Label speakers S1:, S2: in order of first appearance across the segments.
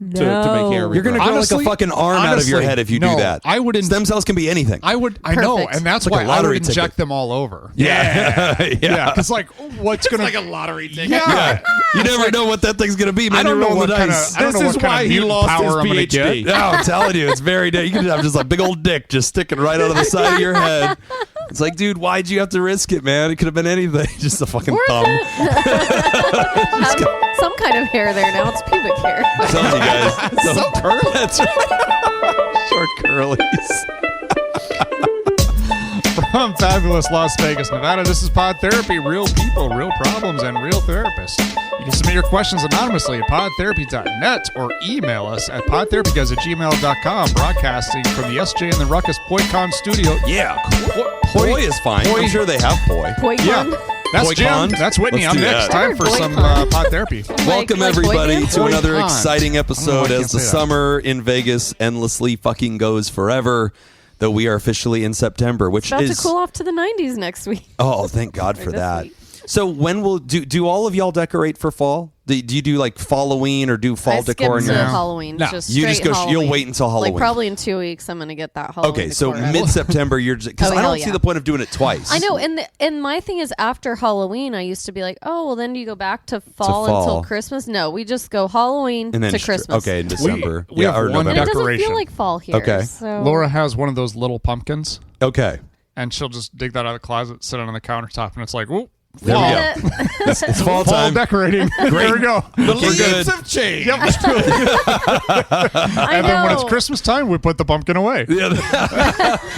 S1: to make hair regrow.
S2: You're going to grow like a fucking arm out of your head if you do that. Stem cells can be anything.
S3: I know, and that's
S2: like
S3: why I would inject them all over.
S2: Yeah.
S3: Yeah. Because what's going to...
S4: like a lottery ticket.
S2: Yeah. You never know what that thing's going to be, man.
S3: I don't know what
S2: kind of...
S3: This is why he lost his PhD.
S2: No, I'm telling you, it's very... You can have just a big old dick just sticking right out of the side of your head. It's like, dude, why'd you have to risk it, man? It could have been anything. Just a fucking thumb.
S5: Some kind of hair there now. It's pubic hair.
S2: I'm telling you guys.
S1: So curly.
S2: That's right. Short curlies.
S3: From fabulous Las Vegas, Nevada, this is Pod Therapy. Real people, real problems, and real therapists. You can submit your questions anonymously at podtherapy.net or email us at podtherapyguys@gmail.com. Broadcasting from the SJ and the Ruckus PoiCon studio.
S2: Yeah. Poi is fine. I'm sure they have poi.
S5: PoiCon?
S3: Yeah. That's Jim. That's Whitney. I'm next. Time for some Pod Therapy.
S2: Welcome, everybody, to another
S3: PoiCon.
S2: exciting episode as the summer in Vegas endlessly fucking goes forever. Though we are officially in September, which
S5: about
S2: is
S5: to cool off to the 90s next week.
S2: Oh, thank God for that. So when will do all of y'all decorate for fall? Do you do like Halloween or do fall decor in your house?
S5: Halloween.
S2: No.
S5: Just
S2: You just go.
S5: Halloween.
S2: You'll wait until Halloween.
S5: Like probably in 2 weeks, I'm gonna get that Halloween.
S2: Okay, so
S5: decor out.
S2: mid-September, you're just because I don't see the point of doing it twice.
S5: I know, and my thing is after Halloween, I used to be like, oh, well, then do you go back to fall until Christmas? No, we just go Halloween
S2: and then
S5: to Christmas.
S2: Okay, in December.
S3: We have one
S5: and it doesn't
S3: decoration.
S5: feel like fall here.
S2: Okay.
S5: So.
S3: Laura has one of those little pumpkins.
S2: Okay.
S3: And she'll just dig that out of the closet, sit it on the countertop, and it's like, whoop.
S2: There we go. It's fall time.
S3: Fall decorating. There we go.
S1: The leaves have changed.
S3: Yep. And then when it's Christmas time, we put the pumpkin away.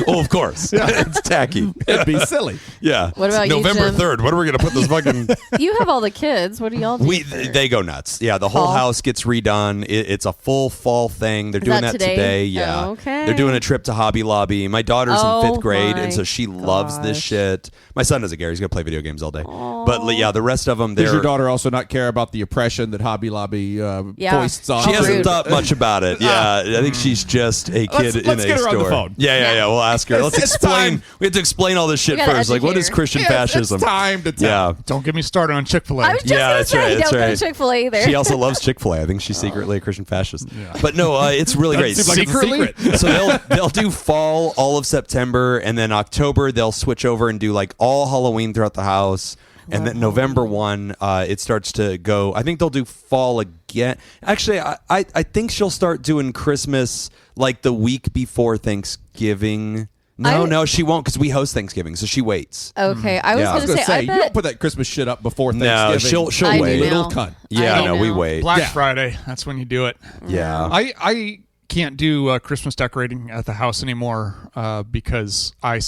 S2: Oh, of course. Yeah. It's tacky.
S1: It'd be silly.
S2: Yeah.
S5: What about you,
S2: November
S5: Jim?
S2: 3rd. What are we going to put this fucking...
S5: You have all the kids. What do y'all do?
S2: They go nuts. Yeah, the whole house gets redone. It's a full fall thing. They're doing that today. Yeah.
S5: Oh, okay.
S2: They're doing a trip to Hobby Lobby. My daughter's in 5th grade, and so
S5: my
S2: she loves this shit. My son doesn't care. He's going to play video games all day. But yeah, the rest of them,
S1: Does your daughter also not care about the oppression that Hobby Lobby foists on?
S2: She hasn't thought much about it. Yeah, I think she's just a kid in
S1: let's
S2: a
S1: get her
S2: store.
S1: on the phone.
S2: Yeah. We'll ask her. Let's explain. We have to explain all this shit first. Like, what is Christian fascism?
S1: It's time to tell.
S2: Yeah.
S3: Don't get me started on Chick-fil-A.
S5: I was just going to say, don't go to Chick-fil-A either.
S2: She also loves Chick-fil-A. I think she's secretly a Christian fascist. Yeah. But no, it's really great.
S3: Secretly?
S2: So they'll do fall all of September, and then October they'll switch over and do like all Halloween throughout the house. And then November 1, it starts to go. I think they'll do fall again. Actually, I think she'll start doing Christmas like the week before Thanksgiving. No, she won't because we host Thanksgiving, so she waits.
S5: Okay, I was going to say,
S1: you don't put that Christmas shit up before Thanksgiving.
S2: No, she'll wait.
S1: Little cunt.
S2: Yeah, no, we wait.
S3: Black Friday. That's when you do it.
S2: Yeah.
S3: I can't do Christmas decorating at the house anymore because I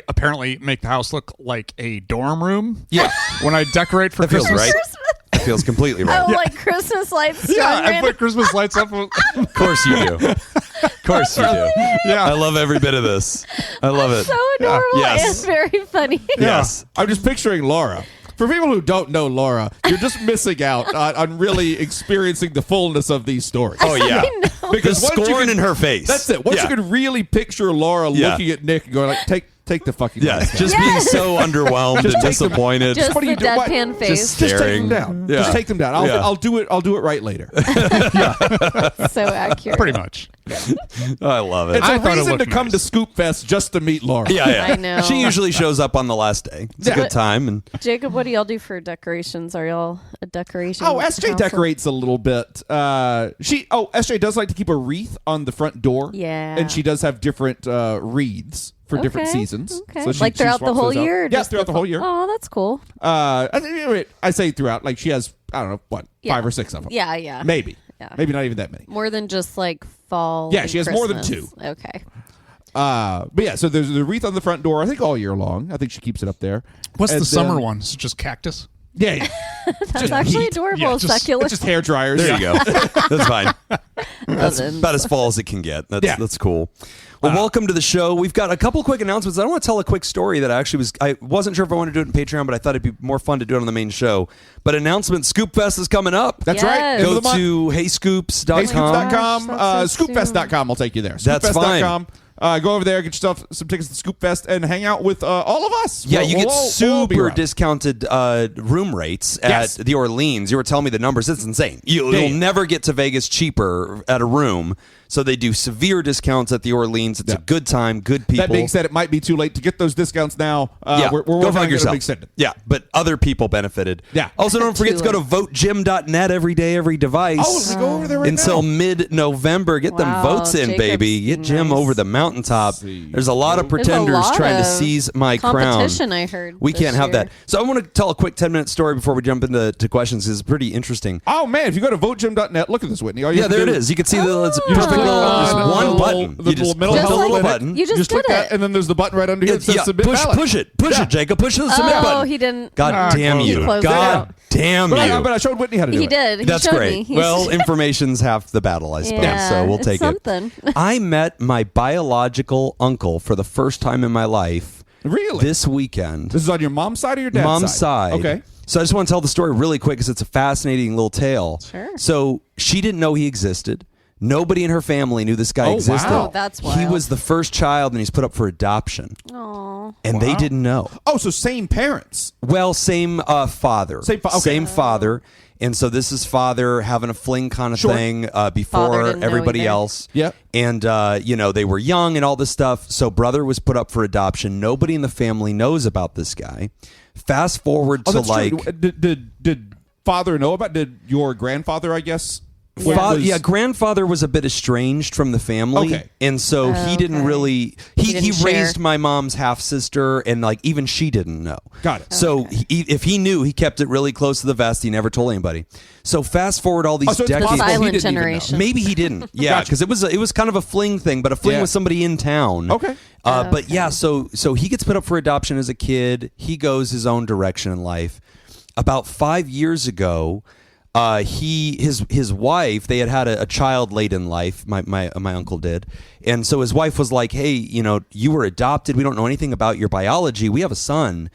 S3: apparently make the house look like a dorm room.
S2: Yeah.
S3: When I decorate for Christmas.
S2: Feels right. It feels completely right.
S5: Oh, like Christmas lights.
S3: Yeah, I put Christmas lights up.
S2: Of course you do. Of course you do.
S3: Yeah.
S2: I love every bit of this. I love it.
S5: So adorable
S2: Yes.
S5: and very funny.
S2: Yes.
S1: I'm just picturing Laura. For people who don't know Laura, you're just missing out on really experiencing the fullness of these stories.
S2: Oh, yeah. Because
S1: once you
S2: scorn
S1: can-
S2: in her face.
S1: That's it. Once you can really picture Laura looking at Nick and going like, take the fucking mask
S2: just
S1: down.
S2: being so underwhelmed and disappointed.
S5: Just
S1: What are
S5: the
S1: you doing? What?
S5: deadpan face.
S2: Just
S1: Just take them down.
S2: Yeah.
S1: Just take them down. I'll do it right later.
S5: So accurate.
S3: Pretty much.
S2: I love it.
S1: It's
S3: I
S1: a
S3: thought it
S1: reason to
S3: looked
S1: come
S3: nice.
S1: to Scoop Fest just to meet Laura.
S2: Yeah.
S5: I know.
S2: She usually shows up on the last day. It's a good time. And
S5: Jacob, what do y'all do for decorations? Are y'all a decoration?
S1: Oh, SJ
S5: household?
S1: decorates a little bit. SJ does like to keep a wreath on the front door.
S5: Yeah.
S1: And she does have different wreaths for different seasons.
S5: Okay.
S1: So she
S5: Throughout the
S1: swaps
S5: whole
S1: those out.
S5: year? or
S1: Yeah,
S5: just
S1: throughout the whole year.
S5: Oh, that's cool.
S1: I say throughout. Like she has, I don't know,
S5: Yeah.
S1: 5 or 6 of them.
S5: Yeah.
S1: Maybe.
S5: Yeah.
S1: Maybe not even that many.
S5: More than just like fall.
S1: Yeah,
S5: and
S1: she has more than
S5: Christmas.
S1: 2.
S5: Okay.
S1: But yeah, so there's the wreath on the front door, I think all year long. I think she keeps it up there.
S3: What's
S1: And
S3: the summer
S1: then-
S3: one? Is it just cactus?
S1: Yeah.
S5: That's actually adorable.
S3: Yeah, just-
S5: Succulent.
S1: It's just hair dryers.
S2: there you go. That's fine. That's
S5: Ovens.
S2: about as fall as it can get. That's cool. Well, welcome to the show. We've got a couple quick announcements. I want to tell a quick story that I wasn't sure if I wanted to do it in Patreon, but I thought it'd be more fun to do it on the main show. But announcement, Scoop Fest is coming up.
S1: That's
S5: Yes.
S1: right. End of
S2: Go
S1: the month.
S2: to heyscoops.com.
S1: Heyscoops.com.
S5: Gosh, that's so
S1: Scoopfest.com will take you there.
S2: That's fine.
S1: Scoopfest.com. Go over there, get yourself some tickets to Scoop Fest, and hang out with all of us.
S2: Yeah, you get
S1: we'll be
S2: super
S1: around.
S2: discounted room rates at the Orleans. You were telling me the numbers. It's insane. You'll never get to Vegas cheaper at a room. So they do severe discounts at the Orleans. It's a good time, good people.
S1: That being said, it might be too late to get those discounts now. We're
S2: go find yourself.
S1: extended.
S2: Yeah, but other people benefited.
S1: Yeah.
S2: Also, don't forget to go to votegym.net every day, every device.
S1: Oh, we go over there right
S2: until
S1: now.
S2: mid-November. Get them votes in,
S5: Jacob's
S2: baby. Get Jim over the mountaintop. There's a lot of pretenders trying to seize my crown.
S5: Competition, I heard.
S2: We can't have that. So I want to tell a quick 10-minute story before we jump into questions. It's pretty interesting.
S1: Oh, man, if you go to votegym.net, look at this, Whitney. All you have to
S2: there
S1: do
S2: it is. You can see it's
S1: You just
S2: perfect
S1: click
S2: little,
S1: on
S2: just
S1: the
S2: one
S1: little-
S2: button.
S1: the
S2: You just
S1: little
S2: click the
S1: middle
S2: little
S1: click.
S2: button.
S5: You just
S1: click
S5: did
S1: that,
S5: it.
S1: and then there's the button right under here that says submit ballot.
S2: push it, Jacob. Push the submit button.
S5: Oh, he didn't.
S2: God damn
S5: he
S2: you.
S5: closed it
S2: God
S5: out.
S2: damn
S1: But
S2: you.
S1: I showed Whitney how to do
S5: He
S1: it.
S5: did. He
S2: That's
S5: showed
S2: great.
S5: me.
S2: Well, information's half the battle, I suppose.
S5: Yeah,
S2: So we'll
S5: it's
S2: take
S5: something.
S2: it. I met my biological uncle for the first time in my life.
S1: Really?
S2: This weekend.
S1: This is on your mom's side or your dad's
S2: Mom's side.
S1: Okay.
S2: So I just want to tell the story really quick because it's a fascinating little tale.
S5: Sure.
S2: So she didn't know he existed. Nobody in her family knew this guy
S1: Oh,
S2: existed.
S1: wow.
S5: Oh, that's
S2: He
S5: wild.
S2: was the first child, and he's put up for adoption.
S5: Aw.
S2: And they didn't know.
S1: Oh, so same parents.
S2: Well, same father.
S1: Okay.
S2: Same father. And so this is father having a fling kind of
S1: Sure.
S2: thing
S5: Father
S2: before
S5: didn't know
S2: everybody
S5: either.
S2: else.
S1: Yeah.
S2: And, they were young and all this stuff. So brother was put up for adoption. Nobody in the family knows about this guy. Fast forward to
S1: that's
S2: like...
S1: true. Did father know about? Did your grandfather? I guess.
S2: Grandfather was a bit estranged from the family,
S1: Okay.
S2: and so he didn't
S5: Okay.
S2: really.
S5: He
S2: He
S5: didn't share.
S2: raised my mom's half sister, and like even she didn't know.
S1: Got it.
S2: So if he knew, he kept it really close to the vest. He never told anybody. So fast forward all these
S1: So it's
S2: decades.
S1: possible he
S5: Silent
S1: didn't even know.
S5: generation.
S2: Maybe he didn't. Yeah,
S1: Gotcha.
S2: because it was kind of a fling thing, but a fling
S1: Yeah.
S2: with somebody in town.
S1: Okay.
S2: But yeah, so he gets put up for adoption as a kid. He goes his own direction in life. About 5 years ago, his wife, they had a child late in life. My uncle did, and so his wife was like, "Hey, you were adopted. We don't know anything about your biology. We have a son.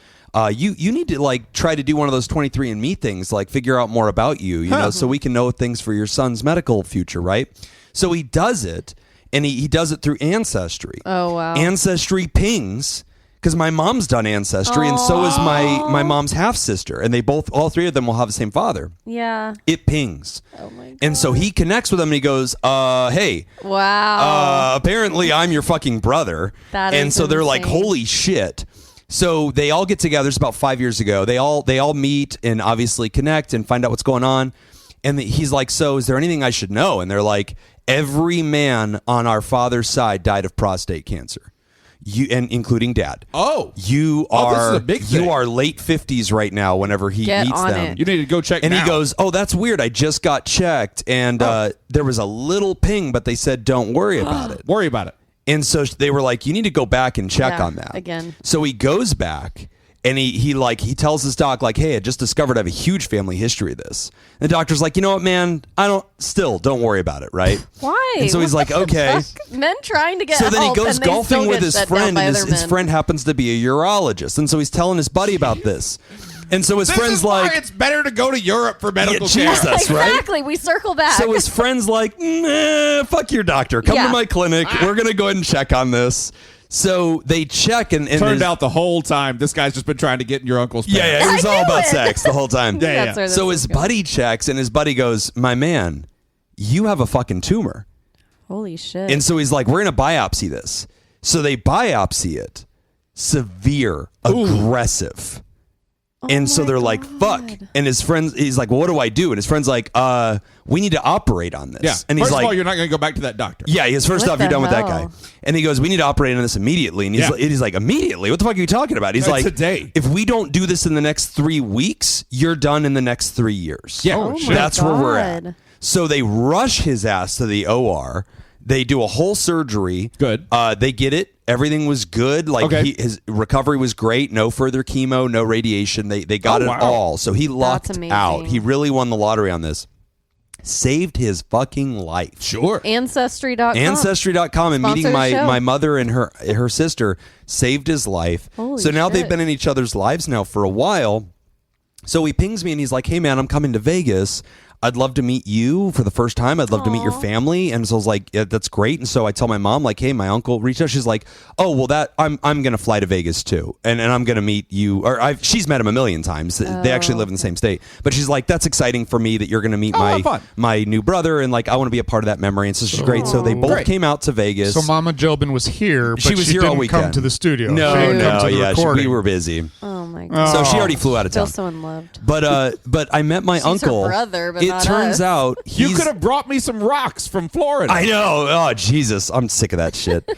S2: You need to like try to do one of those 23andMe things, like figure out more about you, so we can know things for your son's medical future, right?" So he does it, and he does it through Ancestry.
S5: Oh, wow.
S2: Ancestry pings. Because my mom's done Ancestry, and so is my mom's half sister, and all three of them will have the same father.
S5: Yeah.
S2: It pings.
S5: Oh my God.
S2: And so he connects with them and he goes, hey,
S5: Wow.
S2: apparently I'm your fucking brother.
S5: That
S2: and
S5: is
S2: so they're like,
S5: insane.
S2: holy shit. So they all get together. It's about 5 years ago. They all meet and obviously connect and find out what's going on. And he's like, so is there anything I should know? And they're like, every man on our father's side died of prostate cancer. And including dad.
S1: Oh.
S2: You
S1: Oh,
S2: are
S1: this is a big thing.
S2: you are late 50s right now whenever he
S5: Get
S2: meets
S5: on
S2: them.
S5: it.
S1: You need to go check.
S2: And
S1: now.
S2: he goes, "Oh, that's weird. I just got checked, and there was a little ping, but they said don't worry about it."
S1: Worry about it.
S2: And so they were like, "You need to go back and check
S5: Yeah,
S2: on that
S5: again.
S2: So he goes back, and he tells his doc like, "Hey, I just discovered I have a huge family history of this." And the doctor's like, "You know what, man? Don't worry about it, right?"
S5: Why?
S2: And so he's
S5: What
S2: like,
S5: the
S2: "Okay."
S5: fuck? Men trying to get
S2: So then he
S5: help,
S2: goes
S5: and they
S2: golfing
S5: still
S2: with
S5: get
S2: his
S5: shut down
S2: friend,
S5: by
S2: and
S5: other
S2: his
S5: men.
S2: friend happens to be a urologist, and so he's telling his buddy about this. And so his
S1: This
S2: friend's
S1: is why
S2: like,
S1: it's better to go to Europe for medical care.
S2: Jesus. That's right.
S5: Exactly. We circle back.
S2: So his friend's like, fuck your doctor. Come
S5: Yeah.
S2: to my clinic. We're going to go ahead and check on this. So they check and
S1: Turned out the whole time this guy's just been trying to get in your uncle's pants.
S2: Yeah, it was
S5: I
S2: all
S5: knew
S2: about
S5: it.
S2: sex the whole time.
S1: Yeah,
S5: That's where this
S2: So
S5: is
S2: his
S5: going.
S2: buddy checks and his buddy goes, my man, you have a fucking tumor.
S5: Holy shit.
S2: And so he's like, we're going to biopsy this. So they biopsy it. Severe, aggressive. And so
S5: my
S2: they're like, fuck.
S5: God.
S2: And his friend, he's like, well, what do I do? And his friend's like, we need to operate on this.
S1: Yeah.
S2: And he's
S1: First
S2: like,
S1: of all, you're not going to go back to that doctor.
S2: yeah, his first
S5: What
S2: off, you're
S5: the
S2: done with that
S5: hell?
S2: guy. And he goes, we need to operate on this immediately. And he's like, immediately? What the fuck are you talking about? He's like,
S1: today.
S2: if we don't do this in the next 3 weeks, you're done in the next 3 years.
S1: Yeah.
S5: Oh
S1: shit.
S5: my
S2: That's where we're at.
S5: God.
S2: So they rush his ass to the OR. They do a whole surgery.
S1: Good.
S2: They get it. Everything was good. Like
S1: Okay.
S2: his recovery was great. No further chemo, no radiation. They got
S1: Oh,
S2: it
S1: wow.
S2: all. So he lucked
S5: amazing.
S2: out. He really won the lottery on this. Saved his fucking life.
S1: Sure.
S5: Ancestry.com.
S2: Ancestry.com and meeting
S5: Sponsor the show.
S2: my mother and her sister saved his life.
S5: Holy
S2: so now
S5: shit.
S2: they've been in each other's lives now for a while. So he pings me and he's like, hey man, I'm coming to Vegas. I'd love to meet you for the first time. I'd love to meet your family. And so I was like, yeah, that's great. And so I tell my mom, like, hey, my uncle reached out. She's like, oh, well, I'm going to fly to Vegas too. And I'm going to meet you. Or she's met him a million times. They actually live in the same state. But she's like, that's exciting for me that you're going to meet my new brother. And like, I want to be a part of that memory. And so she's great. So they both came out to Vegas.
S3: So Mama Jobin was here, but
S2: she was here all
S3: didn't
S2: weekend.
S3: Come to the studio.
S2: No, we were busy.
S5: Oh my god!
S2: So she already flew out of town.
S5: Feel so unloved.
S2: But I met my
S5: She's
S2: uncle.
S5: her brother, but
S2: it
S5: not
S2: turns
S5: us.
S2: out
S1: You could have brought me some rocks from Florida.
S2: I know. Oh Jesus, I'm sick of that shit.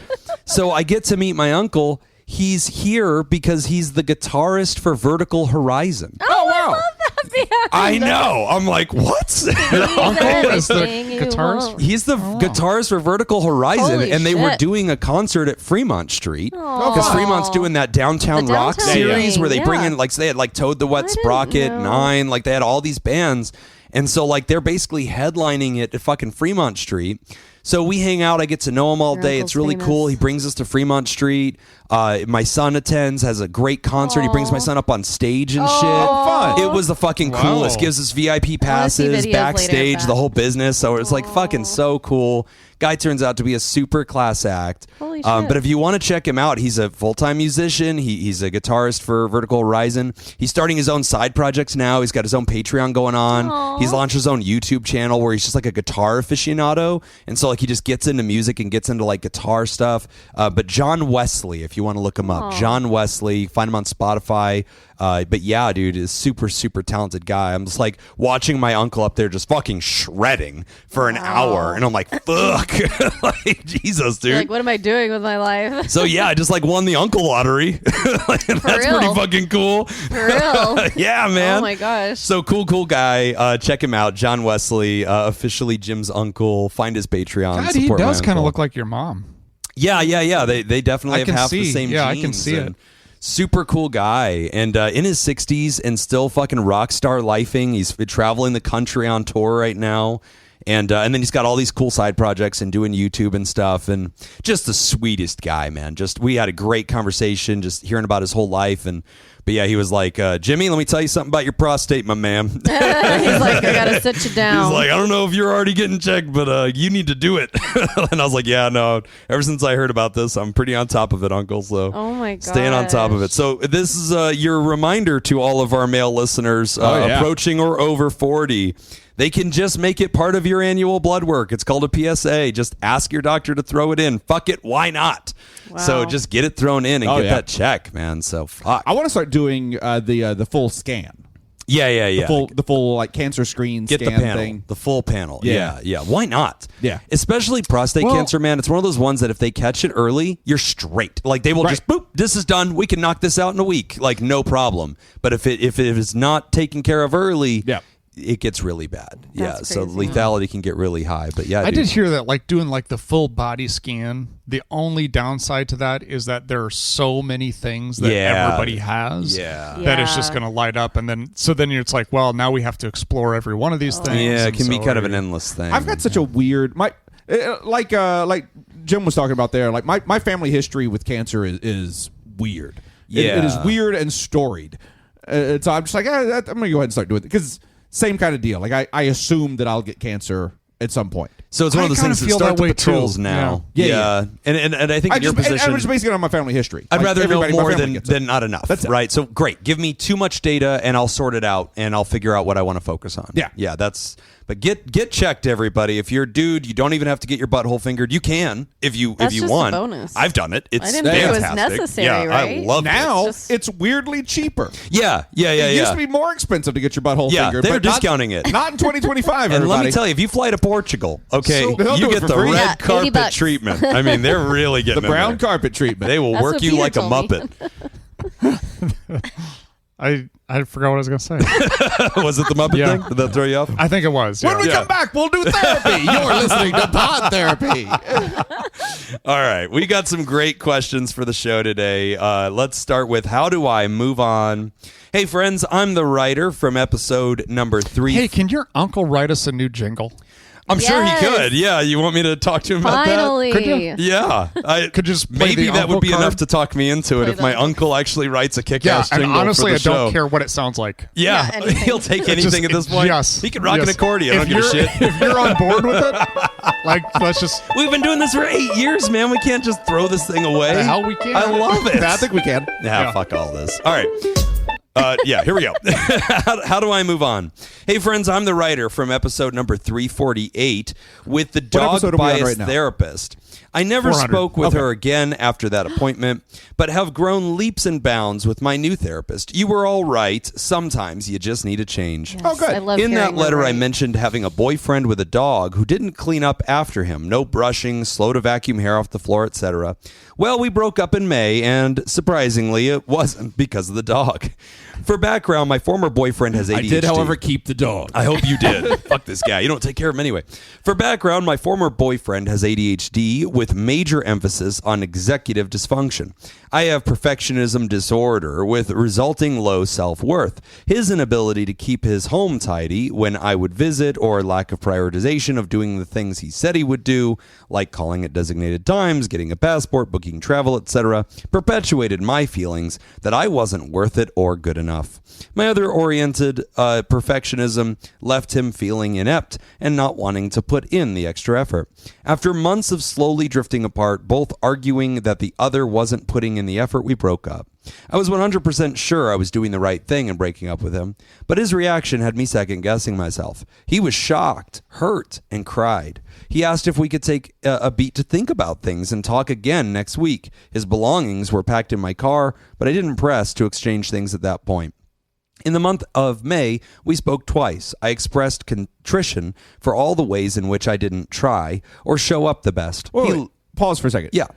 S2: So I get to meet my uncle. He's here because he's the guitarist for Vertical Horizon.
S1: Oh wow!
S2: I know. I'm like, what?
S3: Uncle is the
S5: Everything you
S3: guitarist.
S5: want.
S2: He's the guitarist for Vertical Horizon,
S5: Holy
S2: and they were
S5: shit.
S2: doing a concert at Fremont Street
S5: Aw.
S2: because Fremont's doing that downtown
S5: The
S2: rock
S5: downtown
S2: series
S5: thing,
S2: where they bring
S5: yeah.
S2: in like so they had like Toad the Wet
S5: I didn't
S2: Sprocket,
S5: know.
S2: Nine, like they had all these bands, and so like they're basically headlining it at fucking Fremont Street. So we hang out. I get to know him all
S5: Your
S2: day.
S5: uncle's
S2: It's really
S5: famous.
S2: cool. He brings us to Fremont Street. My son attends, has a great concert. He brings my son up on stage and shit.
S1: fun.
S2: It was the fucking
S3: Wow.
S2: coolest. Gives us VIP passes,
S5: videos later of
S2: backstage,
S5: that.
S2: the whole business. So it's like fucking so cool. Guy turns out to be a super class act.
S5: Holy shit.
S2: But if you want to check him out, he's a full-time musician. He's a guitarist for Vertical Horizon. He's starting his own side projects now. He's got his own Patreon going on.
S5: Aw.
S2: He's launched his own YouTube channel where he's just like a guitar aficionado. And so like he just gets into music and gets into like guitar stuff. But John Wesley, if you want to look him up, John Wesley, find him on Spotify. But yeah, dude, is super, super talented guy. I'm just like watching my uncle up there just fucking shredding for an hour. And I'm like, fuck. Like, Jesus, dude.
S5: You're like, what am I doing with my life?
S2: So yeah, I just like won the uncle lottery. Like, that's
S5: real?
S2: pretty fucking cool.
S5: For real?
S2: Yeah, man.
S5: Oh my gosh.
S2: So cool guy. Check him out, John Wesley, officially Jim's uncle. Find his Patreon.
S3: God, he
S2: support my
S3: does kind of
S2: uncle.
S3: look like your mom.
S2: Yeah. They definitely
S3: I
S2: have
S3: can
S2: half the
S3: see.
S2: same
S3: Yeah, I
S2: genes.
S3: can see
S2: and
S3: it.
S2: Super cool guy, and in his 60s and still fucking rock star lifing. He's traveling the country on tour right now. And then he's got all these cool side projects and doing YouTube and stuff, and just the sweetest guy, man. Just we had a great conversation, just hearing about his whole life. But yeah, he was like, Jimmy, let me tell you something about your prostate, my man.
S5: He's like, I gotta sit you down.
S2: He's like, I don't know if you're already getting checked, but you need to do it. And I was like, yeah, no. Ever since I heard about this, I'm pretty on top of it, Uncle. So
S5: oh my god,
S2: staying on top of it. So this is your reminder to all of our male listeners approaching or over 40. They can just make it part of your annual blood work. It's called a PSA. Just ask your doctor to throw it in. Fuck it. Why not?
S5: Wow.
S2: So just get it thrown in and get
S1: yeah.
S2: that check, man. So fuck.
S1: I want to start doing the full scan.
S2: Yeah.
S1: The full like cancer screen
S2: Get
S1: scan
S2: the panel,
S1: thing.
S2: the full panel.
S1: Yeah.
S2: Yeah. Why not?
S1: Yeah.
S2: Especially prostate
S3: Well-
S2: cancer, man. It's one of those ones that if they catch it early, you're straight. Like they will just boop. This is done. We can knock this out in a week. Like no problem. But if it is not taken care of early,
S1: Yeah.
S2: it gets really bad.
S5: That's
S2: So
S5: crazy.
S2: lethality can get really high. But yeah,
S3: I
S2: dude.
S3: did hear that like doing like the full body scan, the only downside to that is that there are so many things that
S2: Yeah.
S3: everybody has
S2: Yeah.
S3: that it's
S5: Yeah.
S3: just going to light up. And then it's like, well, now we have to explore every one of these things.
S2: Yeah, it
S3: And
S2: can be
S3: so
S2: kind of
S3: are
S2: an
S3: you-
S2: endless thing.
S1: I've got such a weird like Jim was talking about there. Like my family history with cancer is weird. It is
S2: Yeah.
S1: weird and storied. So I'm just like, I'm gonna go ahead and start doing it because same kind of deal. Like I assume that I'll get cancer at some point.
S2: So it's one
S3: I
S2: of those
S3: kinda
S2: things that
S3: feel
S2: start
S3: that
S2: the
S3: way, too.
S2: patrols now.
S1: Yeah.
S2: And I think in your position,
S1: I'm just basing it on my family history.
S2: I'd
S1: Like,
S2: rather know
S1: everybody in my
S2: more
S1: family gets it.
S2: than not enough.
S1: That's it.
S2: right. So great. Give me too much data and I'll sort it out and I'll figure out what I want to focus on.
S1: Yeah.
S2: But get checked, everybody. If you're a dude, you don't even have to get your butthole fingered. You can if you
S5: That's
S2: if you
S5: just a
S2: want.
S5: bonus.
S2: I've done it. It's
S5: I didn't think it was
S2: fantastic.
S5: necessary,
S2: Yeah,
S5: right?
S2: I love
S1: Now
S2: it.
S5: Just-
S1: it's weirdly cheaper.
S2: Yeah.
S1: It used to be more expensive to get your butthole
S2: Yeah,
S1: fingered.
S2: they're
S1: but not-
S2: discounting it.
S1: Not in 2025,
S2: And let
S1: everybody.
S2: me tell you, if you fly to Portugal, okay,
S1: So they'll
S2: you
S1: do it
S2: get
S1: for
S2: the
S1: free.
S2: red
S5: Yeah,
S2: carpet
S5: $80.
S2: treatment. I mean, they're really getting
S1: the
S2: in
S1: brown
S2: there.
S1: carpet treatment.
S2: They will
S5: That's
S2: work
S5: what
S2: you
S5: Peter
S2: like a
S5: told me.
S2: Muppet.
S3: I forgot what I was going to say.
S2: Was it the Muppet
S3: Yeah.
S2: thing? Did that throw you off?
S3: I think it was.
S1: When we
S3: yeah.
S1: come back, we'll do therapy. You're listening to Pod Therapy.
S2: All right. We got some great questions for the show today. Let's start with how do I move on? Hey, friends, I'm the writer from episode number 3.
S3: Hey, can your uncle write us a new jingle?
S2: I'm sure he
S5: Yes.
S2: could. Yeah, you want me to talk to him about that?
S5: Finally.
S3: Could you?
S2: Yeah, I
S3: Could just play
S2: maybe
S3: the
S2: that would
S3: uncle
S2: be
S3: card.
S2: enough to talk me into it
S5: Play
S2: if
S5: the
S2: my
S5: uncle.
S2: uncle actually writes a
S3: Yeah,
S2: kick-ass
S3: and
S2: jingle
S3: honestly,
S2: for
S3: I
S2: the
S3: don't
S2: show.
S3: care what it sounds like.
S2: Yeah,
S5: Yeah, anything.
S2: he'll take anything at this point.
S3: Yes.
S2: He can rock an
S3: Yes.
S2: accordion. I don't give a shit.
S3: If you're on board with it, like, let's just.
S2: We've been doing this for 8 years, man. We can't just throw this thing away.
S3: The hell we can.
S2: I love it.
S1: I think we can.
S2: Yeah, fuck all this. All right. Yeah, here we go. How do I move on? Hey, friends, I'm the writer from episode number 348 with the dog
S1: episode are we on
S2: bias
S1: right now?
S2: therapist. I never
S3: 400.
S2: spoke with
S1: Okay.
S2: her again after that appointment, but have grown leaps and bounds with my new therapist. You were all right. Sometimes you just need a change.
S5: Yes,
S1: Oh, good.
S5: I love
S2: In that
S5: hearing
S2: letter,
S5: the
S2: I
S5: right.
S2: mentioned having a boyfriend with a dog who didn't clean up after him. No brushing, slow to vacuum hair off the floor, etc. Well, we broke up in May, and surprisingly, it wasn't because of the dog. For background, my former boyfriend has ADHD.
S1: I did, however, keep the dog.
S2: I hope you did. Fuck this guy. You don't take care of him anyway. For background, my former boyfriend has ADHD with major emphasis on executive dysfunction. I have perfectionism disorder with resulting low self-worth. His inability to keep his home tidy when I would visit, or lack of prioritization of doing the things he said he would do, like calling at designated times, getting a passport, booking travel, etc., perpetuated my feelings that I wasn't worth it or good enough. My other oriented perfectionism left him feeling inept and not wanting to put in the extra effort. After months of slowly drifting apart, both arguing that the other wasn't putting in the effort, we broke up. I was 100% sure I was doing the right thing in breaking up with him, but his reaction had me second-guessing myself. He was shocked, hurt, and cried. He asked if we could take a beat to think about things and talk again next week. His belongings were packed in my car, but I didn't press to exchange things at that point. In the month of May, we spoke twice. I expressed contrition for all the ways in which I didn't try or show up the best.
S1: Wait, pause for a second.
S2: Yeah.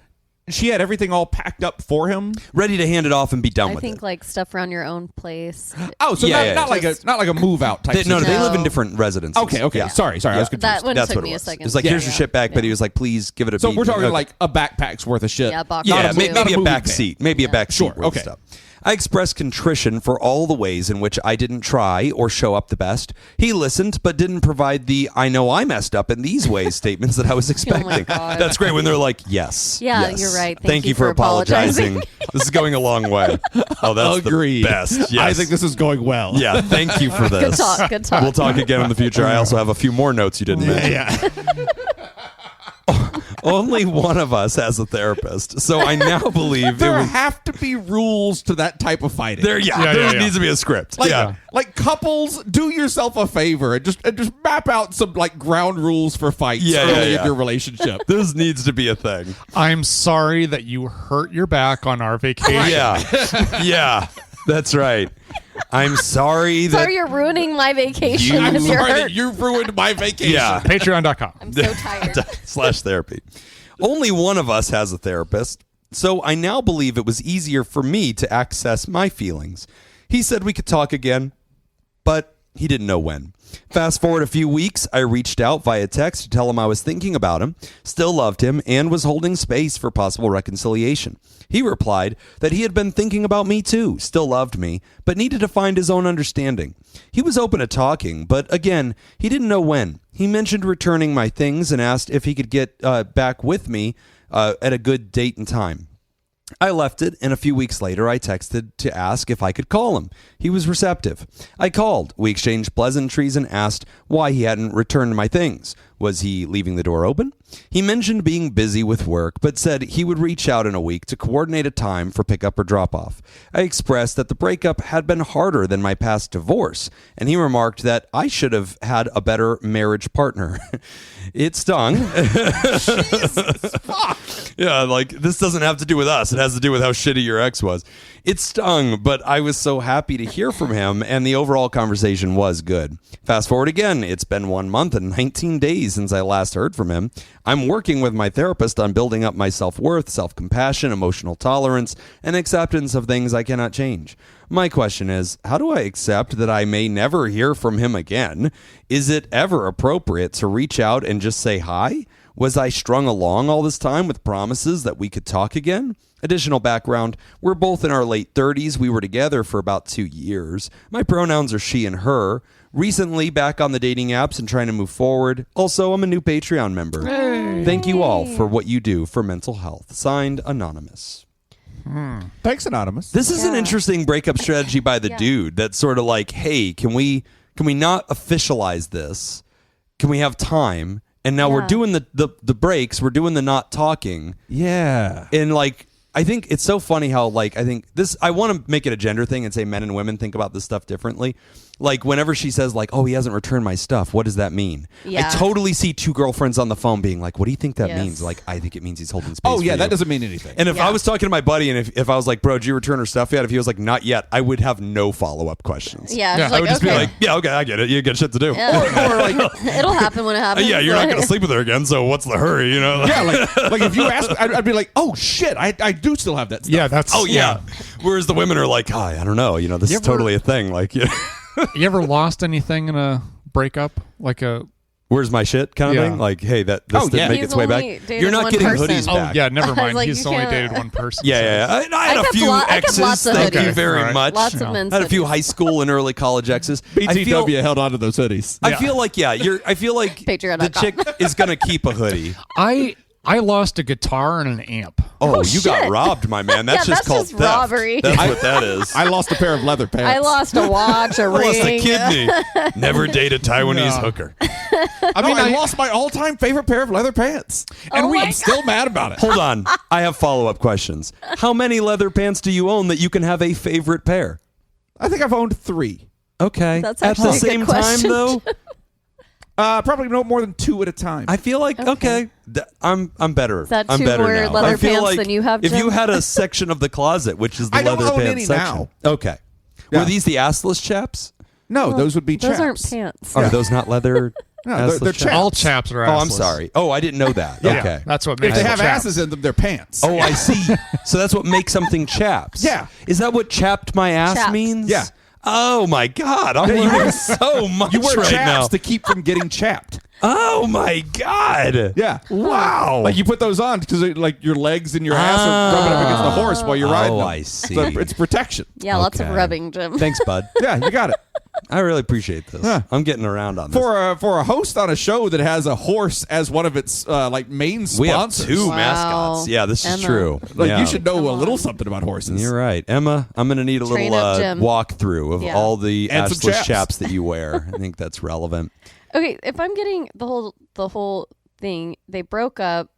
S1: She had everything all packed up for him.
S2: Ready to hand it off and be done
S5: I
S2: with
S5: think
S2: it.
S5: like stuff around your own place.
S1: Oh, so
S2: Yeah,
S1: not
S2: yeah.
S1: like a move out type.
S2: No, they
S1: situation.
S2: live in
S5: No.
S2: different residences.
S1: Okay.
S2: Yeah.
S1: Sorry. I was confused.
S5: That one
S2: That's
S5: took
S2: what
S5: me
S2: it
S5: a
S2: was.
S5: second.
S2: It was like,
S5: Yeah,
S2: here's your
S5: yeah.
S2: shit back, but
S5: Yeah.
S2: he was like, please give it a
S1: So
S2: beat.
S1: we're talking
S2: Okay.
S1: like a backpack's worth of shit.
S5: Yeah, box.
S2: Yeah,
S5: Not a
S2: maybe
S5: movie.
S2: a
S1: movie
S2: back
S1: thing.
S2: seat. Maybe a back seat.
S1: Sure,
S2: worth
S1: okay.
S2: Stuff. I expressed contrition for all the ways in which I didn't try or show up the best. He listened, but didn't provide the "I know I messed up in these ways" statements that I was expecting.
S5: God.
S2: That's great when they're like, "Yes,
S5: Yeah,
S2: yes.
S5: you're right.
S2: Thank you for apologizing. This is going a long way." Oh, that's
S1: Agreed.
S2: the best. Yes.
S1: I think this is going well.
S2: Yeah, thank you for this.
S5: Good talk. Good talk.
S2: We'll talk again in the future. I also have a few more notes you didn't mention.
S1: Yeah.
S2: Only one of us has a therapist, so I now believe it
S1: There
S2: was
S1: have to be rules to that type of fighting.
S2: there.
S3: Yeah,
S2: there
S3: yeah.
S2: needs to be a script.
S1: Like,
S2: yeah.
S1: like couples, do yourself a favor and just map out some like ground rules for fights
S2: Yeah,
S1: early
S2: yeah.
S1: in your relationship.
S2: This needs to be a thing.
S3: I'm sorry that you hurt your back on our vacation.
S2: Yeah. Yeah. That's right. I'm sorry that.
S5: Sorry, you're ruining my vacation.
S1: I'm
S5: if you're
S1: sorry that
S5: hurt.
S1: you ruined my vacation.
S2: Yeah.
S3: Patreon.com.
S5: I'm so tired.
S2: /therapy. Only one of us has a therapist, so I now believe it was easier for me to access my feelings. He said we could talk again, but he didn't know when. Fast forward a few weeks, I reached out via text to tell him I was thinking about him, still loved him, and was holding space for possible reconciliation. He replied that he had been thinking about me too, still loved me, but needed to find his own understanding. He was open to talking, but again, he didn't know when. He mentioned returning my things and asked if he could get back with me at a good date and time. I left it, and a few weeks later, I texted to ask if I could call him. He was receptive. I called. We exchanged pleasantries and asked why he hadn't returned my things. Was he leaving the door open? He mentioned being busy with work, but said he would reach out in a week to coordinate a time for pickup or drop-off. I expressed that the breakup had been harder than my past divorce, and he remarked that I should have had a better marriage partner. It stung. Yeah, like, this doesn't have to do with us. It has to do with how shitty your ex was. It stung, but I was so happy to hear from him, and the overall conversation was good. Fast forward again. It's been 1 month and 19 days since I last heard from him. I'm working with my therapist on building up my self-worth, self-compassion, emotional tolerance, and acceptance of things I cannot change. My question is, how do I accept that I may never hear from him again? Is it ever appropriate to reach out and just say hi? Was I strung along all this time with promises that we could talk again? Additional background, we're both in our late 30s. We were together for about 2 years. My pronouns are she and her. Recently back on the dating apps and trying to move forward. Also, I'm a new Patreon member.
S3: Hey.
S2: Thank you all for what you do for mental health. Signed, Anonymous.
S1: Thanks, Anonymous.
S2: This is an interesting breakup strategy by the dude that's sort of like, hey, can we not officialize this? Can we have time? And now we're doing the breaks. We're doing the not talking.
S1: Yeah.
S2: And like, I think it's so funny how like, I think this, I want to make it a gender thing and say men and women think about this stuff differently. Like whenever she says like, oh, he hasn't returned my stuff. What does that mean?
S5: Yeah.
S2: I totally see two girlfriends on the phone being like, what do you think that
S5: Yes.
S2: means? Like, I think it means he's holding space.
S1: Oh, yeah,
S2: for
S1: that
S2: you.
S1: doesn't mean anything.
S2: And if I was talking to my buddy and if I was like, bro, did you return her stuff yet? If he was like, not yet, I would have no follow-up questions.
S5: Yeah,
S3: Yeah,
S5: it's
S2: I
S5: like,
S2: would just
S5: okay.
S2: be like, yeah, okay, I get it. You got shit to do.
S5: Yeah.
S1: Or like,
S5: It'll happen when it happens.
S2: Yeah, you're not going to sleep with her again, so what's the hurry, you know?
S1: yeah, like if you ask, I'd be like, oh, shit, I do still have that stuff.
S3: Yeah, that's.
S2: Oh, yeah. Whereas the women are like, oh, I don't know. You know, this is totally a thing. Like, yeah.
S3: You ever lost anything in a breakup? Like a.
S2: Where's my shit kind of
S3: Yeah.
S2: thing? Like, hey, this
S1: Oh,
S2: didn't
S1: yeah.
S2: make
S5: He's
S2: its way
S5: only
S2: back.
S5: dated
S2: You're not
S5: one
S2: getting
S5: person.
S2: hoodies
S3: Oh,
S2: back.
S3: yeah, never
S5: was
S3: mind.
S5: like,
S3: He's
S5: you
S3: only
S5: can't-
S3: dated one person.
S2: Yeah. I had
S5: I
S2: a
S5: kept
S2: few
S5: I kept
S2: exes.
S5: lots of
S2: Thank you
S5: hoodies.
S2: very
S3: Right.
S2: much.
S5: Lots
S3: Yeah.
S5: of men's
S2: I had a few
S5: hoodies.
S2: high school and early college exes.
S1: BTW held on to those hoodies.
S2: I feel like, I feel like
S5: Patreon.com.
S2: the chick is going to keep a hoodie.
S3: I lost a guitar and an amp.
S2: Oh, you got
S5: shit.
S2: robbed, my man. That's
S5: Yeah,
S2: just
S5: that's
S2: called
S5: just
S2: theft.
S5: robbery.
S2: That's what that is.
S1: I lost a pair of leather pants.
S5: I lost a watch, a
S2: I
S5: ring.
S2: lost a kidney. Never date a Taiwanese
S3: No.
S2: hooker.
S1: I mean, I lost my all-time favorite pair of leather pants. And
S5: Oh my
S1: I'm still mad about it.
S2: Hold on. I have follow-up questions. How many leather pants do you own that you can have a favorite pair?
S1: I think I've owned 3.
S2: Okay.
S5: That's
S2: At the
S5: actually a good
S2: same time,
S5: question.
S2: though,
S1: Probably no more than 2 at a time.
S2: I feel like okay, I'm better.
S5: Is that
S2: I'm
S5: 2
S2: better
S5: more
S2: now.
S5: leather
S2: I feel
S5: pants
S2: like
S5: than you have,
S2: if you
S5: Jim?
S2: had a section of the closet, which is the
S1: I don't
S2: leather
S1: own
S2: pants
S1: any
S2: section.
S1: now.
S2: Okay.
S1: Yeah.
S2: Were these the assless chaps?
S1: no, those would be
S5: Those
S1: chaps.
S5: aren't pants.
S2: Are those not leather?
S1: No,
S2: assless
S1: they're
S2: chaps?
S1: chaps.
S3: All chaps are
S2: Oh, I'm
S3: assless.
S2: sorry. Oh, I didn't know that.
S3: Yeah,
S2: Okay.
S3: that's what
S1: If
S3: makes
S1: they
S3: them
S1: have
S3: chaps.
S1: asses in them, they're pants.
S2: Oh, I see. So that's what makes something chaps.
S1: Yeah.
S2: Is that what chapped my ass
S5: Chapped.
S2: means?
S1: Yeah.
S2: Oh my God! I'm
S1: Yeah, you
S2: learning
S1: wear-
S2: so much
S1: You wear
S2: right
S1: chaps
S2: now.
S1: to keep from getting chapped.
S2: Oh my God!
S1: Yeah.
S2: Wow.
S1: Like you put those on because like your legs and your ass are rubbing up against the horse while you're riding them.
S2: I see.
S1: So it's protection.
S2: Okay.
S5: Yeah, lots of rubbing, Jim.
S2: Thanks, bud.
S1: Yeah, you got it.
S2: I really appreciate this.
S1: Yeah.
S2: I'm getting around on this.
S1: For a host on a show that has a horse as one of its like main sponsors,
S2: We have 2
S5: Wow.
S2: mascots. Yeah, this is
S5: Emma.
S2: true.
S1: like
S2: Yeah.
S1: you should know
S5: Come
S1: a little
S5: on.
S1: something about horses.
S2: You're right, Emma. I'm going to need a
S5: Train
S2: little
S5: up Jim.
S2: walkthrough of
S5: Yeah.
S2: all the
S1: And some
S2: assless
S1: chaps.
S2: chaps that you wear. I think that's relevant.
S5: Okay, if I'm getting the whole thing, they broke up.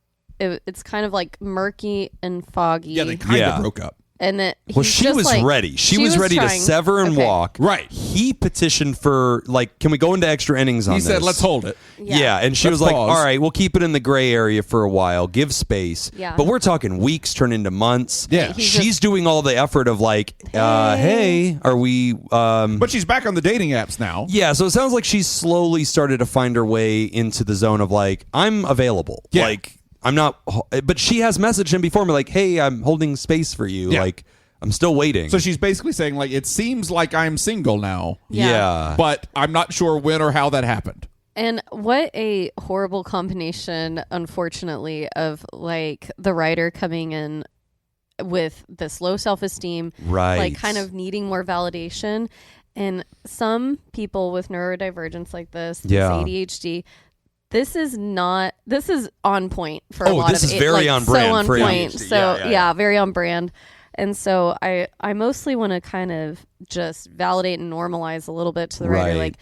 S5: It's kind of like murky and foggy.
S1: Yeah, they kind
S2: Yeah.
S1: of broke up.
S5: and that
S2: Well,
S5: he's
S2: she
S5: just
S2: was
S5: like-
S2: ready. She was ready
S5: trying-
S2: to sever and
S5: Okay.
S2: walk.
S1: Right.
S2: He petitioned for like, can we go into extra innings on
S1: He
S2: this?
S1: said, "Let's hold it."
S2: Yeah, and she
S1: Let's
S2: was like,
S1: pause.
S2: all right, we'll keep it in the gray area for a while, give space.
S5: Yeah.
S2: But we're talking weeks turn into months.
S1: Yeah.
S5: He's
S2: She's
S5: just-
S2: doing all the effort of like, hey, are we
S1: But she's back on the dating apps now.
S2: yeah, so it sounds like she's slowly started to find her way into the zone of like, I'm available.
S1: Yeah.
S2: Like, I'm not, but she has messaged him before me like, hey, I'm holding space for you.
S1: Yeah.
S2: Like, I'm still waiting.
S1: So she's basically saying like, it seems like I'm single now,
S2: yeah.
S1: but I'm not sure when or how that happened.
S5: And what a horrible combination, unfortunately, of like the writer coming in with this low self-esteem,
S2: Right.
S5: like kind of needing more validation. And some people with neurodivergence like this
S2: Yeah.
S5: ADHD, this is on point for a
S2: Oh,
S5: lot
S2: this
S5: of
S2: is
S5: it,
S2: very
S5: like,
S2: on brand
S5: so on
S2: for
S5: point.
S2: ADHD.
S5: So
S2: Yeah.
S5: very on brand. And so I mostly want to kind of just validate and normalize a little bit to the writer,
S2: Right.
S5: like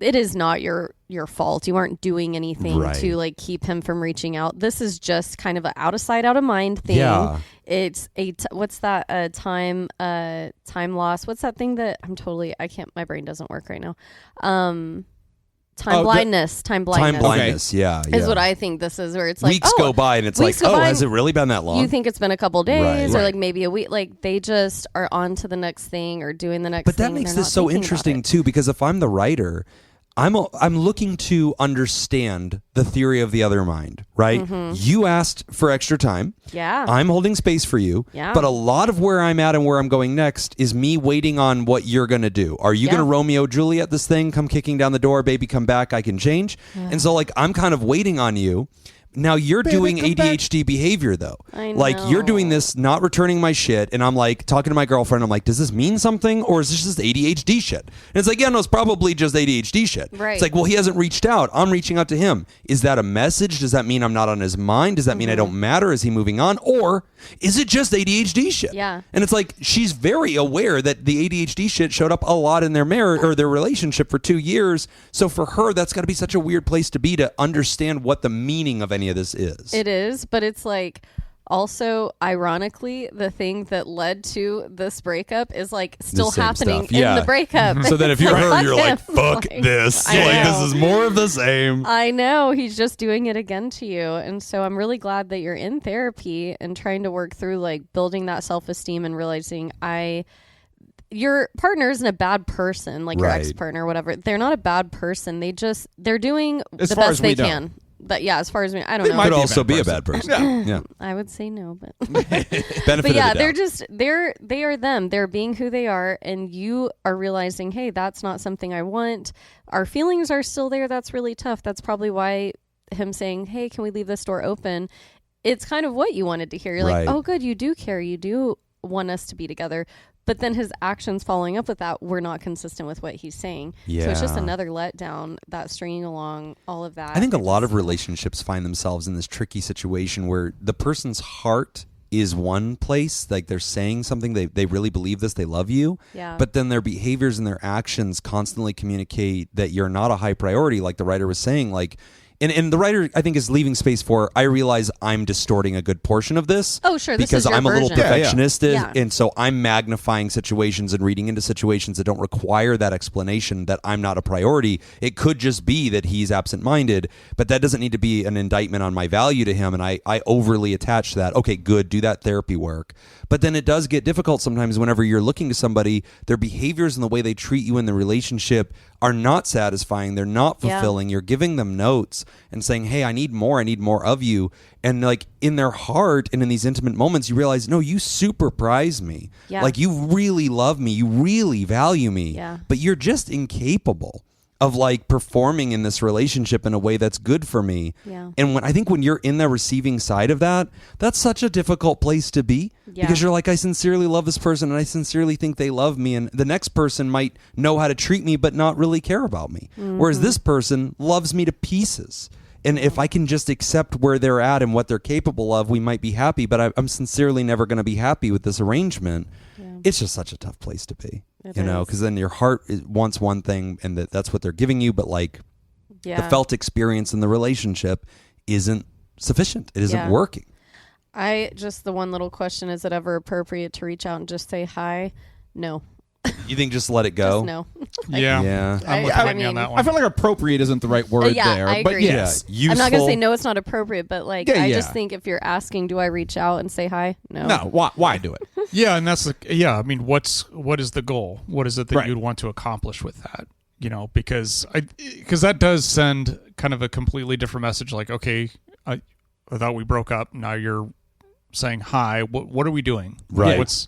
S5: it is not your fault. You aren't doing anything
S2: Right.
S5: to like keep him from reaching out. This is just kind of an out of sight, out of mind thing.
S2: Yeah.
S5: It's what's that time loss? What's that thing that my brain doesn't work right now. Time blindness.
S2: Time blindness, yeah.
S5: is what I think this is, where it's like
S2: weeks go by and it's like,
S5: weeks go
S2: oh,
S5: by
S2: has it
S5: and
S2: really been that long?
S5: you think it's been a couple days
S2: Right.
S5: or like maybe a week. Like they just are on to the next thing or doing the next
S2: But
S5: thing.
S2: that
S5: and
S2: makes
S5: they're
S2: this
S5: not
S2: so
S5: thinking about
S2: interesting
S5: it.
S2: too, because if I'm the writer, I'm looking to understand the theory of the other mind, right? You asked for extra time.
S5: Yeah.
S2: I'm holding space for you.
S5: Yeah.
S2: But a lot of where I'm at and where I'm going next is me waiting on what you're going to do. Are you
S5: Yeah.
S2: going to Romeo Juliet this thing? Come kicking down the door, baby, come back, I can change. And so like I'm kind of waiting on you. Now you're doing ADHD behavior though.
S5: I
S2: Like you're doing
S5: know.
S2: this, not returning my shit, and I'm like talking to my girlfriend. I'm like, does this mean something, or is this just ADHD shit? And it's like, yeah, no, it's probably just ADHD shit.
S5: Right.
S2: It's like, well, he hasn't reached out. I'm reaching out to him. Is that a message? Does that mean I'm not on his mind? Does that mean I don't matter? Is he moving on, or is it just ADHD shit?
S5: Yeah.
S2: And it's like she's very aware that the ADHD shit showed up a lot in their marriage or their relationship for 2 years. So for her, that's got to be such a weird place to be to understand what the meaning of any of this is.
S5: It is, but it's like also ironically the thing that led to this breakup is like still
S2: same
S5: happening
S2: stuff. Yeah.
S5: in the breakup.
S2: So then if
S5: It's
S2: you're her,
S5: fuck
S2: you're like,
S5: him.
S2: fuck
S5: Like,
S2: this.
S5: I
S2: Like,
S5: know.
S2: this is more of the same.
S5: I know he's just doing it again to you. And so I'm really glad that you're in therapy and trying to work through like building that self-esteem and realizing your partner isn't a bad person, like your
S2: Right.
S5: ex-partner or whatever. They're not a bad person. They're doing
S1: As
S5: the
S1: far
S5: best
S1: as we
S5: they
S1: know.
S5: can. But yeah, as far as I don't
S1: They
S5: know.
S1: might
S2: Could
S1: be a
S2: also
S1: bad
S2: be a
S1: person.
S2: bad person. Yeah.
S5: I would say no, but
S2: Benefit
S5: but yeah,
S2: of the
S5: they're
S2: doubt.
S5: just they are them. They're being who they are, and you are realizing, hey, that's not something I want. Our feelings are still there. That's really tough. That's probably why him saying, hey, can we leave this door open? It's kind of what you wanted to hear. You're
S2: Right.
S5: like, oh, good, you do care. You do want us to be together. But then his actions following up with that were not consistent with what he's saying. So it's just
S2: Yeah.
S5: another letdown, that stringing along all of that.
S2: I think a lot of relationships find themselves in this tricky situation where the person's heart is one place, like they're saying something, they really believe this, they love you,
S5: Yeah.
S2: but then their behaviors and their actions constantly communicate that you're not a high priority, like the writer was saying, like, and the writer, I think, is leaving space for, I realize I'm distorting a good portion of this.
S5: Oh, sure, this
S2: Because
S5: is your
S2: I'm a little
S5: version.
S1: Yeah, yeah.
S2: perfectionist,
S5: Yeah.
S2: and so I'm magnifying situations and reading into situations that don't require that explanation that I'm not a priority. It could just be that he's absent-minded, but that doesn't need to be an indictment on my value to him, and I overly attach that. Okay, good, do that therapy work. But then it does get difficult sometimes whenever you're looking to somebody, their behaviors and the way they treat you in the relationship are not satisfying, they're not
S5: Yeah.
S2: fulfilling. You're giving them notes and saying, hey, I need more of you. And like in their heart and in these intimate moments, you realize, no, you super prize me.
S5: Yeah.
S2: Like you really love me. You really value me.
S5: Yeah.
S2: But you're just incapable of like performing in this relationship in a way that's good for me.
S5: Yeah.
S2: And I think when you're in the receiving side of that, that's such a difficult place to be.
S5: Yeah.
S2: Because you're like, I sincerely love this person and I sincerely think they love me, and the next person might know how to treat me but not really care about me. Whereas this person loves me to pieces. And if I can just accept where they're at and what they're capable of, we might be happy, but I'm sincerely never going to be happy with this arrangement. It's just such a tough place to be,
S5: It
S2: you know,
S5: is.
S2: because then your heart wants one thing and that's what they're giving you, but like
S5: Yeah.
S2: the felt experience in the relationship isn't sufficient. It isn't
S5: Yeah.
S2: working.
S5: The one little question, is it ever appropriate to reach out and just say hi? No.
S2: You think just let it go?
S5: Just no.
S3: Yeah.
S2: Yeah.
S3: I'm with
S5: I
S3: Whitney on
S5: mean-
S3: that one.
S1: I feel like appropriate isn't the right word
S5: Yeah,
S1: there,
S5: I
S1: but
S5: agree.
S1: yes.
S2: Useful.
S5: I'm not going to say no, it's not appropriate, but like,
S1: Yeah,
S5: I
S1: yeah.
S5: just think if you're asking, do I reach out and say hi? No.
S1: No, why do it?
S3: Yeah, and that's I mean, what is the goal? What is it that
S1: Right.
S3: you'd want to accomplish with that? You know, because that does send kind of a completely different message. Like, okay, I thought we broke up. Now you're saying hi. What are we doing?
S2: Right.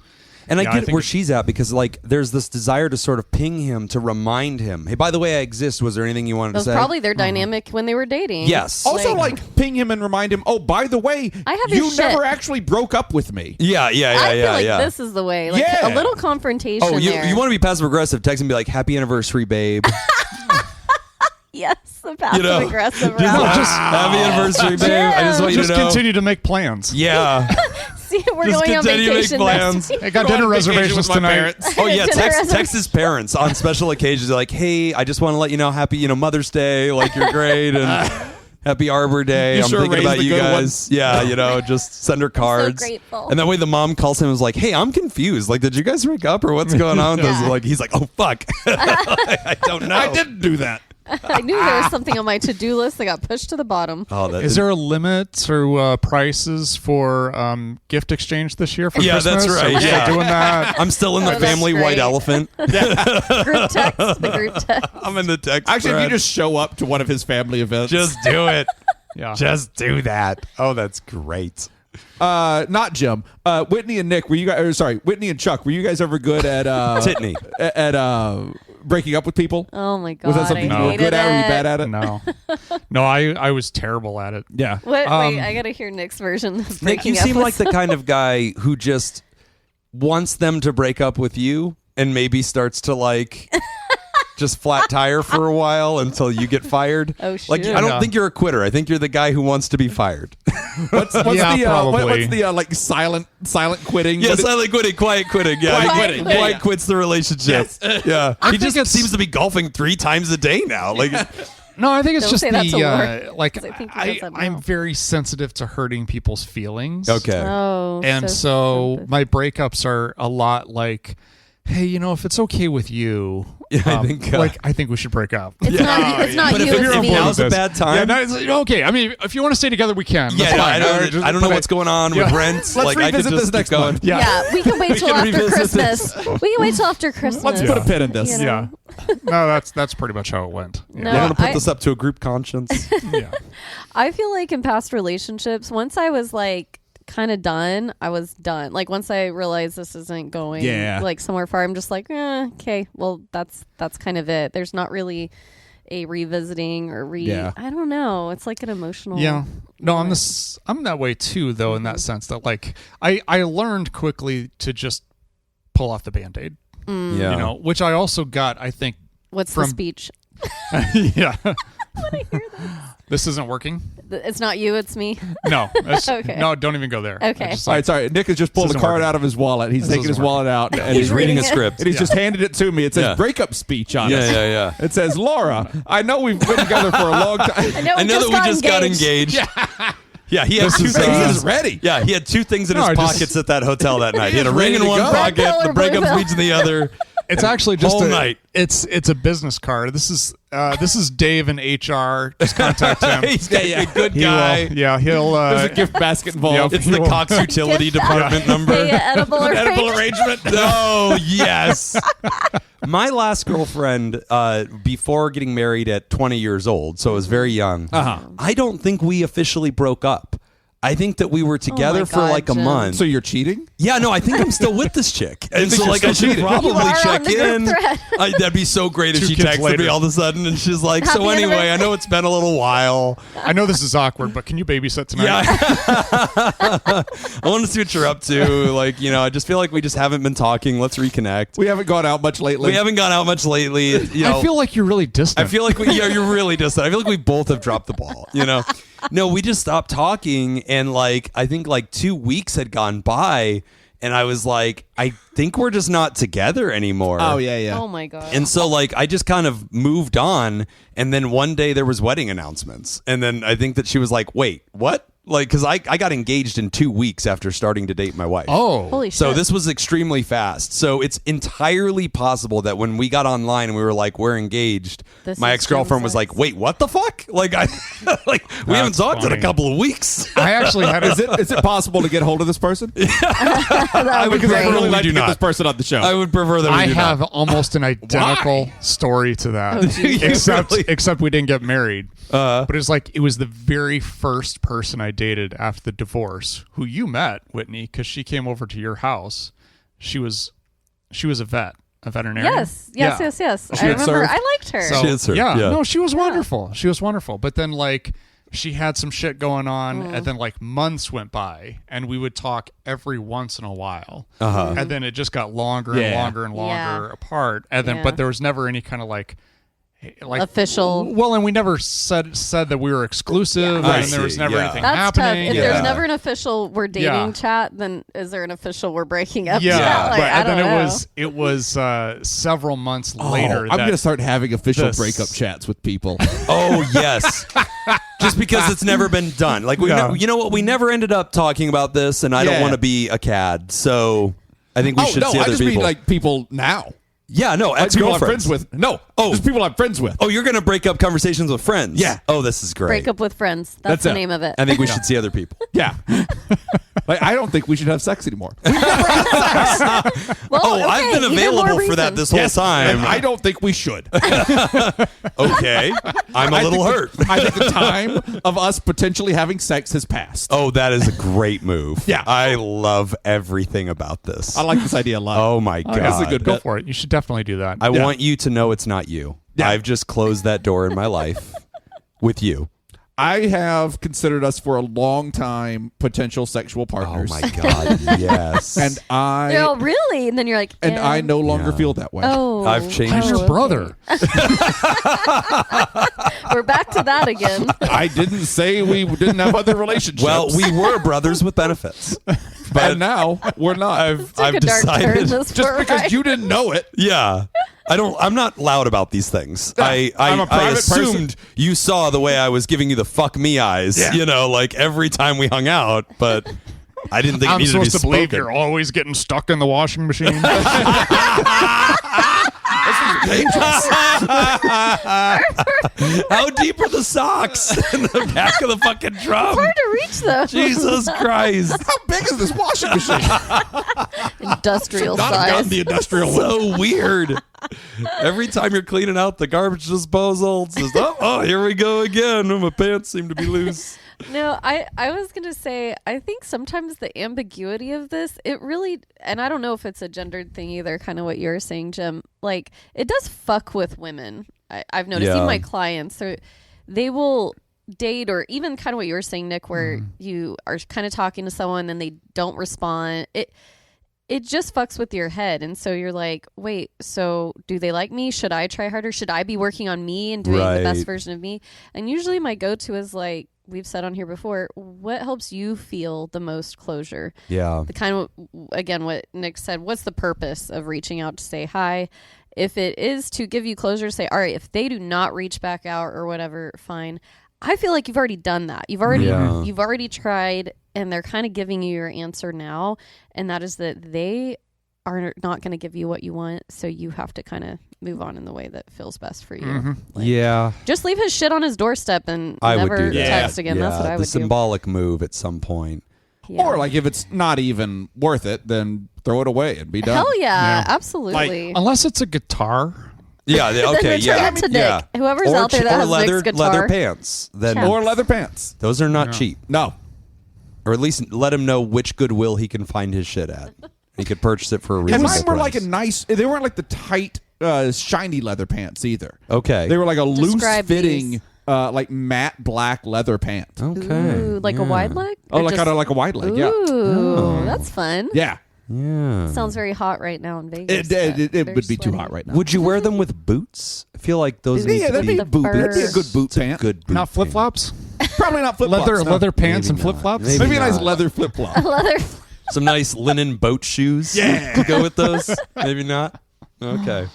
S2: And I
S3: Yeah, I
S2: get
S3: think
S2: where she's at because like there's this desire to sort of ping him to remind him, hey, by the way, I exist. Was there anything you wanted
S5: That
S2: to
S5: was
S2: say?
S5: probably their dynamic when they were dating.
S2: Yes.
S1: Also, like ping him and remind him, oh, by the way,
S5: I have
S1: you
S5: your
S1: never
S5: shit."
S1: actually broke up with me.
S2: Yeah.
S5: I feel like
S2: yeah.
S5: this is the way. Like
S1: Yeah.
S5: a little confrontation
S2: Oh, you
S5: there.
S2: want to be passive aggressive? Text and be like, "Happy anniversary, babe."
S5: Yes, the passive
S2: know,
S5: aggressive
S2: Just,
S5: route.
S2: happy anniversary, babe. I just want you
S3: Just
S2: to know.
S3: continue to make plans.
S2: Yeah.
S5: See, we're
S2: Just
S5: going on
S2: continue to make
S5: vacation
S2: plans.
S5: next week.
S3: I got
S1: Go
S3: dinner
S1: on vacation
S3: reservations
S1: with my
S3: tonight.
S1: parents.
S2: Oh yeah,
S5: Dinner
S2: text his parents on special occasions. They're like, hey, I just want to let you know, happy Mother's Day. Like you're great and happy Arbor Day.
S1: You
S2: I'm
S1: sure
S2: thinking
S1: raised
S2: about
S1: the
S2: you
S1: good
S2: guys.
S1: ones.
S2: Yeah, just send her cards.
S5: grateful.
S2: And that way the mom calls him and is like, hey, I'm confused. Like, did you guys break up or what's going on with this?
S5: Yeah.
S2: Like he's like, oh fuck, I don't know.
S1: I didn't do that.
S5: I knew there was something on my to-do list that got pushed to the bottom.
S2: Oh, that
S3: Is there a limit to prices for gift exchange this year for
S2: Yeah,
S3: Christmas?
S2: that's right.
S3: Are we still
S2: Yeah.
S3: doing that?
S2: I'm still in the
S5: that's
S2: family white
S5: great.
S2: elephant.
S5: Group text, the group text.
S2: I'm in the text.
S1: Actually, if you
S2: thread.
S1: just show up to one of his family events.
S2: just do it.
S3: Yeah.
S2: Just do that. Oh, that's great.
S1: Not Jim. Whitney and Nick, Whitney and Chuck, were you guys ever good at
S2: Titney.
S1: at breaking up with people?
S5: Oh my god!
S1: Was that something
S5: I
S1: you were
S5: hated
S1: good at or you
S5: it.
S1: bad at it?
S3: No, I was terrible at it.
S1: Yeah.
S5: What? Wait, I gotta hear Nick's version of
S2: Nick,
S5: breaking
S2: you
S5: up
S2: seem
S5: with
S2: like the kind of guy who just wants them to break up with you and maybe starts to like just flat tire for a while until you get fired.
S5: Oh,
S2: Like,
S5: shoot.
S2: I don't think you're a quitter. I think you're the guy who wants to be fired.
S1: What's
S3: Yeah,
S1: the
S3: probably.
S1: what's the like silent quitting?
S2: Yeah,
S1: What is-
S2: silent quitting, quiet quitting. Yeah,
S1: Quiet
S2: Quiet
S1: quitting.
S2: Quiet
S1: Yeah.
S2: quits the relationship. Yeah, he
S3: think
S2: just
S3: it's-
S2: seems to be golfing 3 times a day now. Like,
S3: No, I think it's
S5: Don't
S3: just
S5: say that to Laura,
S3: like
S5: 'cause I think he does that
S3: I'm
S5: now.
S3: very sensitive to hurting people's feelings.
S2: okay.
S5: Oh,
S3: And so my breakups are a lot like, hey, if it's okay with you,
S2: Yeah,
S3: I think we should break up.
S5: it's not. It's not
S2: But
S5: you.
S2: if
S5: It's
S2: you're on
S5: me.
S2: board with this- bad time?
S3: Yeah, no, it's okay. I mean, if you want to stay together, we can.
S2: Yeah,
S3: That's
S2: no,
S3: fine.
S2: I don't know what's going on with
S3: Yeah.
S2: rent.
S1: Let's
S2: like, I could
S1: revisit
S2: just
S1: this
S2: keep
S1: next
S2: going.
S1: month.
S5: Yeah, we can wait till
S2: can
S5: after
S2: revisit
S5: Christmas. We can wait till after Christmas.
S1: Let's put a pin in this.
S5: You know?
S3: Yeah. No, that's pretty much how it went. Yeah.
S5: No,
S2: You want to put
S5: I-
S2: this up to a group conscience?
S3: Yeah.
S5: I feel like in past relationships, once I was like kind of done, I was done. Like once I realized this isn't going like somewhere far, I'm just like, okay, well that's kind of it. There's not really a revisiting or I don't know. It's like an emotional.
S3: Yeah. No, I'm that way too, though, in that sense that like I learned quickly to just pull off the Band-Aid.
S2: Yeah.
S3: Which I also got, I think.
S5: What's
S3: from
S5: the speech?
S3: Yeah. This isn't working.
S5: It's not you, it's me.
S3: No.
S5: Okay.
S3: No, don't even go there.
S5: Okay.
S3: I just,
S1: All right, sorry. Nick has just pulled
S3: This
S1: a
S3: isn't
S1: card
S3: working.
S1: out of his wallet. He's taking
S3: isn't
S1: his wallet out and
S2: He's reading a
S5: reading it.
S2: script.
S1: and he's just handed it to me. It says
S2: Yeah.
S1: breakup speech on it.
S2: Yeah.
S1: It says, Laura, I know we've been together for a long time.
S5: I know
S2: that we just got engaged. Yeah, he had two
S3: is,
S2: things.
S1: He
S3: uh,
S1: is ready.
S2: Yeah, he had 2 things in
S3: No,
S2: his
S3: I just-
S2: pockets at that hotel that night. He had a ring
S1: ready
S2: in
S1: to
S2: one
S1: go.
S2: pocket,
S5: Red pill
S2: the
S5: or
S2: breakup
S5: blue pill?
S2: speech in the other.
S3: it's actually just
S2: Whole night.
S3: It's a business card. This is Dave in HR. Just contact him.
S2: He's a good
S3: He
S2: guy.
S3: will, yeah, he'll.
S1: There's a gift basket involved.
S2: It's the Cox Utility
S5: Gift
S2: Department number.
S5: Hey, edible
S1: arrangement.
S2: Oh, yes. My last girlfriend, before getting married at 20 years old, so I was very young, I don't think we officially broke up. I think that we were together for
S5: God,
S2: like a
S5: Jim.
S2: month.
S1: So you're cheating?
S2: Yeah, no, I think I'm still with this chick. And
S1: think
S2: so,
S1: you're
S2: like, I
S1: still
S2: should
S1: cheating?
S2: probably
S5: You are on
S2: check
S5: the group
S2: in.
S5: thread.
S2: That'd be so great if
S3: 2
S2: she
S3: kids
S2: texted
S3: later.
S2: me all of a sudden and she's like,
S5: Happy
S2: so anyway, I
S5: anniversary.
S2: know it's been a little while.
S3: I know this is awkward, but can you babysit tonight?
S2: Yeah. I want to see what you're up to. Like, I just feel like we just haven't been talking. Let's reconnect.
S1: We haven't gone out much lately.
S2: We haven't gone out much lately.
S3: I feel like you're really distant.
S2: I feel like you're really distant. I feel like we both have dropped the ball, No, we just stopped talking, and like I think like 2 weeks had gone by, and I was like, I think we're just not together anymore.
S1: Oh, yeah.
S5: Oh my god.
S2: And so like I just kind of moved on, and then one day there was wedding announcements, and then I think that she was like, wait, what? Like, because I got engaged in 2 weeks after starting to date my wife.
S3: Oh.
S5: Holy shit.
S2: So this was extremely fast. So it's entirely possible that when we got online and we were like, we're engaged,
S5: This
S2: my
S5: is
S2: ex-girlfriend was
S5: Jim's
S2: like, wait, what the fuck? Like, we haven't talked in a
S3: funny.
S2: couple of weeks.
S3: I actually had a,
S1: Is it possible to get hold of this person?
S5: that would be
S1: Because I
S5: great.
S1: really
S2: We
S1: like
S2: do
S1: to get
S2: not.
S1: this person on the show.
S2: I would prefer that we
S3: I
S2: do
S3: have
S2: not.
S3: almost an identical story to that, except we didn't get married. But it's like it was the very first person I dated after the divorce, who you met, Whitney, because she came over to your house. She was a veterinarian.
S5: Yes.
S3: Yeah.
S5: I
S1: had
S5: remember.
S1: served?
S5: I liked her.
S3: So,
S2: She is her,
S3: yeah,
S2: yeah.
S3: no, she was wonderful. She was wonderful. But then like she had some shit going on, and then like months went by, and we would talk every once in a while, and then it just got longer and
S1: Yeah.
S3: longer and longer
S5: Yeah.
S3: apart, and then
S5: Yeah.
S3: but there was never any kind of like
S5: Official.
S3: Well, and we never said that we were exclusive,
S2: I
S3: and there was
S2: see,
S3: never
S2: yeah.
S3: anything
S5: That's
S3: happening.
S5: tough. If
S2: Yeah.
S5: there's never an official we're dating
S3: Yeah.
S5: chat, then is there an official we're breaking up
S3: Yeah,
S5: chat? Like,
S3: but
S5: I
S3: and
S5: don't
S3: then
S5: know.
S3: it was several months later.
S1: I'm
S3: that-
S1: going to start having official
S3: this-
S1: breakup chats with people.
S2: Oh, yes. Just because it's never been done. Like,
S3: Yeah.
S2: you know what? We never ended up talking about this, and I don't
S1: Yeah.
S2: want to be a cad. So I think we should see
S1: I
S2: other
S1: just
S2: people.
S1: mean like people now.
S2: yeah, no,
S1: Like people I'm
S2: ex-girlfriends.
S1: friends with. No.
S2: Oh.
S1: Just people I'm friends with.
S2: Oh, you're going to break up conversations with friends?
S1: Yeah.
S2: Oh, this is great.
S5: Break up with friends. That's
S1: That's
S5: the
S1: it.
S5: name of it.
S2: I think we should see other people.
S1: Yeah. Like, I don't think we should have sex anymore.
S5: Well,
S2: Oh, I've been
S5: even more
S2: available for that
S5: reason.
S2: this whole time.
S1: And I don't think we should.
S2: Okay. I'm a little hurt.
S1: I think the time of us potentially having sex has passed.
S2: Oh, that is a great move.
S1: Yeah.
S2: I love everything about this.
S1: I like this idea a lot.
S2: Oh, my God.
S1: That's a good
S3: Go
S1: bit.
S3: for it. You should definitely do that.
S2: I want you to know it's not you.
S1: Yeah.
S2: I've just closed that door in my life with you.
S1: I have considered us for a long time potential sexual
S2: Oh,
S1: partners.
S2: my God. Yes.
S1: And
S5: They're all really, and then you're like,
S1: and I no longer feel that way.
S5: Oh,
S2: I've changed.
S3: I'm your
S5: okay.
S3: brother.
S5: We're back to that again.
S1: I didn't say we didn't have other relationships.
S2: Well, we were brothers with benefits.
S1: and now we're not.
S2: I've
S5: Took a dark turn
S2: decided.
S5: this
S1: Just
S5: far,
S1: because
S5: right?
S1: you didn't know it.
S2: Yeah. I'm not loud about these things. I
S1: I'm a private
S2: assumed you saw the way I was giving you the fuck me eyes,
S1: Yeah.
S2: like every time we hung out, but I didn't think it
S3: I'm
S2: needed to be
S3: supposed to believe
S2: spoken.
S3: you're always getting stuck in the washing machine.
S2: How deep are the socks in the back of the fucking drum?
S5: Hard to reach though.
S2: Jesus Christ.
S1: How big is this washing machine?
S5: Industrial
S1: Not have gotten
S5: size.
S1: the industrial one.
S2: So weird. Every time you're cleaning out the garbage disposal, it's just, oh, here we go again. My pants seem to be loose.
S5: No, I was going to say, I think sometimes the ambiguity of this, it really, and I don't know if it's a gendered thing either, kind of what you were saying, Jim, like, it does fuck with women. I've noticed, even my clients, they will date, or even kind of what you were saying, Nick, where you are kind of talking to someone and they don't respond. It just fucks with your head. And so you're like, wait, so do they like me? Should I try harder? Should I be working on me and doing the best
S2: Right.
S5: version of me? And usually my go-to is like, we've said on here before, what helps you feel the most closure?
S2: Yeah.
S5: The kind of, again, what Nick said, what's the purpose of reaching out to say hi? If it is to give you closure, say, all right, if they do not reach back out or whatever, fine. I feel like you've already done that. You've already tried, and they're kind of giving you your answer now, and that is that they are not going to give you what you want, so you have to kind of move on in the way that feels best for you. Like,
S2: Yeah.
S5: just leave his shit on his doorstep and
S2: I would
S5: never
S2: do that.
S5: text again. That's what I would
S2: The symbolic move at some point.
S5: do. Yeah.
S1: Or like if it's not even worth it, then throw it away and be done.
S5: Hell yeah,
S3: Yeah.
S5: absolutely.
S3: Unless it's a guitar.
S2: Yeah.
S5: Then
S2: Okay.
S5: return
S2: Yeah.
S5: it to Nick.
S2: Yeah.
S5: Whoever's
S2: Or
S5: out there that
S2: or
S5: has
S2: leather
S5: Nick's guitar.
S2: leather pants. Then
S5: Yeah.
S1: Or leather pants.
S2: those are not cheap.
S1: No.
S2: Or at least let him know which Goodwill he can find his shit at. He could purchase it for a
S1: And
S2: reasonable
S1: mine were like a
S2: price.
S1: nice, they weren't like the tight, shiny leather pants either.
S2: Okay.
S1: They were like a loose
S5: Describe
S1: fitting,
S5: these.
S1: like matte black leather pant.
S2: Okay.
S5: Ooh, like a wide leg?
S1: Oh,
S5: Or
S1: like
S5: just-
S1: kind of like a wide leg. Yeah.
S5: Ooh, that's fun.
S1: Yeah.
S2: Yeah.
S5: Sounds very hot right now in Vegas.
S1: It
S5: Very
S1: would be too
S5: sweaty.
S1: hot right now.
S2: Would you wear them with boots? I feel like those need
S1: Yeah,
S2: to
S1: that'd be
S2: be
S1: a boot. That'd be a good boot
S2: It's a
S1: pant.
S2: good boot
S3: Not flip flops.
S1: Probably not flip flops.
S3: Leather pants
S2: Maybe
S3: and
S2: not.
S3: flip flops.
S2: Maybe
S1: Maybe a nice
S2: not.
S1: leather flip flop.
S5: Leather.
S2: Some nice linen boat shoes.
S1: Yeah.
S2: To go with those. Maybe not. Okay.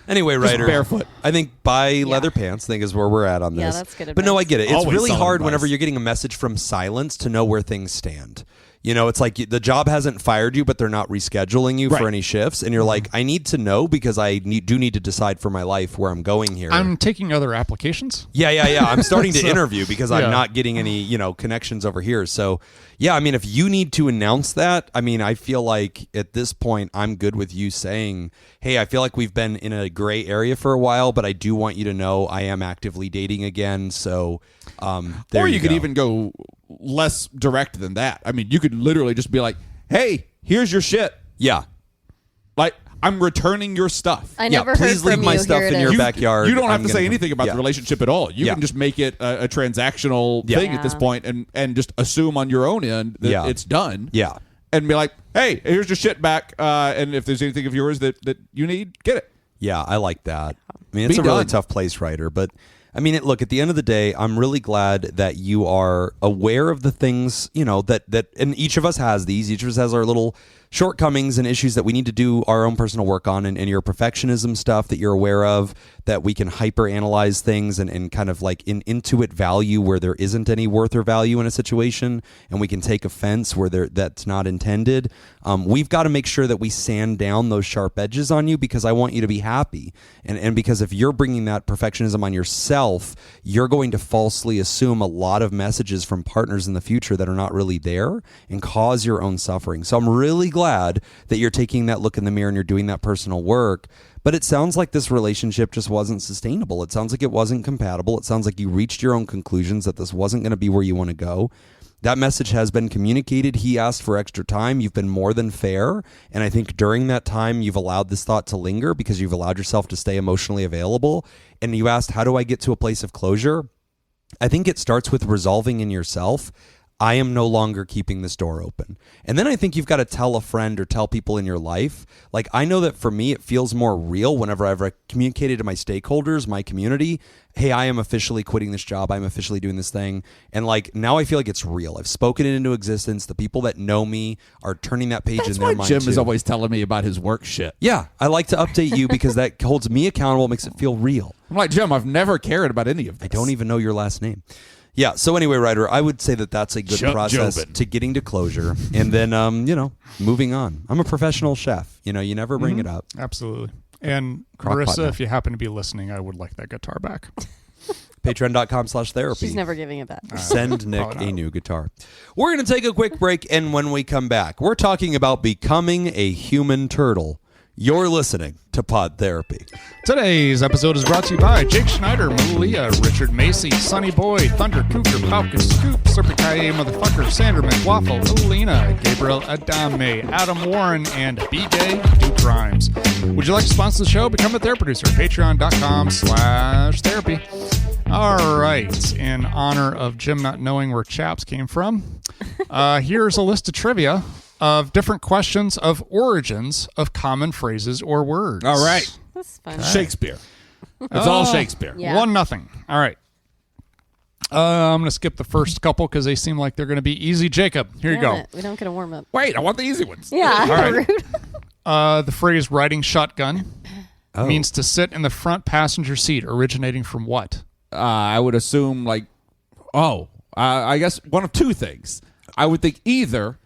S2: Anyway, Ryder.
S1: barefoot.
S2: I think buy leather pants. I think is where we're at on this.
S5: Yeah, that's good
S2: But no, I
S5: advice.
S2: get it. It's
S1: Always
S2: really
S1: solid
S2: hard
S1: advice.
S2: whenever you're getting a message from silence to know where things stand. You know, it's like the job hasn't fired you, but they're not rescheduling you for
S1: Right.
S2: any shifts, and you're like, I need to know because I do need to decide for my life where I'm going here.
S3: I'm taking other applications.
S2: Yeah. I'm starting to
S3: So,
S2: interview because
S3: yeah.
S2: I'm not getting any, connections over here. So, yeah, I mean, if you need to announce that, I mean, I feel like at this point, I'm good with you saying, hey, I feel like we've been in a gray area for a while, but I do want you to know I am actively dating again. So, there
S1: Or you could
S2: go.
S1: even go less direct than that. I mean, you could literally just be like, "Hey, here's your shit.
S2: Yeah.
S1: Like, I'm returning your stuff."
S5: I
S2: Yeah,
S5: never
S2: please
S5: heard
S2: leave
S5: from
S2: my
S5: you.
S2: stuff
S5: Here it
S2: in
S5: is.
S2: your backyard.
S1: You don't have
S2: I'm
S1: to say
S2: gonna-
S1: anything about
S2: yeah.
S1: the relationship at all. You
S2: Yeah.
S1: can just make it a transactional
S2: Yeah.
S1: thing at this
S5: Yeah.
S1: point and just assume on your own end that
S2: Yeah.
S1: it's done.
S2: Yeah.
S1: And be like, "Hey, here's your shit back. And if there's anything of yours that you need, get it."
S2: Yeah, I like that. I mean, it's
S1: Be
S2: a really
S1: done.
S2: tough place, Ryder. But I mean, look, at the end of the day, I'm really glad that you are aware of the things, that and each of us has these. Each of us has our little shortcomings and issues that we need to do our own personal work on, and your perfectionism stuff that you're aware of, that we can hyper analyze things and kind of like intuit value where there isn't any worth or value in a situation, and we can take offense where that's not intended. We've got to make sure that we sand down those sharp edges on you, because I want you to be happy. And because if you're bringing that perfectionism on yourself, you're going to falsely assume a lot of messages from partners in the future that are not really there and cause your own suffering. So I'm really glad that you're taking that look in the mirror and you're doing that personal work. But it sounds like this relationship just wasn't sustainable. It sounds like it wasn't compatible. It sounds like you reached your own conclusions that this wasn't going to be where you want to go. That message has been communicated. He asked for extra time. You've been more than fair. And I think during that time, you've allowed this thought to linger because you've allowed yourself to stay emotionally available. And you asked, how do I get to a place of closure? I think it starts with resolving in yourself, I am no longer keeping this door open. And then I think you've got to tell a friend or tell people in your life. Like, I know that for me, it feels more real whenever I've communicated to my stakeholders, my community, hey, I am officially quitting this job. I'm officially doing this thing. And like, now I feel like it's real. I've spoken it into existence. The people that know me are turning that page in their mind.
S1: Jim
S2: too.
S1: is always telling me about his work shit.
S2: Yeah, I like to update you because that holds me accountable, makes it feel real.
S1: I'm like, Jim, I've never cared about any of this.
S2: I don't even know your last name. Yeah, so anyway, Ryder, I would say that that's a good process to getting to closure and then, moving on. I'm a professional chef. You never bring it up.
S3: Absolutely. And
S2: Crock-pot
S3: Marissa,
S2: now.
S3: if you happen to be listening, I would like that guitar back.
S2: Patreon.com/therapy.
S5: She's never giving it back.
S2: Send Nick a new guitar. We're going to take a quick break, and when we come back, we're talking about becoming a human turtle. You're listening to Pod Therapy.
S3: Today's episode is brought to you by Jake Schneider, Malia, Richard Macy, Sonny Boy, Thunder Cougar, Falcon Scoop, Serpent Motherfucker, Sandra McWaffle, Alina, Gabriel Adame, Adam Warren, and B-Day Duke Rhymes. Would you like to sponsor the show? Become a therapy producer at patreon.com/therapy. All right. In honor of Jim not knowing where chaps came from, here's a list of trivia of different questions of origins of common phrases or words.
S1: All right.
S5: That's fun.
S1: Shakespeare. It's all Shakespeare.
S5: Yeah.
S3: 1-0. All right. I'm going to skip the first couple because they seem like they're going to be easy. Jacob, here you
S5: Damn
S3: go.
S5: it. We don't get a warm up.
S1: Wait, I want the easy ones.
S5: Yeah.
S3: All right.
S5: Rude.
S3: The phrase riding shotgun means to sit in the front passenger seat, originating from what?
S1: I would assume I guess one of two things. I would think either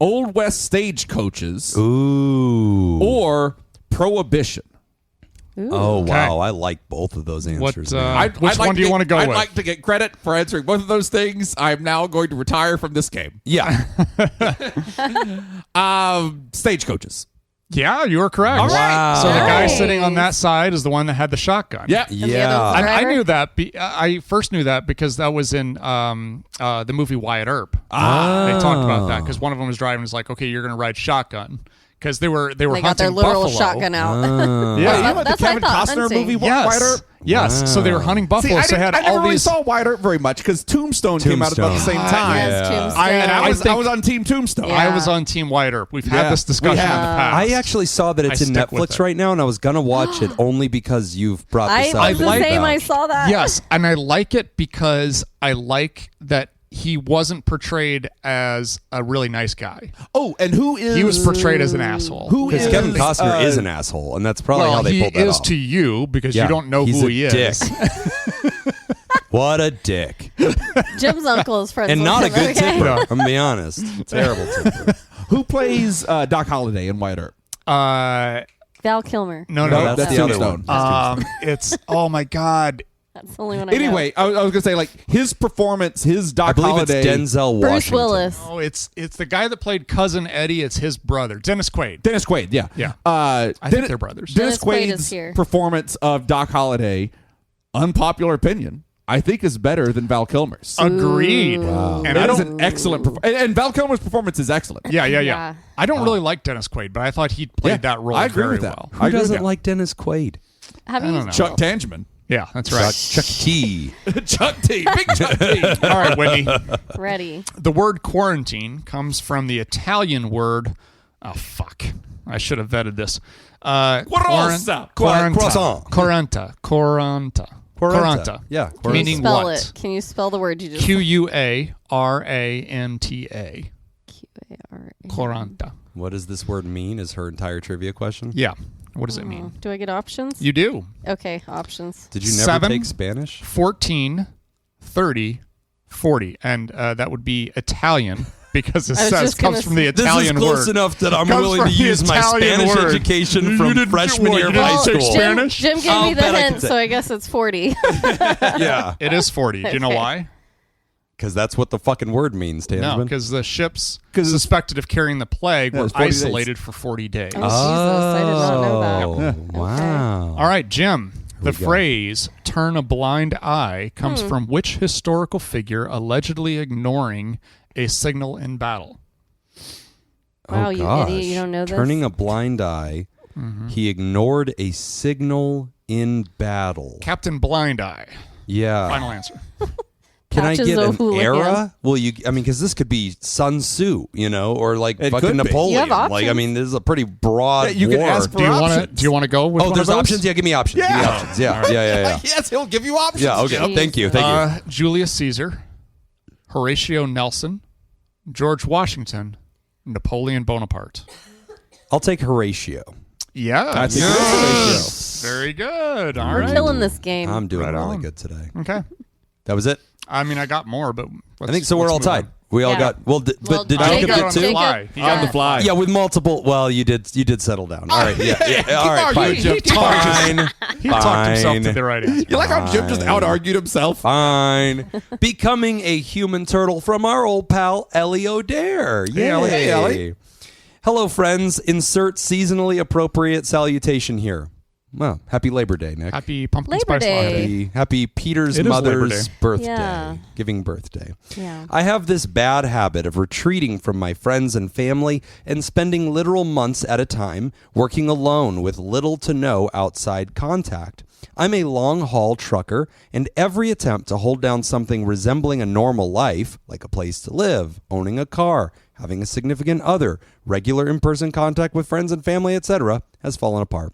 S1: Old West stagecoaches or Prohibition.
S5: Ooh.
S2: Oh,
S3: Okay.
S2: wow. I like both of those answers. man.
S3: Which one do you want to go
S1: I'd
S3: with?
S1: like to get credit for answering both of those things. I'm now going to retire from this game.
S2: Yeah.
S1: Stagecoaches.
S3: Yeah, you are correct.
S1: All right.
S2: Wow.
S3: So the guy
S5: Nice.
S3: sitting on that side is the one that had the shotgun.
S1: Yeah.
S5: the other
S2: Yeah.
S5: one-
S3: I
S5: Driver?
S3: knew that. I first knew that because that was in the movie Wyatt Earp. They talked about that because one of them was driving. Was like, okay, you're going to ride shotgun because they were
S5: They
S3: hunting
S5: got their literal
S3: buffalo.
S5: shotgun out.
S3: Yeah.
S1: You know the
S5: That's what I
S1: Kevin
S5: thought,
S1: Costner
S5: hunting.
S1: movie,
S3: Yes.
S1: White Earp?
S3: Yes. So they were hunting buffalo.
S1: See,
S3: So they had
S1: I never
S3: all
S1: really
S3: these.
S1: saw White Earp very much because Tombstone came out about the same time.
S5: Yes,
S2: Yeah.
S5: Tombstone.
S1: And I
S3: I
S1: was on Team Tombstone.
S5: Yeah.
S3: I was on Team Wyatt Earp. We've had
S1: Yeah,
S3: this discussion
S1: we
S3: in the
S1: have.
S3: past.
S2: I actually saw that it's
S3: I
S2: in
S3: stick with
S2: Netflix
S3: it.
S2: right now, and I was going to watch it only because you've brought
S5: I
S2: this up.
S5: was the
S3: like
S5: same.
S2: that.
S5: I saw that.
S3: Yes, and I like it because I like that he wasn't portrayed as a really nice guy.
S1: Oh, and who is...
S3: He was portrayed as an asshole.
S1: Who
S2: Because
S1: is...
S2: Kevin Costner is an asshole, and that's probably how they
S3: he
S2: pulled that
S3: is
S2: off.
S3: to you because
S2: Yeah,
S3: you don't know
S2: he's
S3: who
S2: a
S3: he
S2: dick.
S3: is.
S2: What a dick.
S5: Jim's uncle is friends
S2: And
S5: with
S2: not a
S5: him,
S2: good
S5: okay?
S2: tipper, I'm going to be honest. Terrible tipper.
S1: Who plays Doc Holliday in White Earp?
S5: Val Kilmer.
S3: No,
S2: No, that's the other
S1: Tombstone.
S2: one.
S3: It's oh my god.
S5: That's the only one I know.
S1: Anyway, I was going to say, like, his performance, his Doc
S2: I believe
S1: Holliday...
S2: it's Denzel
S5: Bruce
S2: Washington.
S5: Willis.
S3: Oh, it's the guy that played Cousin Eddie. It's his brother, Dennis Quaid.
S1: Dennis Quaid, yeah.
S3: Yeah.
S1: I
S3: think they're brothers.
S1: Dennis
S5: Dennis Quaid is
S1: Quaid's
S5: here.
S1: performance of Doc Holliday, unpopular opinion, I think is better than Val Kilmer's.
S3: Agreed. And I
S1: That is
S3: don't.
S1: an excellent and Val Kilmer's performance is excellent.
S3: Yeah.
S5: Yeah.
S3: I don't really like Dennis Quaid, but I thought he played that role
S1: I agree
S3: very
S1: with that.
S3: well.
S1: I
S2: Who
S1: agree with
S2: doesn't
S1: that.
S2: like Dennis Quaid?
S5: Have
S3: I
S5: you?
S3: don't know.
S1: Chuck Tangeman.
S3: Yeah, that's right.
S2: Chuck T.
S1: Chuck T. Big Chuck T.
S3: All right, Whitney.
S5: Ready.
S3: The word quarantine comes from the Italian word. Oh fuck! I should have vetted this.
S1: Quaranta.
S2: Croissant.
S3: Quaranta.
S2: Yeah.
S5: Can
S3: Meaning
S5: you spell
S3: what?
S5: it? Can you spell the word you just
S3: Quaranta.
S5: Q-A-R-A-N-T-A.
S3: 40.
S2: What does this word mean? Is her entire trivia question?
S3: Yeah. What does it mean?
S5: Do I get options?
S3: You do.
S5: Okay, options.
S2: Did you never
S3: 7,
S2: take Spanish?
S3: 14, 30, 40. And that would be Italian because it
S5: I was
S3: says
S5: just gonna
S3: comes from the
S2: This
S3: Italian
S2: is close
S3: word.
S2: enough that I'm
S3: Comes
S2: willing
S3: from
S2: to
S3: the
S2: use my
S3: Italian
S2: Spanish
S3: word.
S2: education
S3: You
S2: from
S3: didn't-
S2: freshman
S3: what,
S2: year
S3: you
S2: of
S3: didn't
S2: high
S3: take
S2: school.
S3: Spanish?
S5: Jim gave
S2: I'll
S5: me the
S2: bet I can
S5: hint,
S2: say-
S5: so I guess it's 40.
S2: Yeah,
S3: It is 40. Do you know
S5: Okay.
S3: why?
S2: because that's what the fucking word means,
S3: No,
S2: Tansman.
S3: because the ships suspected of carrying the plague
S1: Yeah,
S3: were
S1: it's 40 days.
S3: isolated for 40 days.
S5: Oh, Jesus, I did not know that.
S2: Oh, wow.
S3: All right, Jim. The
S2: we go.
S3: phrase "turn a blind eye" comes from which historical figure allegedly ignoring a signal in battle?
S5: Wow,
S2: Oh,
S5: you
S2: gosh.
S5: idiot, you don't know this?
S2: Turning a blind eye. He ignored a signal in battle.
S3: Captain Blind Eye.
S2: Yeah.
S3: Final answer.
S2: Can I
S5: Patches
S2: get an
S5: O'Houlihan.
S2: era? Well, because this could be Sun Tzu, or like
S1: It
S2: fucking
S1: could be.
S2: Napoleon.
S5: You have
S2: Like, I
S5: options.
S2: mean, this is a pretty broad
S1: Yeah, you can
S2: war.
S1: ask for
S3: Do you want to?
S1: options.
S3: Do you want to go with?
S2: Oh,
S3: one
S2: there's
S3: of those?
S2: options. Yeah, give me options. Give me options. Yeah, yeah.
S1: Yes, he'll give you options.
S2: Yeah. Okay.
S5: Jeez.
S2: Thank you. Thank you.
S3: Julius Caesar, Horatio Nelson, George Washington, Napoleon Bonaparte.
S2: I'll take Horatio.
S3: Yeah,
S1: I think
S3: yes. Very good. All
S5: We're
S3: right.
S5: killing this game.
S2: I'm doing
S3: Right
S2: really
S3: on.
S2: good today.
S3: Okay.
S2: That was it.
S3: I mean, I got more, but
S2: I think so. We're all tied. We all
S5: Yeah.
S2: got. Well,
S5: Well,
S2: but did
S5: Jacob-
S2: Jacob
S3: got
S2: get
S3: on
S2: two?
S3: the
S5: Jacob-
S3: fly. He got
S1: On the fly.
S2: Yeah, with multiple. Well, you did settle down. All right. Yeah. All right. Fine.
S3: He talked
S2: Fine.
S3: He talked himself to
S2: Fine.
S3: the right answer.
S1: You like how Jim just out-argued himself?
S2: Fine. Becoming a human turtle from our old pal Ellie O'Dare. Yay.
S3: Ellie.
S1: Hey, Ellie.
S2: Hello, friends. Insert seasonally appropriate salutation here. Well, happy Labor Day, Nick.
S3: Happy Pumpkin
S5: Labor
S3: Spice
S5: Day.
S3: Latte.
S2: Happy Peter's
S3: It is Labor
S2: mother's
S3: Day.
S2: birthday.
S5: Yeah.
S2: Giving birthday.
S5: Yeah.
S2: I have this bad habit of retreating from my friends and family and spending literal months at a time working alone with little to no outside contact. I'm a long-haul trucker, and every attempt to hold down something resembling a normal life, like a place to live, owning a car, having a significant other, regular in-person contact with friends and family, etc., has fallen apart.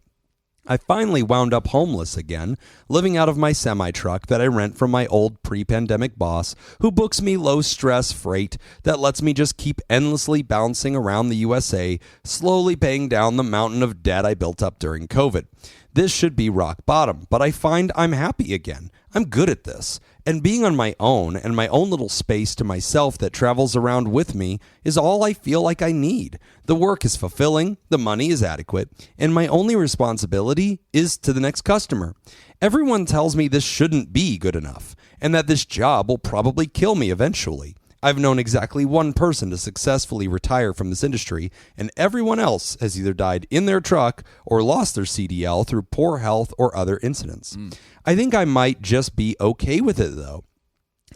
S2: I finally wound up homeless again, living out of my semi-truck that I rent from my old pre-pandemic boss, who books me low-stress freight that lets me just keep endlessly bouncing around the USA, slowly paying down the mountain of debt I built up during COVID. This should be rock bottom, but I find I'm happy again. I'm good at this. And being on my own and my own little space to myself that travels around with me is all I feel like I need. The work is fulfilling, the money is adequate, and my only responsibility is to the next customer. Everyone tells me this shouldn't be good enough, and that this job will probably kill me eventually. I've known exactly one person to successfully retire from this industry, and everyone else has either died in their truck or lost their CDL through poor health or other incidents. I think I might just be okay with it, though.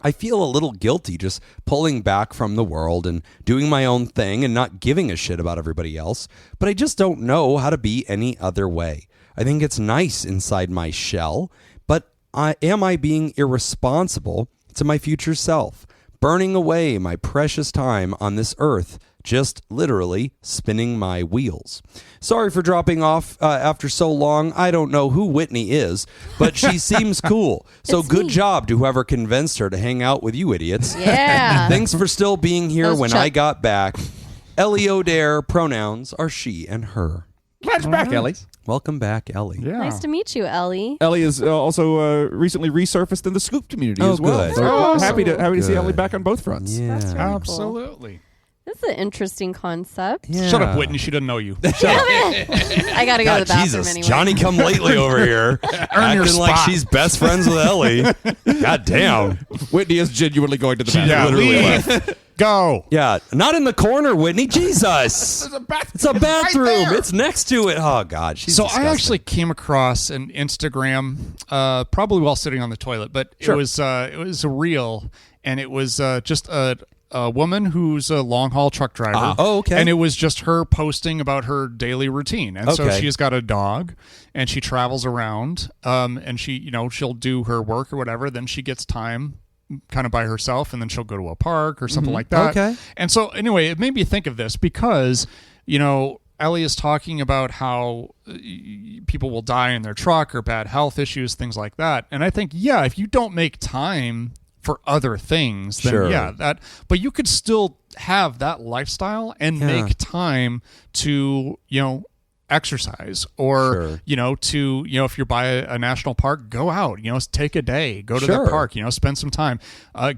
S2: I feel a little guilty just pulling back from the world and doing my own thing and not giving a shit about everybody else, but I just don't know how to be any other way. I think it's nice inside my shell, but am I being irresponsible to my future self? Burning away my precious time on this earth, just literally spinning my wheels. Sorry for dropping off after so long. I don't know who Whitney is, but she seems cool. So
S5: It's
S2: good
S5: me.
S2: job to whoever convinced her to hang out with you idiots.
S5: Yeah.
S2: Thanks for still being here
S5: That was
S2: when
S5: Chuck.
S2: I got back. Ellie O'Dare, pronouns are she and her.
S1: Glad you're back, Ellie.
S2: Welcome back, Ellie.
S3: Yeah.
S5: Nice to meet you, Ellie.
S1: Ellie is also recently resurfaced in the Scoop community
S2: Oh,
S1: as well.
S2: good.
S1: So
S3: Awesome.
S1: happy to see
S2: Good.
S1: Ellie back on both fronts.
S2: Yeah.
S5: That's really cool.
S3: Absolutely.
S5: This is an interesting concept.
S2: Yeah.
S3: Shut up, Whitney. She doesn't know you.
S5: I got to go to the bathroom
S2: Jesus,
S5: anyway.
S2: Johnny come lately over here,
S3: your
S2: acting like
S3: spot.
S2: she's best friends with Ellie. God damn.
S1: Whitney is genuinely going to the bathroom.
S3: Yeah,
S2: literally
S3: leave. Go.
S2: Yeah, not in the corner, Whitney. Jesus.
S1: There's a bathroom.
S2: It's a bathroom.
S1: Right there.
S2: It's next to it. Oh, God. She's
S3: So
S2: disgusting.
S3: I actually came across an Instagram, probably while sitting on the toilet, but it was a reel, and it was just a woman who's a long haul truck driver.
S2: Oh, okay.
S3: And it was just her posting about her daily routine, and so
S2: Okay.
S3: she's got a dog, and she travels around, and she'll do her work or whatever. Then she gets time kind of by herself, and then she'll go to a park or something like that.
S2: Okay.
S3: And so anyway, it made me think of this because, Ellie is talking about how people will die in their truck or bad health issues, things like that. And I think, yeah, if you don't make time for other things, then
S2: Sure.
S3: but you could still have that lifestyle and make time to, exercise or, if you're by a national park, go out, take a day, go to the park, spend some time,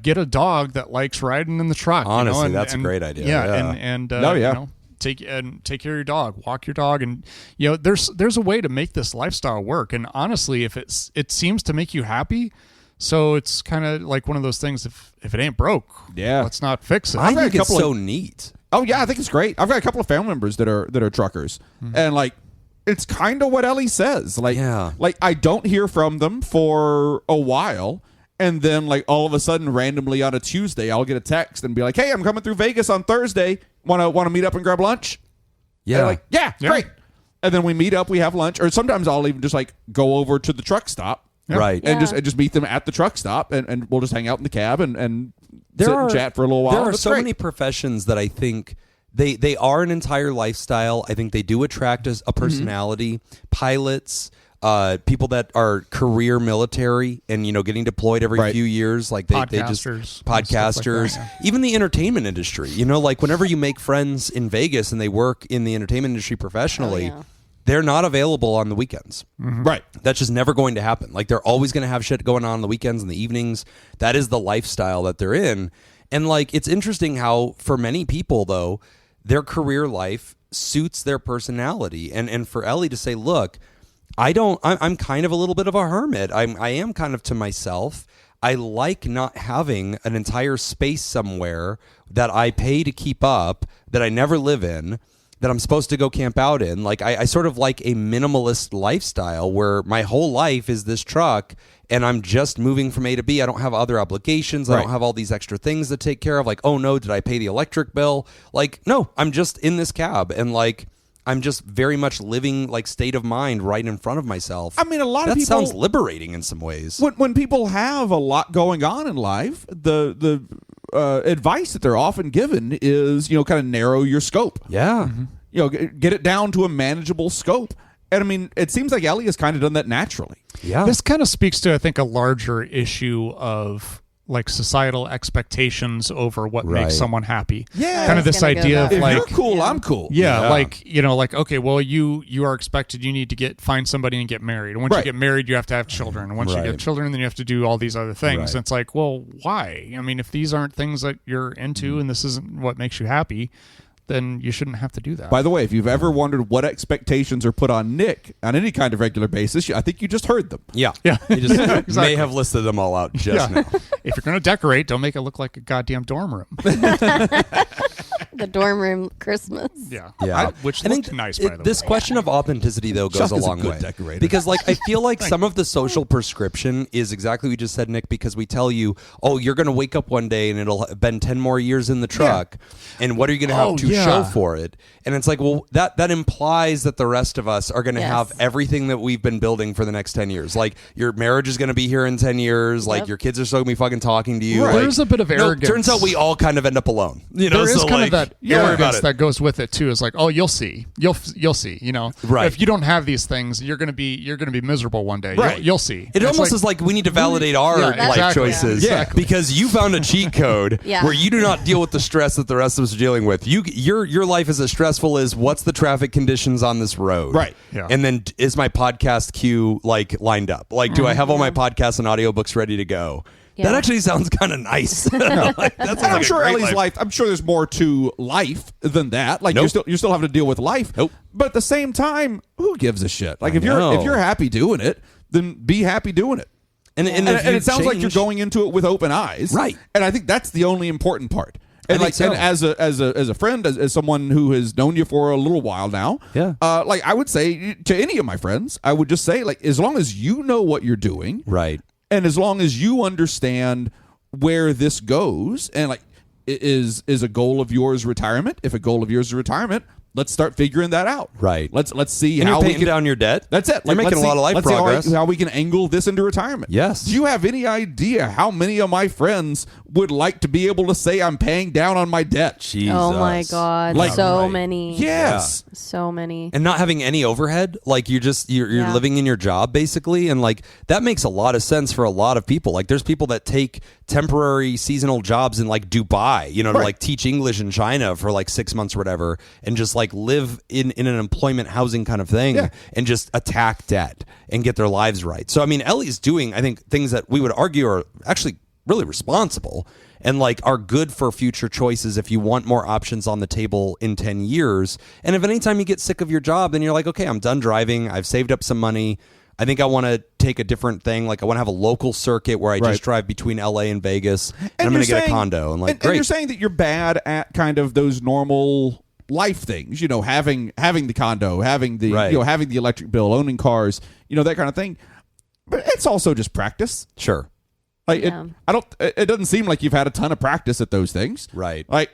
S3: get a dog that likes riding in the truck.
S2: Honestly, that's a great idea. Yeah.
S3: Take care of your dog, walk your dog, and there's a way to make this lifestyle work. And honestly, if it seems to make you happy, so it's kind of like one of those things. If it ain't broke, let's not fix it.
S2: I think it's so neat.
S1: Oh yeah, I think it's great. I've got a couple of family members that are truckers, and like it's kind of what Ellie says. Like I don't hear from them for a while. And then, like, all of a sudden, randomly on a Tuesday, I'll get a text and be like, "Hey, I'm coming through Vegas on Thursday. Want to meet up and grab lunch?"
S2: Yeah,
S1: and like, great. And then we meet up, we have lunch, or sometimes I'll even just like go over to the truck stop,
S2: right,
S1: and just meet them at the truck stop, and we'll just hang out in the cab and sit and chat for a little while.
S2: There are so many professions that I think they are an entire lifestyle. I think they do attract a personality. Pilots. People that are career military and getting deployed every few years, like they just podcasters, like even the entertainment industry. Like whenever you make friends in Vegas and they work in the entertainment industry professionally, they're not available on the weekends.
S1: Right,
S2: that's just never going to happen. Like they're always going to have shit going on the weekends and the evenings. That is the lifestyle that they're in, and like it's interesting how for many people though, their career life suits their personality, and for Ellie to say, look. I'm kind of a little bit of a hermit. I am kind of to myself. I like not having an entire space somewhere that I pay to keep up, that I never live in, that I'm supposed to go camp out in. Like I sort of like a minimalist lifestyle where my whole life is this truck and I'm just moving from A to B. I don't have other obligations. I don't have all these extra things to take care of. Like, oh no, did I pay the electric bill? Like, no, I'm just in this cab and like, I'm just very much living like state of mind right in front of myself.
S1: I mean, a lot of people...
S2: That sounds liberating in some ways.
S1: When people have a lot going on in life, the advice that they're often given is, kind of narrow your scope.
S2: Yeah.
S1: Get it down to a manageable scope. And I mean, it seems like Ellie has kind of done that naturally.
S2: Yeah.
S3: This kind of speaks to, I think, a larger issue of like societal expectations over what makes someone happy.
S1: Yeah.
S3: Kind of this idea of
S1: if
S3: like,
S1: you're cool, I'm cool.
S3: Yeah. Like, like, okay, well, you are expected, you need to find somebody and get married. And once you get married, you have to have children. And once you get children, then you have to do all these other things.
S2: Right.
S3: And it's like, well, why? I mean, if these aren't things that you're into and this isn't what makes you happy, then you shouldn't have to do that.
S1: By the way, if you've ever wondered what expectations are put on Nick on any kind of regular basis, I think you just heard them.
S2: Yeah.
S3: Yeah.
S2: You just may have listed them all out just now.
S3: If you're going to decorate, don't make it look like a goddamn dorm room.
S5: The dorm room Christmas.
S3: Yeah. Which looked nice, by the way.
S2: This question of authenticity, though, goes a long way.
S1: Decorator.
S2: Because, like, I feel like some of the social prescription is exactly what you just said, Nick, because we tell you, oh, you're going to wake up one day and it'll have been 10 more years in the truck. And what are you going to have to show for it? And it's like, well, that implies that the rest of us are going to have everything that we've been building for the next 10 years. Like, your marriage is going to be here in 10 years. Like, your kids are still going to be fucking talking to you.
S3: Right.
S2: Like,
S3: there's a bit of arrogance.
S2: Turns out we all kind of end up alone.
S3: There is kind of that arrogance that goes with it too. Is like, oh, you'll see. You'll see.
S2: Right.
S3: If you don't have these things, you're gonna be miserable one day.
S2: Right.
S3: You'll see.
S2: It almost is like we need to validate our life choices because you found a cheat code where you do not deal with the stress that the rest of us are dealing with. Your life is as stressful as what's the traffic conditions on this road.
S1: Right.
S3: Yeah.
S2: And then is my podcast queue like lined up? Like, do I have all my podcasts and audiobooks ready to go? Yeah. That actually sounds kind of nice. Like,
S1: I'm sure Ellie's life. I'm sure there's more to life than that. Like you're still having to deal with life.
S2: Nope.
S1: But at the same time, who gives a shit? Like if you're happy doing it, then be happy doing it. And it sounds like you're going into it with open eyes,
S2: right?
S1: And I think that's the only important part. And like, and as a friend, as someone who has known you for a little while now, like I would say to any of my friends, I would just say, like, as long as you know what you're doing,
S2: right.
S1: And as long as you understand where this goes, and like is a goal of yours retirement? If a goal of yours is retirement, let's start figuring that out.
S2: Right.
S1: Let's see
S2: and
S1: how
S2: you're
S1: we
S2: paying
S1: can
S2: down your debt.
S1: That's it.
S2: You're making a lot of life progress.
S1: See how we can angle this into retirement.
S2: Yes.
S1: Do you have any idea how many of my friends would like to be able to say I'm paying down on my debt?
S2: Jesus.
S5: Oh my God.
S1: Like-
S5: So many.
S1: Yes.
S5: So many.
S2: And not having any overhead, like you're
S5: Yeah.
S2: living in your job basically, and like that makes a lot of sense for a lot of people. Like there's people that take temporary seasonal jobs in like Dubai, to like teach English in China for like 6 months or whatever, and just like live in an employment housing kind of thing, and just attack debt and get their lives right. So I mean, Ellie's doing, I think, things that we would argue are actually really responsible and like are good for future choices if you want more options on the table in 10 years. And if anytime you get sick of your job, then you're like, okay, I'm done driving. I've saved up some money. I think I want to take a different thing. Like I want to have a local circuit where I just drive between LA and Vegas, and I'm going to get a condo. And like, great.
S1: And you're saying that you're bad at kind of those normal life things, having the condo, having the having the electric bill, owning cars, that kind of thing. But it's also just practice.
S2: Sure.
S1: Like it doesn't seem like you've had a ton of practice at those things.
S2: Right.
S1: Like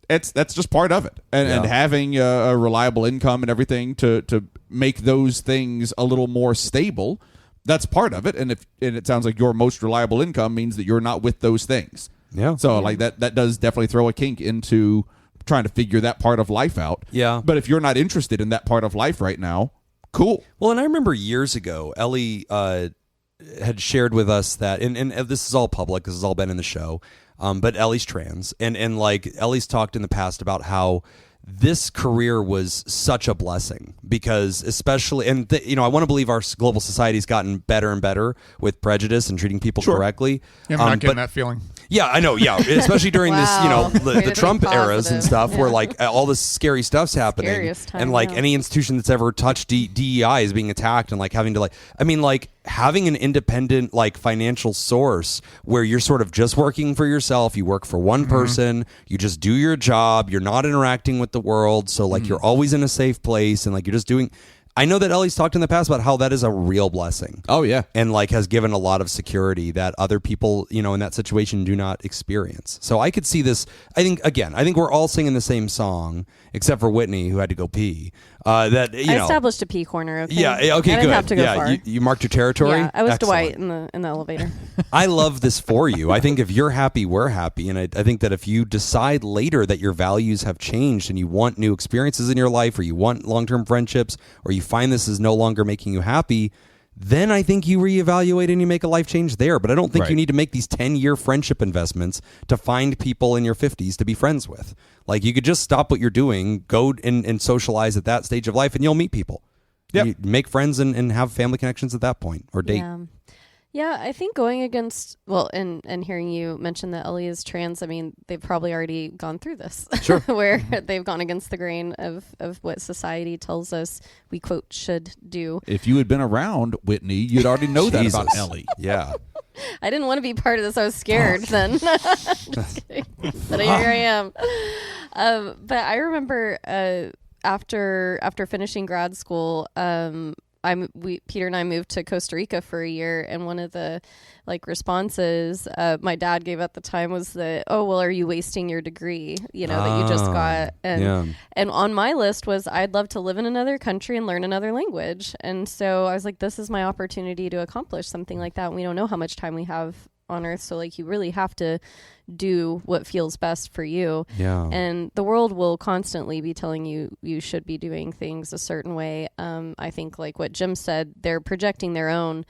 S1: that's just part of it. And having a reliable income and everything to make those things a little more stable, that's part of it. And it sounds like your most reliable income means that you're not with those things.
S2: Yeah.
S1: So like that does definitely throw a kink into trying to figure that part of life out.
S2: Yeah.
S1: But if you're not interested in that part of life right now, cool.
S2: Well, and I remember years ago, Ellie had shared with us that, and this is all public, this has all been in the show, but Ellie's trans, and like Ellie's talked in the past about how this career was such a blessing because especially, and I want to believe our global society's gotten better and better with prejudice and treating people correctly.
S3: Yeah, I'm not getting that feeling.
S2: Yeah, I know. Yeah, especially during
S5: Wow.
S2: this, the Trump eras and stuff, where like all this scary stuff's happening,
S5: Scariest time,
S2: and like
S5: yeah.
S2: any institution that's ever touched DEI is being attacked, and like having to having an independent like financial source where you're sort of just working for yourself, you work for one person, you just do your job, you're not interacting with the world, so like you're always in a safe place, and like you're just doing. I know that Ellie's talked in the past about how that is a real blessing.
S1: Oh yeah.
S2: And like has given a lot of security that other people, in that situation do not experience. So I could see this. I think we're all singing the same song except for Whitney, who had to go pee. I
S5: established a pee corner. Okay?
S2: Yeah. Okay.
S5: I didn't
S2: Good.
S5: have to go far.
S2: You marked your territory.
S5: Yeah, I was
S2: Excellent.
S5: Dwight in the elevator.
S2: I love this for you. I think if you're happy, we're happy. And I think that if you decide later that your values have changed and you want new experiences in your life, or you want long-term friendships, or you find this is no longer making you happy, then I think you reevaluate and you make a life change there. But I don't think you need to make these 10-year friendship investments to find people in your 50s to be friends with. Like you could just stop what you're doing, go and socialize at that stage of life, and you'll meet people.
S1: Yep.
S2: You make friends and have family connections at that point, or date.
S5: Yeah, I think going against, and hearing you mention that Ellie is trans, I mean, they've probably already gone through this.
S2: Sure.
S5: Where they've gone against the grain of what society tells us we, quote, should do.
S1: If you had been around, Whitney, you'd already know that about
S2: Jesus.
S1: Ellie.
S2: Yeah.
S5: I didn't want to be part of this. I was scared then. Just kidding. But here I am. But I remember after finishing grad school, Peter and I moved to Costa Rica for a year, and one of the responses my dad gave at the time was that, oh, well, are you wasting your degree, that you just got? And on my list was, I'd love to live in another country and learn another language. And so I was like, this is my opportunity to accomplish something like that. And we don't know how much time we have on earth, so you really have to do what feels best for you. And the world will constantly be telling you should be doing things a certain way. I think what Jim said, they're projecting their own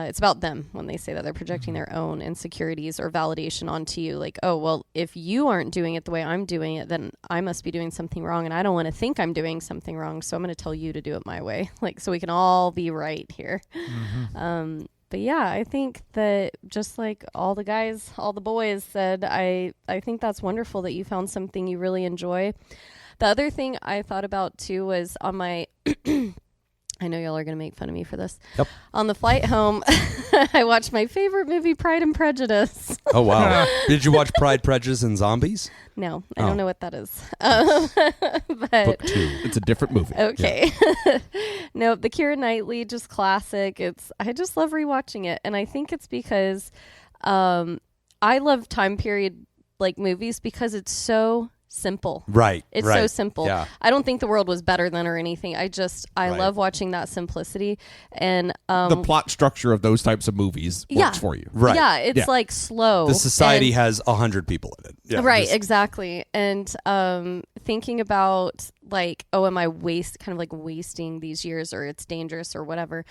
S5: it's about them when they say that. They're projecting their own insecurities or validation onto you, oh, well, if you aren't doing it the way I'm doing it, then I must be doing something wrong, and I don't want to think I'm doing something wrong, so I'm going to tell you to do it my way, so we can all be right here. But yeah, I think that just like all the boys said, I think that's wonderful that you found something you really enjoy. The other thing I thought about too was on my, I know y'all are going to make fun of me for this.
S2: Yep.
S5: On the flight home, I watched my favorite movie, Pride and Prejudice.
S2: Oh, wow. Did you watch Pride, Prejudice, and Zombies?
S5: No, I don't know what that is. But
S2: Book 2.
S1: It's a different movie.
S5: Okay. No, the Keira Knightley, just classic. I just love rewatching it. And I think it's because I love time period movies because it's so simple.
S2: Right.
S5: It's
S2: right.
S5: so simple.
S2: Yeah.
S5: I don't think the world was better then or anything. I
S2: Right.
S5: love watching that simplicity and
S1: The plot structure of those types of movies works for you.
S2: Right.
S5: Yeah, it's
S1: Yeah.
S5: like slow.
S2: The society
S5: and-
S2: has 100 people in it. Yeah,
S5: right,
S2: just-
S5: exactly. And thinking about like, oh, am I wasting these years, or it's dangerous or whatever.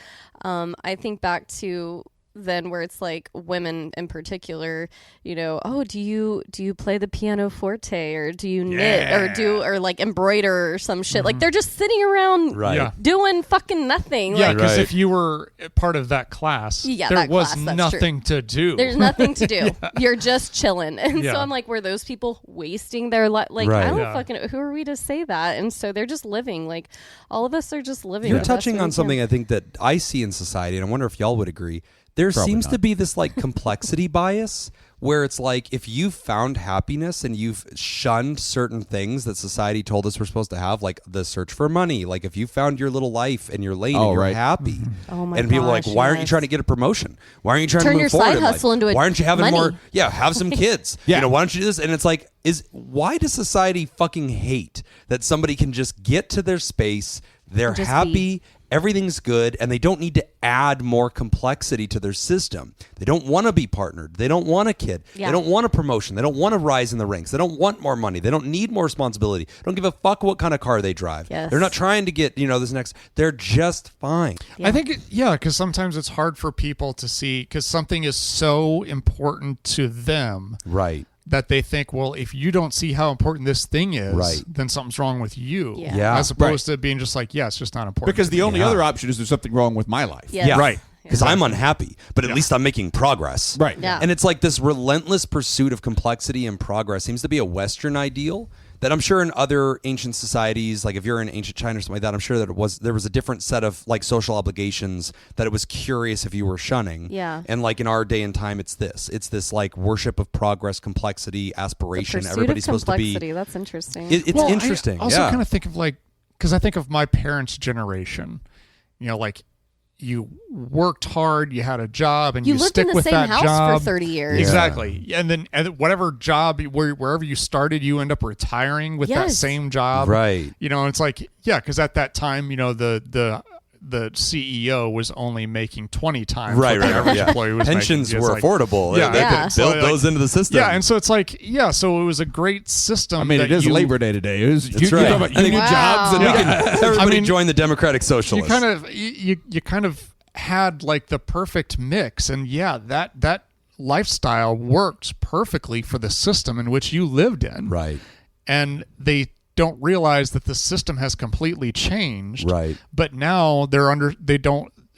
S5: I think back to then where it's like women in particular, oh, do you play the pianoforte, or do you knit, or like embroider or some shit? Like they're just sitting around
S2: Right.
S3: Yeah.
S5: doing fucking nothing.
S3: Yeah,
S5: Like,
S3: because
S2: Right.
S3: if you were part of that class,
S5: Yeah,
S3: there
S5: that
S3: was
S5: class, that's
S3: nothing to do.
S5: there's nothing to do. You're just chilling. And
S3: Yeah.
S5: so I'm like, were those people wasting their life? Like,
S2: Right.
S5: I don't
S3: Yeah.
S5: fucking, who are we to say that? And so they're just living. Like, all of us are just living.
S2: You're
S5: the best
S2: touching
S5: way
S2: on
S5: we
S2: something
S5: can.
S2: I think that I see in society, and I wonder if y'all would agree. There
S1: Probably
S2: seems
S1: not.
S2: to be this like complexity bias where it's like if you've found happiness and you've shunned certain things that society told us we're supposed to have, like the search for money, like if you found your little life and your lane and you're
S1: right.
S2: happy,
S5: Oh my
S2: and people are like,
S5: gosh,
S2: why aren't you
S5: yes.
S2: trying to get a promotion? Why aren't you trying
S5: Turn
S2: to move
S5: your
S2: forward
S5: side
S2: in life?
S5: hustle into
S2: Why aren't you having
S5: money.
S2: more? Yeah, have some kids.
S1: Yeah.
S2: Why don't you do this? And it's like, why does society fucking hate that somebody can just get to their space, they're
S5: Just
S2: happy, everything's good, and they don't need to add more complexity to their system. They don't want to be partnered. They don't want a kid.
S5: Yeah.
S2: They don't want a promotion. They don't want to rise in the ranks. They don't want more money. They don't need more responsibility. They don't give a fuck what kind of car they drive.
S5: Yes.
S2: They're not trying to get, this next. They're just fine.
S5: Yeah.
S3: I think, because sometimes it's hard for people to see because something is so important to them
S2: Right.
S3: that they think, well, if you don't see how important this thing is,
S2: Right.
S3: then something's wrong with you.
S5: Yeah.
S2: Yeah.
S3: As opposed to being just like, yeah, it's just not important.
S1: Because
S3: to
S1: the
S3: me.
S1: only
S2: Yeah.
S1: other option is there's something wrong with my life.
S5: Yes.
S2: Yeah.
S3: Right.
S2: Because I'm unhappy, but at least I'm making progress.
S1: Right.
S5: Yeah.
S2: And it's like this relentless pursuit of complexity and progress seems to be a Western ideal that I'm sure in other ancient societies, like if you're in ancient China or something like that, I'm sure that there was a different set of like social obligations that it was curious if you were shunning.
S5: Yeah.
S2: And like in our day and time, it's this like worship of progress, complexity, aspiration.
S5: Pursuit
S2: Everybody's
S5: of
S2: supposed to be.
S5: complexity. That's interesting.
S2: It's
S3: Well,
S2: interesting.
S3: I also
S2: yeah.
S3: kind of think of because I think of my parents' generation, like you worked hard, you had a job, and you
S5: lived
S3: stick
S5: in the
S3: with
S5: same
S3: that
S5: house
S3: job
S5: for 30 years.
S3: Exactly. And then whatever job, wherever you started, you end up retiring with that
S5: Yes.
S3: same job.
S2: Right.
S3: It's like, because at that time, the CEO was only making 20 times what the average employee was
S2: Pensions
S3: making.
S2: were
S3: It's like-
S2: affordable.
S3: Yeah.
S2: They
S5: Yeah.
S2: could build
S3: So,
S2: those into the system.
S3: Yeah, and so it's like, so it was a great system.
S1: I mean,
S3: that
S1: it is
S3: you,
S1: Labor Day today. It is,
S2: That's
S1: you
S2: right.
S1: talk about
S2: I think-
S1: union jobs and
S5: Wow.
S1: we can,
S2: Everybody
S3: I mean,
S2: join the Democratic Socialists.
S3: You kind of had like the perfect mix, and that lifestyle worked perfectly for the system in which you lived in.
S2: Right.
S3: And they don't realize that the system has completely changed.
S2: Right.
S3: But now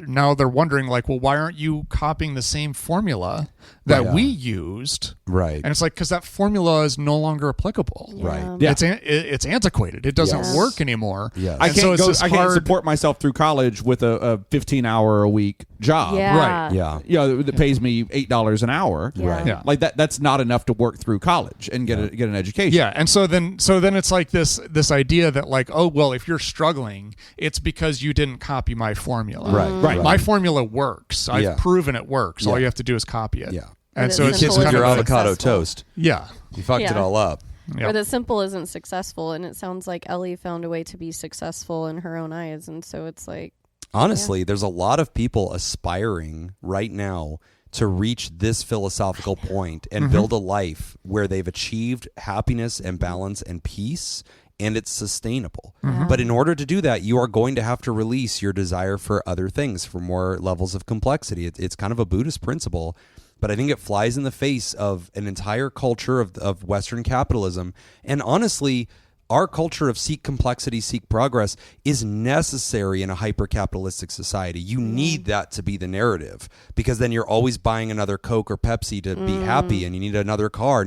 S3: now they're wondering like, well, why aren't you copying the same formula that we used?
S2: Right.
S3: And it's like, because that formula is no longer applicable.
S2: Right.
S1: Yeah.
S3: It's antiquated. It doesn't
S2: Yes.
S3: work anymore.
S2: Yes.
S1: I
S3: And so
S1: can't
S3: it's
S1: go.
S3: just
S1: I can't
S3: hard-
S1: support myself through college with a 15-hour a week job.
S5: Yeah.
S3: Right.
S2: Yeah.
S1: That pays me $8 an hour.
S5: Yeah.
S2: Right.
S3: Yeah.
S1: Like that's not enough to work through college and get an education.
S3: Yeah, and so then it's like this idea that like, oh well, if you're struggling, it's because you didn't copy my formula.
S2: Right.
S1: Right.
S3: My formula works. I've
S2: Yeah.
S3: proven it works. All
S2: Yeah.
S3: you have to do is copy it.
S2: Yeah.
S3: And
S5: But
S3: so
S5: it's
S3: it's
S2: Kids
S3: just
S2: with
S3: kind
S2: your
S3: of
S2: avocado
S5: successful.
S2: toast.
S3: yeah.
S2: You fucked it
S5: Yeah.
S2: all up.
S3: Yeah.
S5: Or that simple isn't successful, and it sounds like Ellie found a way to be successful in her own eyes, and so it's like,
S2: Honestly, there's a lot of people aspiring right now to reach this philosophical point and build a life where they've achieved happiness and balance and peace, and it's sustainable. But in order to do that, you are going to have to release your desire for other things, for more levels of complexity. It's kind of a Buddhist principle, but I think it flies in the face of an entire culture of Western capitalism. And honestly, our culture of seek complexity, seek progress is necessary in a hyper-capitalistic society. You need that to be the narrative, because then you're always buying another Coke or Pepsi to be happy, and you need another car.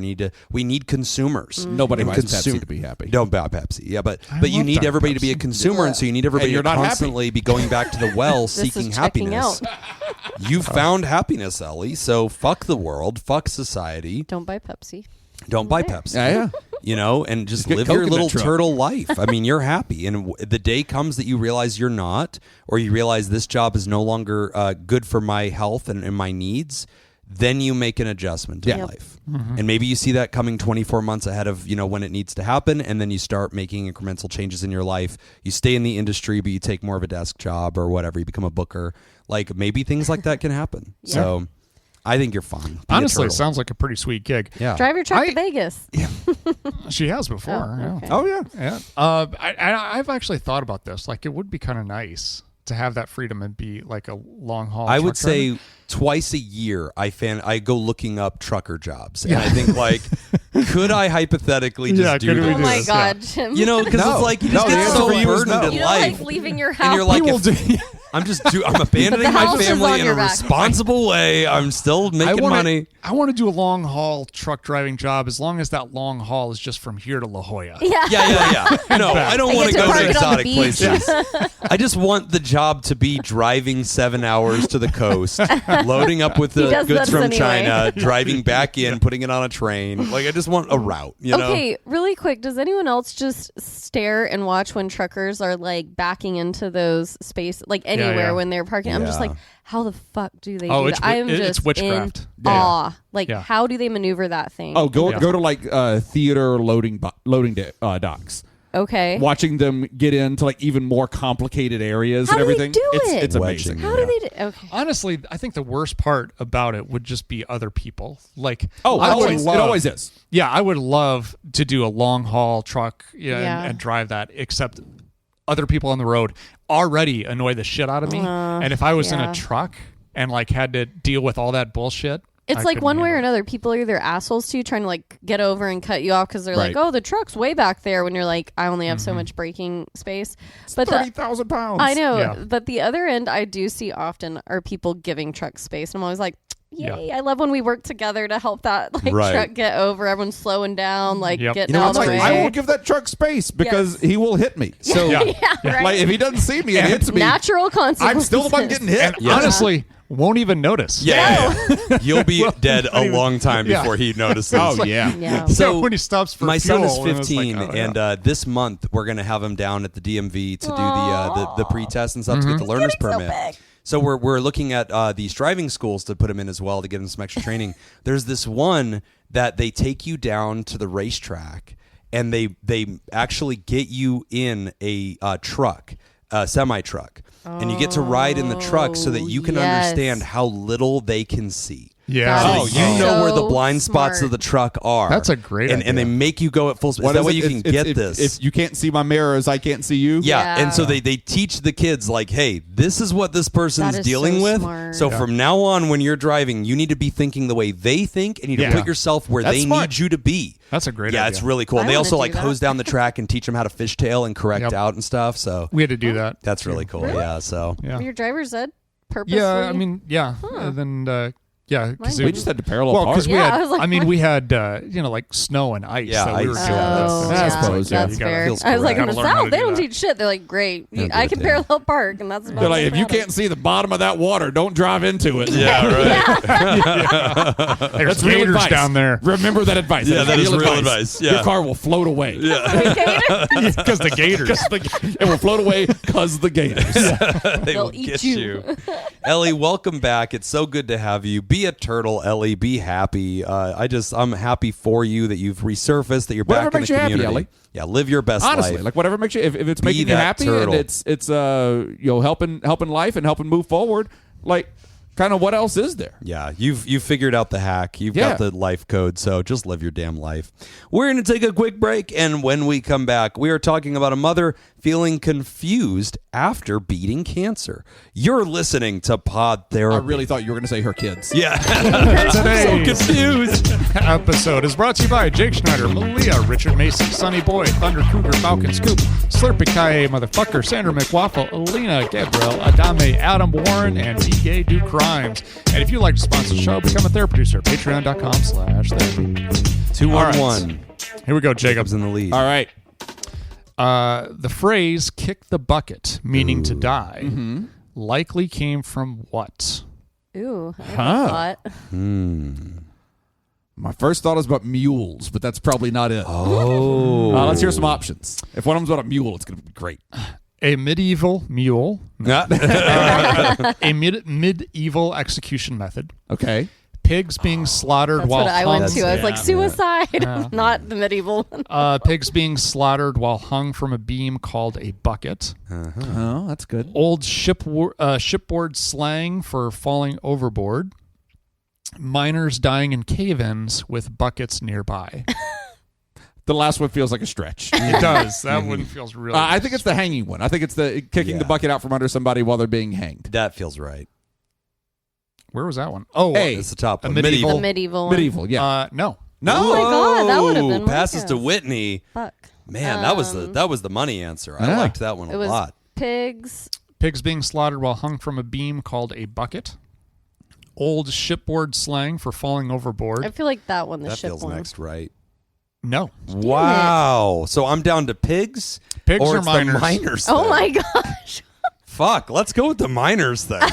S2: We need consumers.
S1: Nobody
S2: And
S1: buys Pepsi to be happy.
S2: Don't buy Pepsi. Yeah, but
S3: I
S2: you
S3: love
S2: need
S3: Diet
S2: everybody to be a
S3: Pepsi.
S2: consumer, and so you need everybody
S1: you're
S2: to
S1: not happy.
S2: constantly be going back to the well
S5: this
S2: seeking
S5: is checking
S2: happiness.
S5: out.
S2: You found happiness, Ellie. So fuck the world, fuck society.
S5: Don't buy Pepsi.
S2: Don't buy Pepsi.
S1: Yeah.
S2: And just
S1: get
S2: live
S1: Coke
S2: your
S1: in
S2: little
S1: that truck.
S2: turtle life. I mean, you're happy. And the day comes that you realize you're not, or you realize this job is no longer good for my health and my needs, then you make an adjustment in life. And maybe you see that coming 24 months ahead of, when it needs to happen, and then you start making incremental changes in your life. You stay in the industry, but you take more of a desk job or whatever. You become a booker. Like, maybe things like that can happen. So I think you're fine.
S3: Honestly, it sounds like a pretty sweet gig.
S2: Yeah.
S5: Drive your truck to Vegas.
S2: Yeah.
S3: She has before.
S5: Oh, okay.
S1: Oh, yeah.
S3: I've actually thought about this. Like, it would be kind of nice to have that freedom and be like a long haul.
S2: I would
S3: truck driver.
S2: say twice a year I go looking up trucker jobs, and I think like, could I hypothetically just do
S3: could we
S2: this?
S5: Oh my
S3: this,
S5: God, Jim.
S2: Because it's like you just
S1: No, the
S2: get
S1: answer
S2: so
S1: for you is
S2: burdened
S1: no.
S2: in
S5: You know,
S2: life,
S5: like leaving your house.
S2: and you're like,
S3: We will
S2: I'm abandoning my
S5: house is
S2: family
S5: on
S2: in
S5: your
S2: a
S5: back.
S2: responsible way. I'm still making money.
S3: I want to do a long haul truck driving job as long as that long haul is just from here to La Jolla.
S5: Yeah.
S2: No, I don't
S5: I
S2: want to
S5: get to
S2: go
S5: park
S2: to
S5: it on the
S2: exotic
S5: beach.
S2: places. I just want the job to be driving 7 hours to the coast, loading up with the
S5: does
S2: goods
S5: this
S2: from
S5: anyway.
S2: China, driving back in, putting it on a train. Like, I just want a route,
S5: Okay, really quick. Does anyone else just stare and watch when truckers are like backing into those space, like anywhere when they're parking? I'm just
S2: Yeah.
S5: like, how the fuck do they
S3: Oh,
S5: do
S3: it's
S5: that? I am
S3: it's
S5: just
S3: witchcraft.
S5: in awe. Like,
S3: Yeah.
S5: how do they maneuver that thing?
S1: Oh, go to like theater loading docks.
S5: Okay.
S1: Watching them get into like even more complicated areas
S5: How
S1: and
S5: do they
S1: everything.
S5: do it?
S1: It's amazing.
S5: How do they do? Okay.
S3: Honestly, I think the worst part about it would just be other people. Like,
S1: Oh,
S3: I would
S1: it
S3: love-
S1: always is.
S3: Yeah, I would love to do a long haul truck
S5: Yeah.
S3: and drive that, except other people on the road already annoy the shit out of me. And if I was in
S5: yeah.
S3: a truck and like had to deal with all that bullshit,
S5: It's
S3: I
S5: like
S3: couldn't
S5: one way or
S3: handle it.
S5: another. People are either assholes to you, trying to like get over and cut you off because they're
S1: Right.
S5: like, "Oh, the truck's way back there." When you're like, "I only have so much braking space." But
S1: 30,000 pounds.
S5: I know,
S3: Yeah.
S5: but the other end I do see often are people giving trucks space. And I'm always like, yay, I love when we work together to help that like
S2: Right.
S5: truck get over. Everyone's slowing down, like
S3: Yep.
S5: getting
S2: You know
S5: out of
S2: what's
S5: the way.
S2: crazy?
S1: I will give that truck space because he will hit me. So,
S3: Yeah.
S5: Right.
S1: like, if he doesn't see me and hits me,
S5: Natural consequences.
S1: I'm still the one getting hit.
S3: And honestly, won't even notice.
S2: Yeah. You'll be dead a long time
S3: Yeah.
S2: before he notices.
S1: Oh, yeah.
S5: Yeah.
S3: So when he stops for
S2: my
S3: fuel,
S2: son is
S3: and it's
S2: 15,
S3: like, oh, yeah.
S2: and this month we're going to have him down at the DMV to do the pre-test and stuff to get the learner's permit. So we're looking at these driving schools to put him in as well to give him some extra training. There's this one that they take you down to the racetrack, and they actually get you in a truck, a semi-truck, and you get to ride in the truck so that you can
S5: yes.
S2: understand how little they can see.
S3: Yeah.
S2: So
S1: Oh,
S2: that
S1: yeah.
S2: you know where the
S5: So
S2: blind spots
S5: smart.
S2: of the truck are.
S3: That's a great
S2: and they
S3: idea.
S2: make you go at full speed. That way you can get this.
S1: If you can't see my mirrors, I can't see you.
S2: Yeah.
S5: Yeah.
S2: And so they teach the kids like, hey, this is what this person's
S5: That is
S2: dealing
S5: so
S2: with.
S5: smart.
S2: So from now on, when you're driving, you need to be thinking the way they think, and you need
S3: Yeah.
S2: to put yourself where
S1: That's
S2: they
S1: smart.
S2: need you to be.
S3: That's a great
S2: Yeah,
S3: idea.
S2: it's really cool. And
S5: I
S2: they
S5: wanna
S2: also
S5: do
S2: like
S5: that.
S2: hose down the track and teach them how to fishtail and correct
S3: Yep.
S2: out and stuff. So
S3: We had to do that.
S2: that's really cool. Yeah. So
S3: Yeah.
S5: Your driver's ed purposely.
S3: Yeah, I mean, yeah. And then, yeah. 'cause
S5: Mine
S1: We just had to parallel
S3: well,
S1: park.
S3: because we
S5: Yeah,
S3: had,
S5: I was like,
S3: I mean,
S5: what?
S3: we had, like snow and ice
S2: Yeah,
S3: that we were
S2: ice.
S3: dealing
S5: Oh,
S3: with.
S1: I
S5: yeah,
S1: suppose, yeah.
S5: that's
S3: You gotta-
S5: fair.
S2: feels
S5: I was like,
S2: correct.
S5: in the
S3: Gotta learn how
S5: South,
S3: to
S5: they
S3: do
S5: don't
S3: that.
S5: teach shit. They're like, great.
S2: Yeah,
S5: I
S2: good,
S5: can
S2: yeah.
S5: parallel park, and that's about
S1: They're like,
S5: all
S1: if you
S5: that matters.
S1: can't see the bottom of that water, don't drive into it.
S2: yeah, right.
S3: There's
S1: real
S3: gators
S1: advice.
S3: down there.
S1: Remember that advice.
S2: Yeah, that is real advice. Yeah.
S1: Your car will float away.
S3: Because the gators.
S1: It will float away because the gators.
S2: They
S5: They'll
S2: will
S5: eat
S2: get
S5: you.
S2: Ellie, welcome back. It's so good to have you. Be a turtle, Ellie. Be happy. I'm happy for you that you've resurfaced, that you're
S1: Whatever
S2: back in
S1: makes
S2: the
S1: you happy,
S2: community.
S1: Ellie.
S2: Yeah, live your best
S1: Honestly,
S2: life.
S1: like whatever makes you, if it's
S2: Be
S1: making you
S2: that
S1: happy
S2: turtle.
S1: and it's helping life and helping move forward, like kind of what else is there?
S2: Yeah, you've figured out the hack. You've
S1: Yeah.
S2: got the life code, so just live your damn life. We're going to take a quick break, and when we come back, we are talking about a mother feeling confused after beating cancer. You're listening to Pod Therapy.
S1: I really thought you were going to say her kids.
S2: Yeah.
S3: Today's
S2: Confused.
S3: episode is brought to you by Jake Schneider, Malia, Richard Macy, Sonny Boy, Thunder Cougar, Falcon Scoop, Slurpy Kaye, Motherfucker, Sandra McWaffle, Alina, Gabriel, Adame, Adam Warren, and D-Gay Do Crimes. And if you'd like to sponsor the show, become a therapy producer at patreon.com/therapy.
S2: 211.
S3: Here we go, Jacob.
S2: Jacob's in the lead.
S1: All right.
S3: The phrase kick the bucket, meaning to die, likely came from what?
S5: Ooh, I
S1: Huh.
S5: thought.
S1: My first thought was about mules, but that's probably not it.
S2: Oh.
S1: Let's hear some options. If one of them's about a mule, it's going to be great.
S3: A medieval mule, a medieval execution method,
S1: Okay.
S3: Pigs being slaughtered
S5: That's
S3: while
S5: what I
S3: hung.
S5: went to. I was like, suicide, not the medieval one.
S3: Pigs being slaughtered while hung from a beam called a bucket.
S1: Oh, that's good.
S3: Old shipboard slang for falling overboard. Miners dying in cave-ins with buckets nearby.
S1: The last one feels like a stretch.
S3: It does. That one feels really.
S1: I think it's the hanging one. I think it's the kicking the bucket out from under somebody while they're being hanged.
S2: That feels right.
S3: Where was that one? Oh,
S1: A.
S2: It's the top one.
S3: medieval.
S5: The medieval one.
S1: Medieval, yeah.
S3: No.
S1: No.
S5: Oh my God, that would have been my
S2: passes to
S5: guess.
S2: Whitney.
S5: Fuck.
S2: Man, that was the money answer. I
S1: Yeah.
S2: liked that one
S5: It
S2: a
S5: was
S2: lot.
S5: pigs.
S3: Pigs being slaughtered while hung from a beam called a bucket. Old shipboard slang for falling overboard.
S5: I feel like that one, the
S2: That
S5: ship
S2: feels
S5: one.
S2: next, right?
S3: No.
S2: Wow. So I'm down to pigs.
S3: Pigs
S2: or
S3: or
S2: it's
S3: miners?
S2: The miners.
S5: Oh
S2: then.
S5: my gosh.
S2: Fuck. Let's go with the miners then.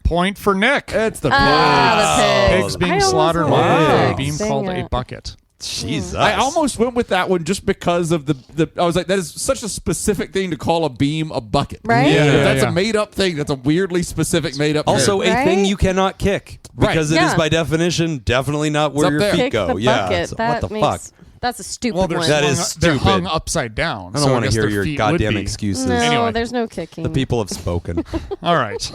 S3: Point for Nick.
S1: It's the
S5: The pigs.
S3: Pigs being
S5: I almost
S3: slaughtered
S5: went
S3: while hung from a
S5: pigs.
S3: beam
S5: Dang
S3: called a
S5: it.
S3: bucket.
S2: Jesus.
S1: I almost went with that one just because of the I was like, that is such a specific thing to call a beam a bucket.
S5: Right?
S3: Yeah,
S1: If that's
S3: yeah.
S1: a made up thing. That's a weirdly specific made up
S2: Also,
S1: term.
S2: a thing
S5: Right?
S2: you cannot kick because it is
S5: Yeah.
S2: by definition definitely not where
S1: up
S2: your
S1: there.
S2: feet
S5: Pick
S2: go.
S5: the
S2: Yeah.
S5: bucket.
S2: So
S5: That
S2: what the
S5: makes,
S2: fuck?
S5: That's a stupid
S3: Well, they're
S5: one.
S2: That
S3: hung,
S2: is
S3: they're hung
S2: stupid.
S3: upside down.
S2: I
S3: so
S2: don't want to
S3: guess
S2: hear
S3: their
S2: your
S3: feet
S2: goddamn
S3: would be.
S2: excuses.
S5: No,
S3: Anyway.
S5: there's no kicking.
S2: The people have spoken.
S3: All right.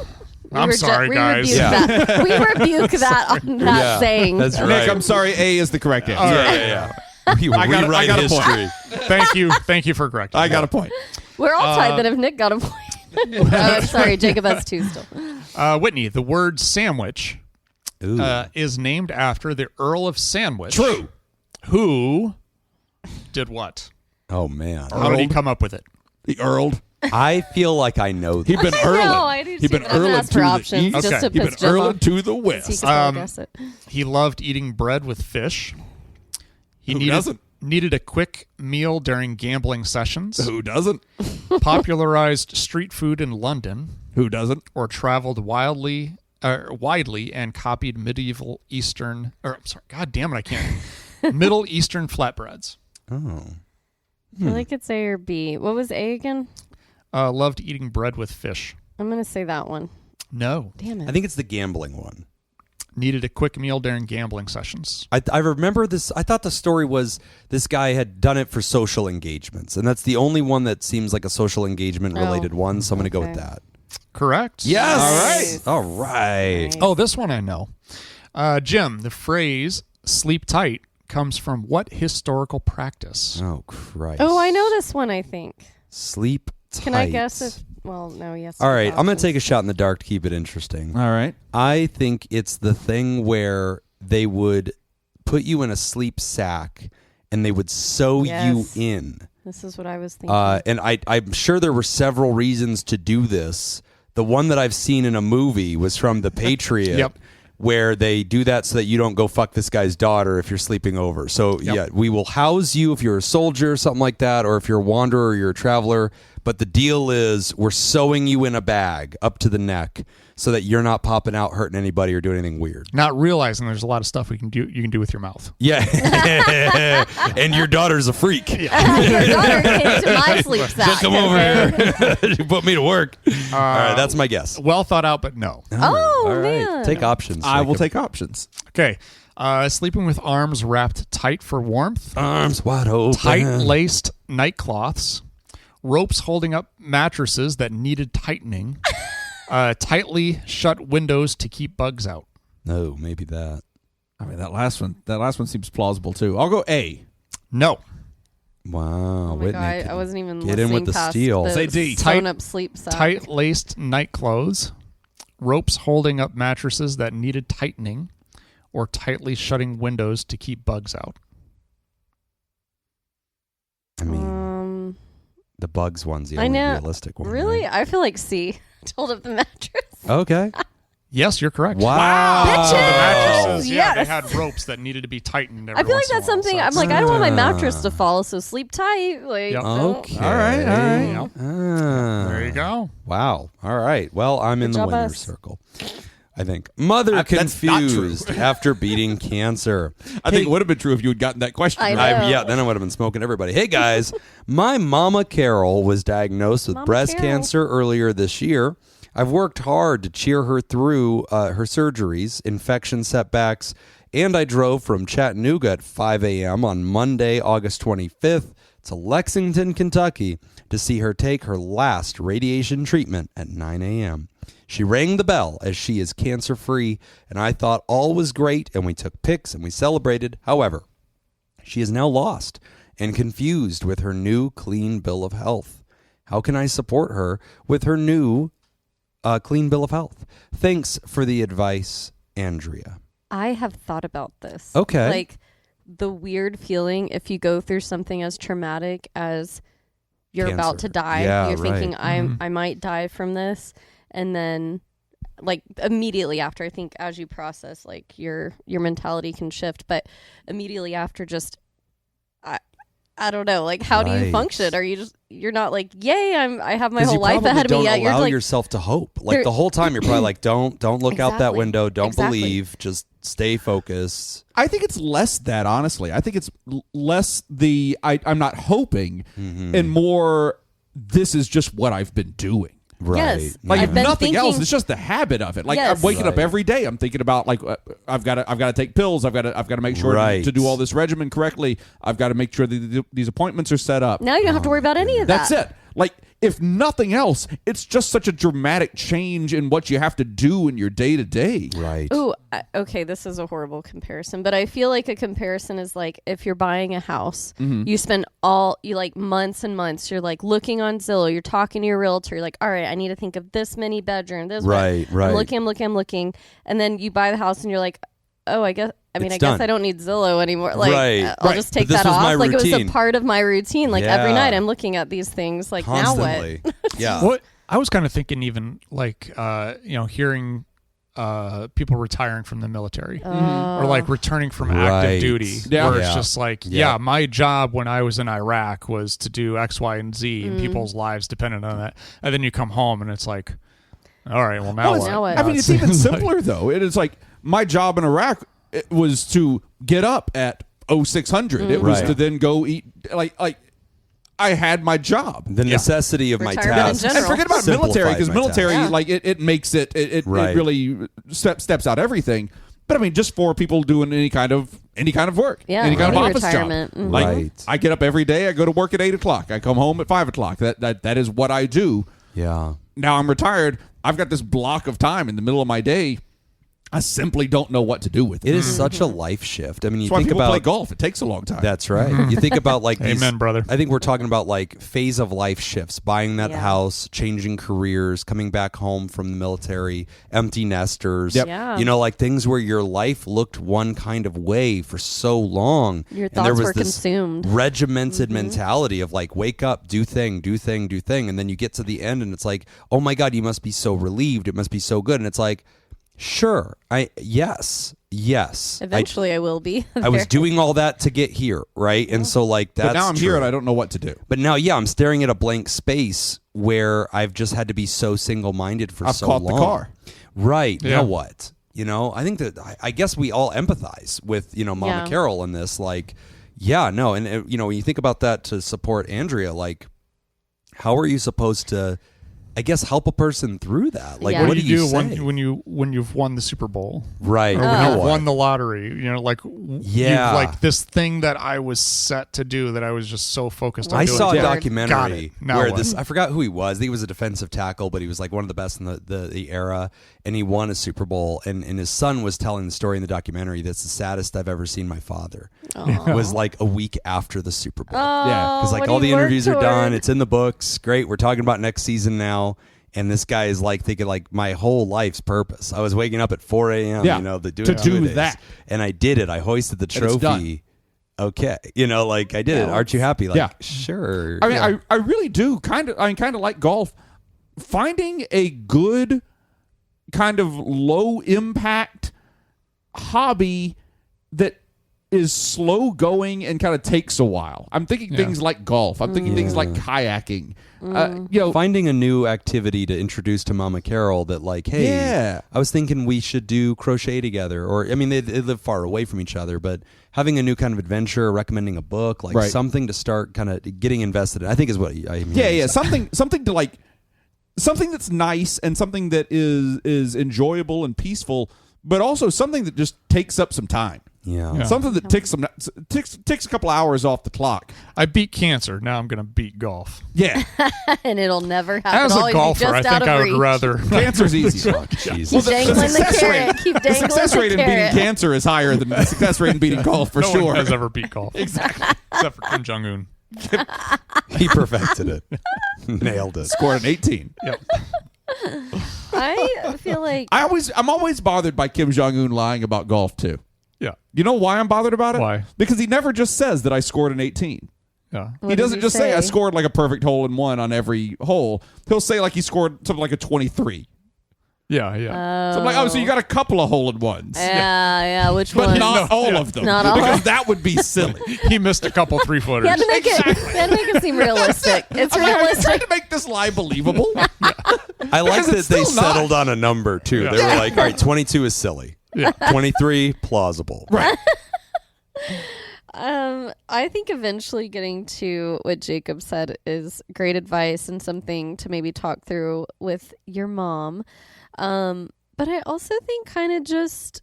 S5: We
S3: I'm
S5: reje-
S3: sorry,
S5: we
S3: guys.
S5: Rebuke that. We rebuke that on that
S2: Yeah,
S5: saying.
S2: that's right.
S1: Nick, I'm sorry. A is the correct answer.
S2: Yeah. We
S1: I got
S2: rewrite
S1: a point.
S2: history.
S3: Thank you for correcting.
S1: I got
S3: that.
S1: a point.
S5: We're all tied then if Nick got a point. Sorry, Jacob has two still.
S3: Whitney, the word sandwich
S2: Ooh.
S3: is named after the Earl of Sandwich.
S1: True.
S3: Who did what?
S2: Oh man.
S3: How did he come up with it?
S1: The Earled.
S2: I feel like I know
S1: He'd
S2: that.
S1: been
S5: I
S1: earling.
S5: know, I do
S1: He'd
S5: too,
S1: been
S5: but I'm gonna
S1: earling
S5: ask
S1: to
S5: for
S1: the
S5: options
S1: east.
S5: just to
S1: He'd been
S5: piss Jim
S1: earling
S5: off.
S1: to the
S5: So he
S1: west.
S5: can probably guess it.
S3: He loved eating bread with fish. He
S1: Who doesn't?
S3: needed a quick meal during gambling sessions.
S1: Who doesn't?
S3: Popularized street food in London,
S1: Who doesn't?
S3: or traveled widely and copied medieval Eastern. Or I'm sorry, God damn it, I can't. Middle Eastern flatbreads.
S2: Oh.
S5: I feel like it's A or B. What was A again?
S3: Loved eating bread with fish.
S5: I'm going to say that one.
S3: No.
S5: Damn it.
S2: I think it's the gambling one.
S3: Needed a quick meal during gambling sessions.
S2: I remember this. I thought the story was this guy had done it for social engagements, and that's the only one that seems like a social engagement related one. So I'm going to go with
S5: okay.
S2: that.
S3: Correct.
S2: Yes. All right.
S5: Nice.
S3: Oh, this one I know. Jim, the phrase sleep tight comes from what historical practice?
S2: Oh Christ.
S5: Oh, I know this one, I think.
S2: Sleep tight.
S5: Can I guess if... Well, no, yes.
S2: All right, I'm going to take a shot in the dark to keep it interesting.
S1: All right.
S2: I think it's the thing where they would put you in a sleep sack and they would sew
S5: Yes.
S2: you in.
S5: This is what I was thinking.
S2: And I'm sure there were several reasons to do this. The one that I've seen in a movie was from The Patriot.
S3: Yep.
S2: Where they do that so that you don't go fuck this guy's daughter if you're sleeping over. So, yeah, we will house you if you're a soldier or something like that, or if you're a wanderer or you're a traveler. But the deal is we're sewing you in a bag up to the neck so that you're not popping out, hurting anybody, or doing anything weird.
S3: Not realizing there's a lot of stuff you can do with your mouth.
S2: Yeah. And your daughter's a freak.
S5: Your daughter came to my sleep sack.
S2: She'll come over here. You put me to work. All right, that's my guess.
S3: Well thought out, but no.
S5: Oh,
S2: All right.
S5: man.
S2: Take options.
S1: I will
S2: Jacob.
S1: take options.
S3: Okay. Sleeping with arms wrapped tight for warmth.
S2: Arms wide open.
S3: Tight-laced nightcloths. Ropes holding up mattresses that needed tightening. Tightly shut windows to keep bugs out.
S2: No, maybe that.
S1: I mean, that last one seems plausible too. I'll go A.
S3: No.
S2: Wow.
S5: Oh my
S2: Whitney
S5: God,
S2: can
S5: I wasn't even
S2: get in with
S5: listening
S2: the
S5: past
S2: steal.
S5: the
S1: Say D.
S5: sewn up sleep sack.
S3: Tight-laced nightclothes. Ropes holding up mattresses that needed tightening. Or tightly shutting windows to keep bugs out.
S2: I mean, the bugs one's the
S5: I
S2: only
S5: know.
S2: realistic one.
S5: Really?
S2: right?
S5: I feel like C. Hold up the mattress.
S2: Okay.
S3: Yes, you're correct.
S2: Wow.
S5: Bitches!
S3: The mattresses, yeah, they
S5: Yes.
S3: had ropes that needed to be tightened.
S5: I feel like that's something. I'm like, I don't want my mattress
S2: Ah.
S5: to fall, so sleep tight. Like,
S3: Yep.
S5: don't-
S2: Okay.
S1: All right.
S3: Yep.
S2: Ah.
S3: There you go.
S2: Wow. All right. Well, I'm in
S5: Good
S2: the
S5: job,
S2: winner's
S5: us.
S2: circle. I think. Mother
S1: That's not true.
S2: confused after beating cancer.
S1: I think it would have been true if you had gotten that question.
S5: I
S1: right.
S5: know.
S2: Yeah, then I would have been smoking everybody. Hey, guys. My mama Carol was diagnosed with
S5: Mama
S2: breast
S5: Carol.
S2: cancer earlier this year. I've worked hard to cheer her through her surgeries, infection setbacks, and I drove from Chattanooga at 5 a.m. on Monday, August 25th to Lexington, Kentucky to see her take her last radiation treatment at 9 a.m. She rang the bell as she is cancer-free, and I thought all was great, and we took pics and we celebrated. However, she is now lost and confused with her new clean bill of health. How can I support her with her new clean bill of health? Thanks for the advice, Andrea.
S5: I have thought about this.
S2: Okay.
S5: Like the weird feeling if you go through something as traumatic as you're
S2: Cancer.
S5: about to die.
S2: Yeah,
S5: you're thinking,
S3: Mm-hmm.
S5: I might die from this. And then like immediately after, I think as you process, like your mentality can shift. But immediately after, just I don't know, like how do you function? Are you you're not like, yay, I have my whole life ahead of me yet.
S2: You're
S5: You're like,
S2: yourself to hope. Like the whole time you're probably like, don't look out that
S5: Exactly.
S2: window. Don't
S5: Exactly.
S2: believe. Just stay focused.
S1: I think it's less that, honestly. I think it's less the I'm not hoping, and more this is just what I've been doing.
S2: Right.
S5: Yes.
S1: Like
S5: I've
S1: if
S5: been
S1: nothing else,
S5: thinking-
S1: it's just the habit of it. Like
S5: Yes.
S1: I'm waking up
S2: Right.
S1: every day. I'm thinking about like I've got to take pills. I've got to make sure
S2: Right.
S1: to do all this regimen correctly. I've got to make sure that these appointments are set up.
S5: now you don't have to worry about any of that.
S1: That's it. Like if nothing else, it's just such a dramatic change in what you have to do in your day to day.
S2: Right.
S5: Ooh, okay, this is a horrible comparison, but I feel like a comparison is like if you're buying a house, you spend months and months, you're like looking on Zillow, you're talking to your realtor, you're like, all right, I need to think of this many bedroom, this
S2: Right,
S5: one.
S2: right.
S5: I'm looking, and then you buy the house and you're like, oh, I guess
S2: It's
S5: I
S2: done.
S5: don't need Zillow anymore. Like,
S2: Right.
S5: I'll
S2: Right.
S5: just take
S2: But this
S5: that
S2: was my
S5: off. Like it was
S2: routine.
S5: a part of my routine. Like every
S2: Yeah.
S5: night I'm looking at these things. Like
S2: Constantly.
S5: now what?
S2: Yeah.
S3: What I was kind of thinking, even like hearing people retiring from the military or like returning from
S2: Right.
S3: active duty,
S1: Yeah.
S3: where it's
S2: Yeah.
S3: just like,
S2: Yeah.
S3: my job when I was in Iraq was to do X, Y, and Z, and people's lives depended on that. And then you come home and it's like, all right, well now
S1: Well,
S3: what?
S5: now what?
S1: I mean, it's even simpler though. It is like my job in Iraq it was to get up at 0600. It was
S2: Right.
S1: to then go eat. Like I had my job.
S2: The necessity of my
S5: Retirement in
S2: tasks.
S5: general.
S1: And forget about military,
S2: simplified
S1: because
S2: my
S1: military,
S2: tasks.
S1: like it makes it
S2: Right.
S1: really steps out everything. But I mean, just for people doing any kind of work,
S5: Yeah,
S1: any kind of
S5: any
S1: office
S5: retirement.
S1: job.
S5: Mhm.
S1: Like
S2: Right.
S1: I get up every day, I go to work at 8:00, I come home at 5:00. That is what I do.
S2: Yeah.
S1: Now I'm retired. I've got this block of time in the middle of my day. I simply don't know what to do with it.
S2: It is such a life shift. I mean, you
S1: That's why
S2: think
S1: people
S2: about
S1: play golf. It takes a long time.
S2: That's right. You think about like these,
S3: Amen, brother.
S2: I think we're talking about like phase of life shifts, buying that
S5: Yeah.
S2: house, changing careers, coming back home from the military, empty nesters.
S1: Yep.
S5: Yeah.
S2: You know, like things where your life looked one kind of way for so long.
S5: Your
S2: and there
S5: thoughts
S2: was
S5: were
S2: this
S5: consumed.
S2: regimented mentality of like, wake up, do thing. And then you get to the end and it's like, oh my God, you must be so relieved. It must be so good. And it's like, sure. Yes.
S5: Eventually I will be.
S2: I was doing all that to get here, right? And so like that's
S1: but now I'm
S2: true.
S1: here and I don't know what to do.
S2: But now, I'm staring at a blank space where I've just had to be so single-minded for
S1: I've
S2: so
S1: caught
S2: long.
S1: the car.
S2: Right.
S3: Yeah.
S2: Now what? You know, I think that I guess we all empathize with, Mama
S5: Yeah.
S2: Carol in this. Like, and when you think about that to support Andrea, like, how are you supposed to, I guess, help a person through that? Like,
S5: Yeah.
S3: What do you do
S2: say?
S3: when you've won the Super Bowl?
S2: Right.
S3: Or when
S2: Now
S3: you've
S2: what?
S3: won the lottery, like
S2: Yeah.
S3: you've, like this thing that I was set to do that I was just so focused on
S2: I
S3: doing.
S2: saw a
S5: Yeah.
S3: Got
S2: documentary
S3: it. Now
S2: where
S3: what?
S2: I forgot who he was. I think he was a defensive tackle, but he was like one of the best in the era, and he won a Super Bowl. And his son was telling the story in the documentary. That's the saddest I've ever seen my father. It was like a week after the Super Bowl.
S1: Yeah.
S2: Because like
S5: what
S2: all
S5: do
S2: the
S5: you work
S2: interviews are
S5: toward?
S2: done. It's in the books. Great. We're talking about next season now. And this guy is like thinking like my whole life's purpose. I was waking up at 4 a.m.
S1: Yeah.
S2: To do
S1: do that.
S2: and I did it. I hoisted the
S1: And it's done.
S2: trophy. Okay, like I did it.
S5: Yeah.
S2: Aren't you happy? Like,
S1: Yeah.
S2: sure.
S1: I mean, I really do kind of like golf. Finding a good kind of low impact hobby that is slow going and kind of takes a while. I'm thinking things like golf. I'm thinking things like kayaking.
S2: Finding a new activity to introduce to Mama Carol that like, hey,
S1: Yeah.
S2: I was thinking we should do crochet together. Or, I mean, they live far away from each other, but having a new kind of adventure, recommending a book, like
S1: Right.
S2: something to start kind of getting invested in, I think is what I mean.
S1: Yeah. Something to like something that's nice and something that is enjoyable and peaceful, but also something that just takes up some time.
S2: Yeah.
S1: Something that takes a couple hours off the clock.
S3: I beat cancer. Now I'm going to beat golf.
S1: Yeah.
S5: And it'll never happen.
S3: As a golfer, I think I would rather.
S1: Cancer's easy.
S2: Jesus.
S5: Keep dangling the carrot. Keep dangling
S1: The success rate in beating
S5: carrot.
S1: cancer is higher than the success rate in beating golf for
S3: no
S1: sure.
S3: one has ever beat golf.
S1: Exactly.
S3: Except for Kim Jong-un.
S2: He perfected it. Nailed it.
S1: Scored an 18.
S3: Yep.
S5: I feel like
S1: I'm always bothered by Kim Jong-un lying about golf too.
S3: Yeah.
S1: You know why I'm bothered about it?
S3: Why?
S1: Because he never just says that I scored an 18.
S3: Yeah.
S1: He doesn't just say I scored like a perfect hole in one on every hole. He'll say like he scored something like a 23.
S3: Yeah, yeah.
S1: So I'm like, so you got a couple of hole in ones.
S5: Yeah, which
S1: But
S5: one?
S1: not all of them.
S5: Not all.
S1: Because that would be silly.
S3: He missed a couple 3-footers.
S5: You had to make it seem realistic. It's
S1: I'm like, I'm
S5: realistic.
S1: trying to make this lie believable.
S2: I like
S1: Because
S2: that
S1: it's
S2: they
S1: still not.
S2: settled on a number, too.
S3: Yeah.
S2: They were like, all right, 22 is silly.
S3: Yeah.
S2: 23, plausible.
S1: Right.
S5: I think eventually getting to what Jacob said is great advice and something to maybe talk through with your mom. But I also think kind of just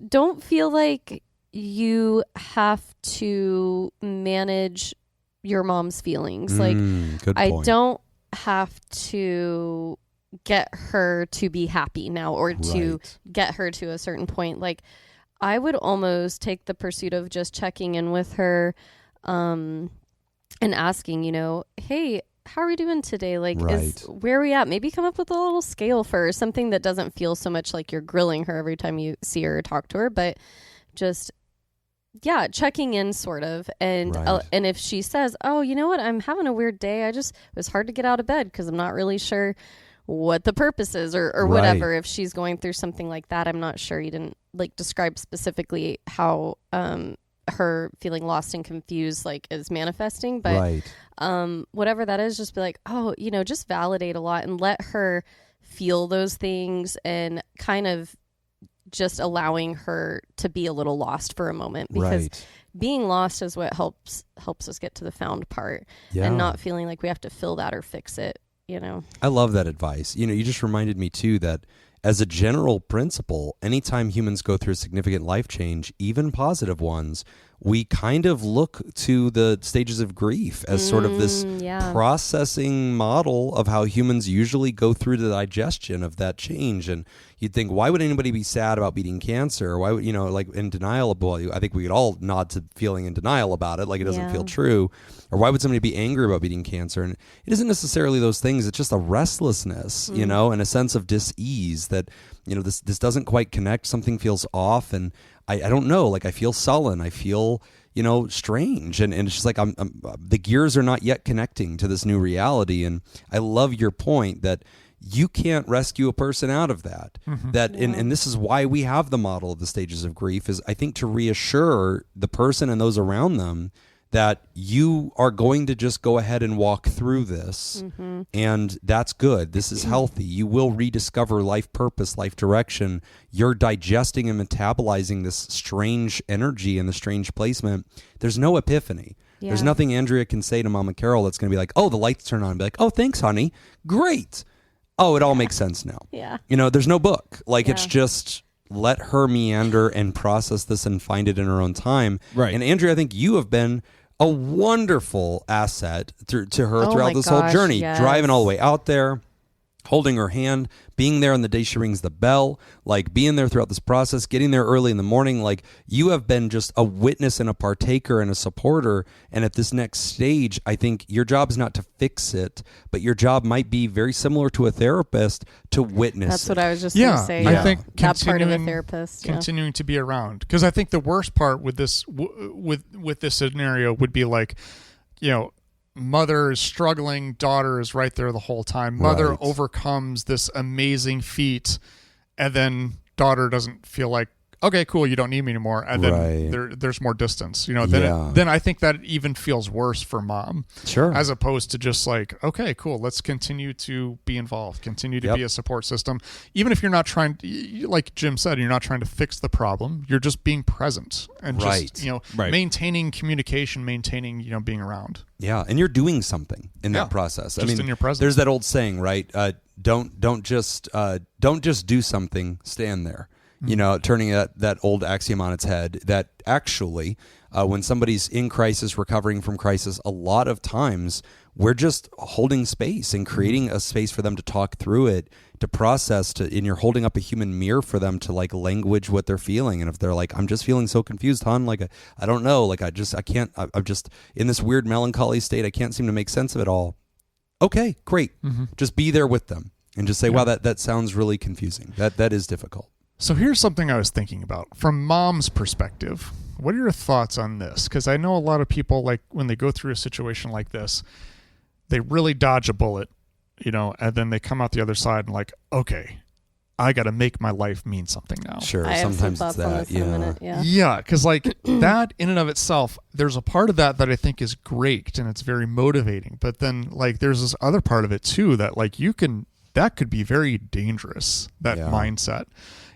S5: don't feel like you have to manage your mom's feelings. Like,
S2: Good
S5: I
S2: point.
S5: don't have to get her to be happy now or to
S2: Right.
S5: get her to a certain point. Like, I would almost take the pursuit of just checking in with her and asking, hey, how are we doing today? Like, where are we at? Maybe come up with a little scale for something that doesn't feel so much like you're grilling her every time you see her or talk to her, but just, checking in sort of. And and if she says, oh, you know what? I'm having a weird day. It was hard to get out of bed because I'm not really sure what the purpose is or whatever. If she's going through something like that, I'm not sure. You didn't describe specifically how her feeling lost and confused is manifesting, but whatever that is, just be like, oh, just validate a lot and let her feel those things and kind of just allowing her to be a little lost for a moment, because being lost is what helps us get to the found part and not feeling like we have to fill that or fix it.
S2: I love that advice. You just reminded me too that as a general principle, anytime humans go through a significant life change, even positive ones, we kind of look to the stages of grief as sort of this processing model of how humans usually go through the digestion of that change. And you'd think, why would anybody be sad about beating cancer? Or why would, in denial of, I think we could all nod to feeling in denial about it, like it doesn't feel true. Or why would somebody be angry about beating cancer? And it isn't necessarily those things. It's just a restlessness, and a sense of dis-ease that, this doesn't quite connect. Something feels off. And I don't know, I feel sullen. I feel, strange. And it's just like the gears are not yet connecting to this new reality. And I love your point that you can't rescue a person out of that. And this is why we have the model of the stages of grief, is I think to reassure the person and those around them that you are going to just go ahead and walk through this, and that's good. This is healthy. You will rediscover life purpose, life direction. You're digesting and metabolizing this strange energy and the strange placement. There's no epiphany. Yeah. There's nothing Andrea can say to Mama Carol that's going to be like, oh, the lights turn on. And be like, oh, thanks, honey. Great. Oh, it all makes sense now.
S5: Yeah.
S2: There's no book. It's just let her meander and process this and find it in her own time.
S1: Right.
S2: And Andrea, I think you have been a wonderful asset to her throughout this whole journey, driving all the way out there, holding her hand, being there on the day she rings the bell, being there throughout this process, getting there early in the morning. You have been just a witness and a partaker and a supporter. And at this next stage, I think your job is not to fix it, but your job might be very similar to a therapist to witness.
S5: That's what I was just going to say.
S3: I think
S5: that part of a therapist,
S3: continuing to be around, because I think the worst part with this with this scenario would be mother is struggling, daughter is right there the whole time. Mother overcomes this amazing feat, and then daughter doesn't feel like okay, cool, you don't need me anymore, and then there's more distance. Then I think that even feels worse for mom.
S2: Sure.
S3: As opposed to just like, okay, cool, let's continue to be involved, continue to be a support system, even if you're not trying, like Jim said, you're not trying to fix the problem. You're just being present and just maintaining communication, maintaining being around.
S2: Yeah, and you're doing something in that process.
S3: Just in your presence.
S2: There's that old saying, right? Don't just do something. Stand there. Turning that old axiom on its head. That actually, when somebody's in crisis, recovering from crisis, a lot of times we're just holding space and creating a space for them to talk through it, to process, and you're holding up a human mirror for them to like language what they're feeling. And if they're like, I'm just feeling so confused, hon, like I don't know, like I'm just in this weird melancholy state. I can't seem to make sense of it all. Okay, great. Just be there with them and just say, wow, that sounds really confusing. That is difficult.
S3: So here's something I was thinking about from mom's perspective. What are your thoughts on this? Because I know a lot of people, like when they go through a situation like this, they really dodge a bullet, and then they come out the other side and like, okay, I got to make my life mean something now.
S2: Sure,
S5: I
S2: sometimes
S5: have some
S2: it's
S5: thoughts on
S2: that.
S5: this in a minute,
S3: Yeah, because like that in and of itself, there's a part of that I think is great and it's very motivating. But then like there's this other part of it too that like that could be very dangerous, that mindset.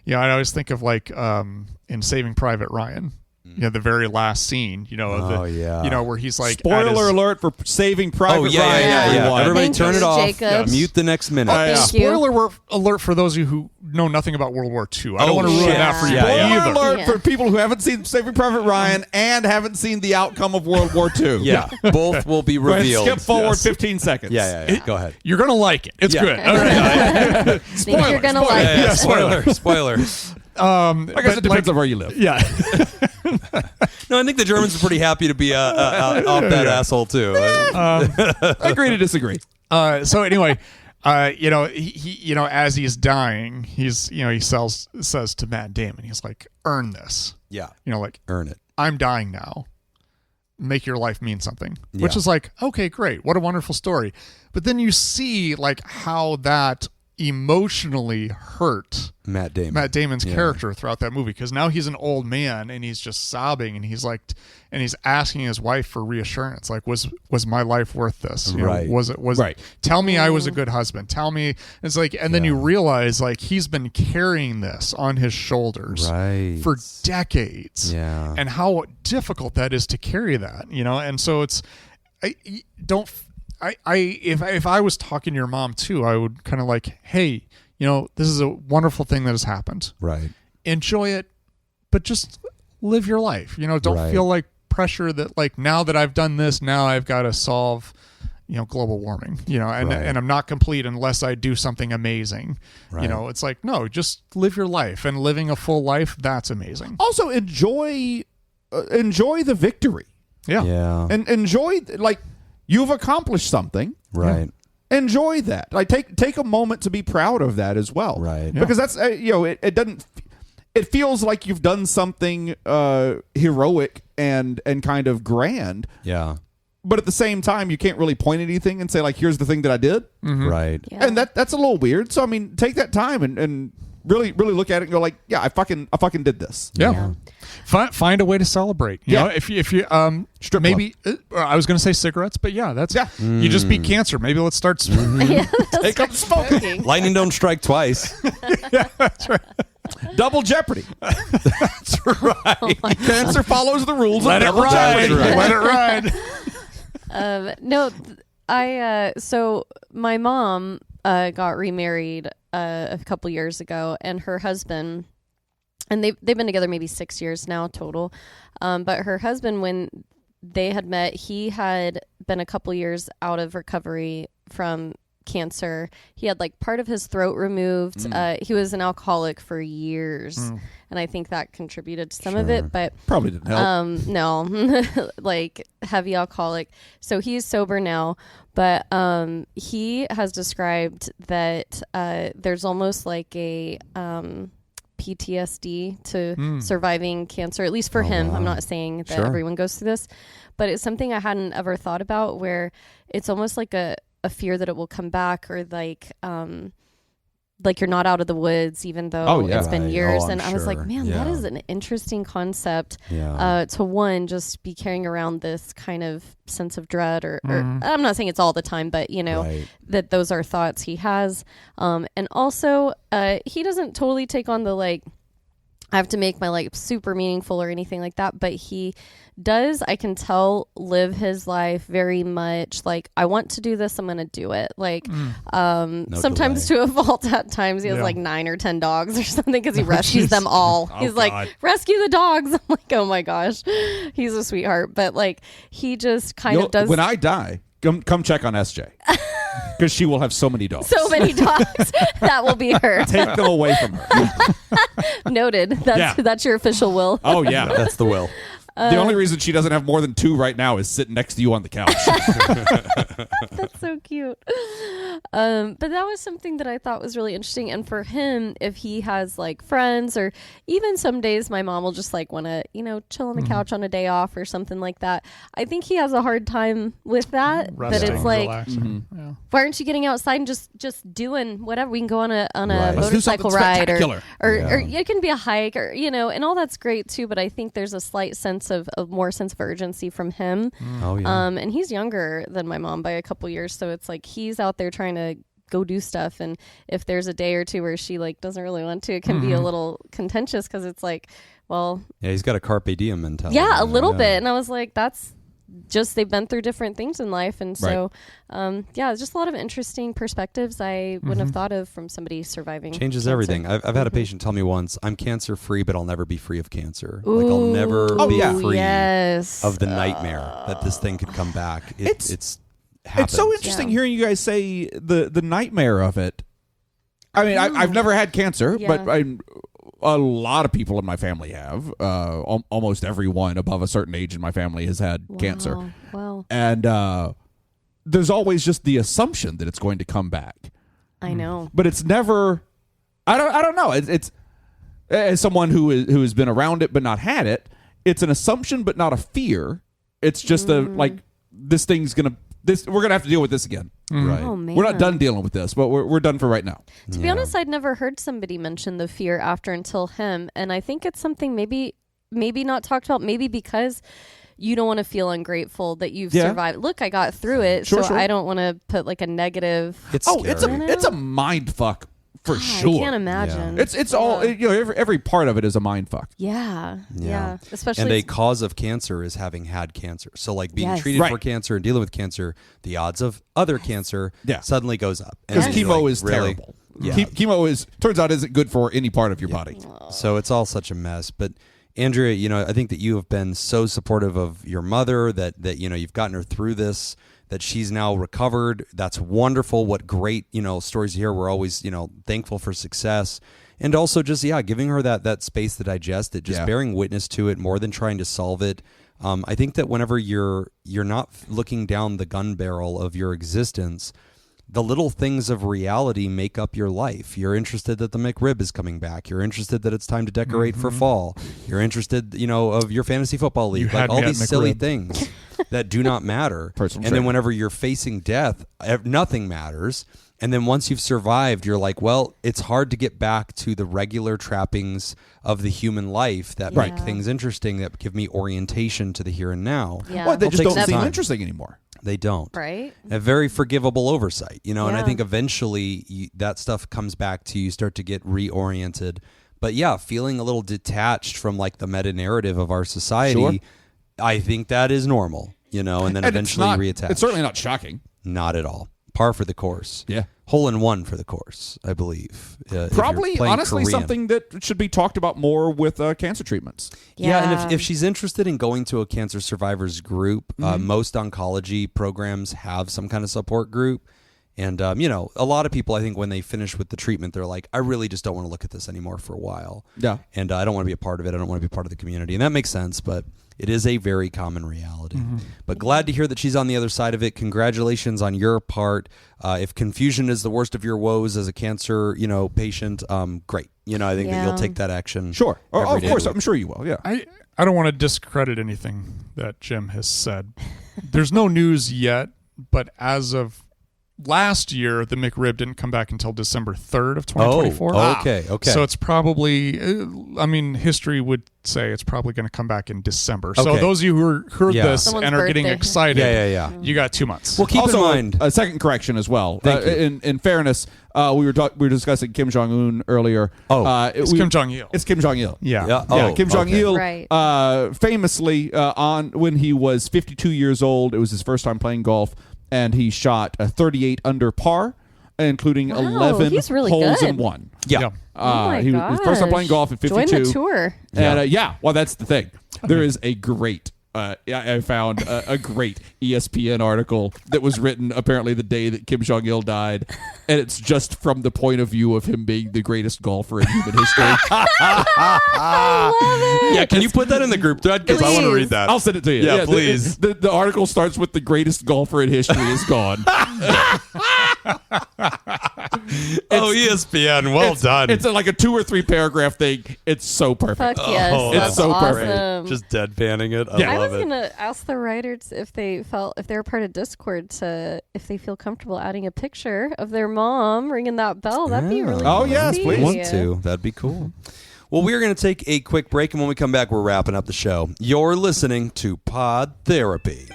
S3: I always think of like in Saving Private Ryan. The very last scene, where he's like,
S1: spoiler alert for Saving Private Ryan.
S2: Yeah. Everybody
S5: Thank
S2: turn
S5: you,
S2: it off.
S5: Jacob.
S2: Mute the next minute.
S5: Thank you.
S3: Spoiler alert for those of you who know nothing about World War II. I don't want to ruin that for you either.
S1: Spoiler alert for people who haven't seen Saving Private Ryan and haven't seen the outcome of World War II.
S2: Yeah, both will be revealed.
S1: Skip forward 15 seconds.
S2: Yeah. Go ahead.
S3: You're gonna like it. It's good.
S5: All right. Think you're gonna like it.
S2: Yeah, spoiler.
S1: I guess it depends on where you live.
S3: Yeah.
S2: No, I think the Germans are pretty happy to be off that asshole too.
S1: Agree to disagree.
S3: So anyway, he as he's dying, he says to Matt Damon, he's like, earn this.
S2: Yeah.
S3: Like
S2: earn it.
S3: I'm dying now. Make your life mean something. Which is like, okay, great. What a wonderful story. But then you see like how that emotionally hurt Matt Damon's character throughout that movie, because now he's an old man and he's just sobbing and he's like, and he's asking his wife for reassurance, like, was my life worth this?
S2: Right.
S3: Was it tell me I was a good husband, tell me. It's like, and then you realize like he's been carrying this on his shoulders for decades, and how difficult that is to carry that, and so it's if I was talking to your mom too, I would kind of like, hey, this is a wonderful thing that has happened.
S2: Right.
S3: Enjoy it, but just live your life. Don't feel like pressure that like, now that I've done this, now I've got to solve, global warming, and I'm not complete unless I do something amazing.
S2: Right.
S3: It's like, no, just live your life, and living a full life, that's amazing.
S1: Also enjoy the victory.
S2: Yeah.
S1: And enjoy, like, you've accomplished something.
S2: Right.
S1: Enjoy that. Like take a moment to be proud of that as well.
S2: Right.
S1: Because that's it doesn't. It feels like you've done something heroic and kind of grand.
S2: Yeah.
S1: But at the same time, you can't really point at anything and say like, "Here's the thing that I did."
S2: Mm-hmm. Right.
S5: Yeah.
S1: And that's a little weird. So I mean, take that time and really look at it and go like, "Yeah, I fucking did this."
S3: Yeah. Find a way to celebrate. You know, if you
S1: strip
S3: maybe I was going to say cigarettes, but you just beat cancer. Maybe let's start.
S1: Take up smoking.
S2: Lightning don't strike twice.
S3: That's right.
S1: Double jeopardy.
S2: That's right.
S5: Oh
S1: Cancer follows the rules.
S3: Let it ride. Let it ride.
S5: So my mom got remarried a couple years ago, and her husband, and they've been together maybe 6 years now total. But her husband, when they had met, he had been a couple years out of recovery from cancer. He had like part of his throat removed. He was an alcoholic for years, and I think that contributed to some of it, but
S1: probably didn't help.
S5: No, like heavy alcoholic. So he's sober now, but he has described that there's almost like a PTSD to surviving cancer, at least for him. Wow. I'm not saying that everyone goes through this, but it's something I hadn't ever thought about, where it's almost like a fear that it will come back, or like like you're not out of the woods, even though it's been years. And I was like, man, that is an interesting concept to one, just be carrying around this kind of sense of dread or I'm not saying it's all the time, but you know, that those are thoughts he has. And also he doesn't totally take on the like, I have to make my life super meaningful or anything like that, but he does, I can tell, live his life very much like, I want to do this, I'm going to do it. Like, sometimes to a fault at times. He has like 9 or 10 dogs or something because he rescues them all. He's like, rescue the dogs. I'm like, oh my gosh, he's a sweetheart. But like, he just kind of does.
S1: When I die, come check on SJ. Because she will have so many dogs.
S5: So many dogs. That will be her.
S1: Take them away from her.
S5: Noted. That's your official will.
S1: Oh, yeah.
S2: That's the will.
S1: The only reason she doesn't have more than 2 right now is sitting next to you on the couch.
S5: That's so cute. But that was something that I thought was really interesting. And for him, if he has like friends, or even some days my mom will just like want to, you know, chill on the couch on a day off or something like that. I think he has a hard time with that.
S3: Resting,
S5: that it's like,
S3: relaxing.
S5: why aren't you getting outside and just doing whatever? We can go on a
S1: Let's do
S5: motorcycle
S1: something
S5: ride,
S1: spectacular.
S5: or it can be a hike, or you know, and all that's great too. But I think there's a slight sense of more sense of urgency from him. And he's younger than my mom by a couple years, so it's like he's out there trying to go do stuff, and if there's a day or two where she like doesn't really want to, it can be a little contentious because it's like, well,
S2: he's got a carpe diem mentality.
S5: A little bit. And I was like, that's just, they've been through different things in life, and so it's just a lot of interesting perspectives I wouldn't have thought of from somebody surviving.
S2: Changes
S5: cancer.
S2: everything. I've had a patient tell me once, I'm cancer free, but I'll never be free of cancer. Like I'll never be free of the nightmare that this thing could come back. It's
S1: so interesting hearing you guys say the nightmare of it. I mean, I've never had cancer, but a lot of people in my family have. Almost everyone above a certain age in my family has had cancer.
S5: Wow.
S1: And there's always just the assumption that it's going to come back.
S5: I know.
S1: But it's never. I don't know. It's as someone who has been around it but not had it. It's an assumption but not a fear. It's just a like, this thing's gonna. We're gonna have to deal with this again. Right.
S5: Oh, man.
S1: We're not done dealing with this, but we're done for right now.
S5: To be honest, I'd never heard somebody mention the fear after until him, and I think it's something maybe not talked about. Maybe because you don't want to feel ungrateful that you've survived. Look, I got through it, so I don't want to put like a negative.
S2: It's
S1: a mind fuck. For sure.
S5: I can't imagine.
S1: It's all, you know, every part of it is a mind fuck.
S5: Yeah. Especially.
S2: And a cause of cancer is having had cancer. So like being treated for cancer and dealing with cancer, the odds of other cancer suddenly goes up.
S1: Because chemo is terrible. Yeah. Chemo turns out isn't good for any part of your body.
S2: So it's all such a mess. But Andrea, you know, I think that you have been so supportive of your mother that you know, you've gotten her through this, that she's now recovered. That's wonderful. What great, you know, stories here. We're always, you know, thankful for success. And also just, giving her that space to digest it, just bearing witness to it more than trying to solve it. I think that whenever you're not looking down the gun barrel of your existence, the little things of reality make up your life. You're interested that the McRib is coming back. You're interested that it's time to decorate for fall. You're interested, you know, of your fantasy football league. Like all these silly things that do not matter. And then whenever you're facing death, nothing matters. And then once you've survived, you're like, well, it's hard to get back to the regular trappings of the human life that make things interesting, that give me orientation to the here and now.
S5: Yeah.
S1: Well, they just don't seem interesting anymore.
S2: They don't.
S5: Right.
S2: A very forgivable oversight, you know, and I think eventually that stuff comes back to you, start to get reoriented. But feeling a little detached from like the meta narrative of our society, I think that is normal, you know, and then eventually reattach.
S1: It's certainly not shocking.
S2: Not at all. Par for the course.
S1: Yeah.
S2: Hole in one for the course, I believe.
S1: Probably, honestly,
S2: Korean.
S1: something that should be talked about more with cancer treatments.
S2: Yeah, and if she's interested in going to a cancer survivors group, most oncology programs have some kind of support group. And, you know, a lot of people, I think, when they finish with the treatment, they're like, I really just don't want to look at this anymore for a while.
S1: Yeah.
S2: And I don't want to be a part of it. I don't want to be part of the community. And that makes sense, but it is a very common reality. But glad to hear that she's on the other side of it. Congratulations on your part. If confusion is the worst of your woes as a cancer, you know, patient, great. You know, I think that you'll take that action.
S1: Sure. Of course, I'm sure you will. Yeah.
S3: I don't want to discredit anything that Jim has said. There's no news yet, but as of last year, the McRib didn't come back until December 3rd of 2024.
S2: Okay.
S3: So it's probably, history would say it's probably going to come back in December. So
S2: Okay.
S3: those of you who heard this
S5: Someone's
S3: and are getting
S5: birthday.
S3: excited, you got 2 months.
S2: Well, keep
S1: also,
S2: in mind.
S1: a second correction as well.
S2: Thank you.
S1: In fairness, we were discussing Kim Jong Un earlier.
S3: It's Kim Jong-il.
S1: It's Kim Jong Il.
S3: Yeah.
S1: Kim Jong Il,
S5: Right.
S1: famously, when he was 52 years old, it was his first time playing golf, and he shot a 38 under par, including
S5: Wow,
S1: 11
S5: he's really
S1: holes
S5: good.
S1: in one.
S2: Yeah.
S5: Oh my
S1: he was first time playing golf at 52.
S5: Join the tour.
S1: And well, that's the thing. There is a great. I found a great ESPN article that was written apparently the day that Kim Jong Il died, and it's just from the point of view of him being the greatest golfer in human history.
S5: I love it.
S2: Yeah, can you put that in the group thread? Because I want to
S5: Please.
S2: read that.
S1: I'll send it to you.
S2: Yeah, please.
S1: The article starts with the greatest golfer in history is gone.
S2: ESPN, well done.
S1: It's like a 2 or 3 paragraph thing. It's so perfect.
S5: Fuck yes.
S2: Oh,
S5: that's
S1: it's so perfect.
S5: awesome.
S2: Just deadpanning it.
S1: Yeah.
S5: I
S2: love
S5: was
S2: it.
S5: gonna ask the writers if they were part of Discord if they feel comfortable adding a picture of their mom ringing that bell. That'd be really
S1: Oh, yes,
S5: cool.
S1: please.
S2: Want to. That'd be cool. Well, we're going to take a quick break, and when we come back, we're wrapping up the show. You're listening to Pod Therapy.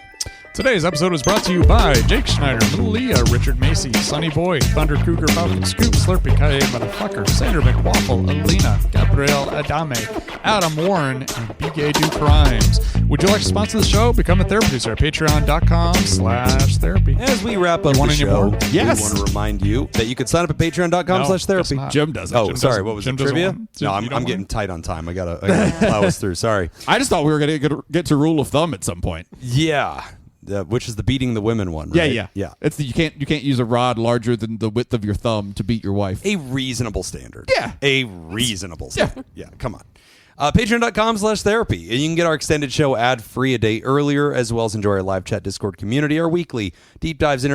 S3: Today's episode is brought to you by Jake Schneider, Little Leah, Richard Macy, Sonny Boy, Thunder Cougar, Falcon Scoop, Slurpee, Kaye Motherfucker, Sandra McWaffle, Alina, Gabrielle Adame, Adam Warren, and B.Gay Do Crimes. Would you like to sponsor the show? Become a therapy producer at patreon.com/therapy.
S2: As we wrap up
S3: You want
S2: the
S3: any
S2: show,
S3: more?
S1: Yes.
S2: we want to remind you that you can sign up at patreon.com/therapy.
S3: No,
S1: Jim doesn't.
S2: Oh,
S3: Jim
S2: sorry.
S3: doesn't-
S2: What was
S3: Jim
S2: it?
S3: doesn't
S2: Trivia?
S3: want-
S2: No,
S3: you
S2: I'm
S3: don't
S2: getting
S3: want-
S2: tight on time. I gotta plow us through. Sorry.
S1: I just thought we were going to get to rule of thumb at some point.
S2: Yeah. Which is the beating the women one, right?
S1: Yeah. It's you can't use a rod larger than the width of your thumb to beat your wife.
S2: A reasonable standard.
S1: Yeah.
S2: A reasonable standard. Yeah, come on. Patreon.com/therapy. And you can get our extended show ad-free a day earlier, as well as enjoy our live chat Discord community, our weekly deep dives,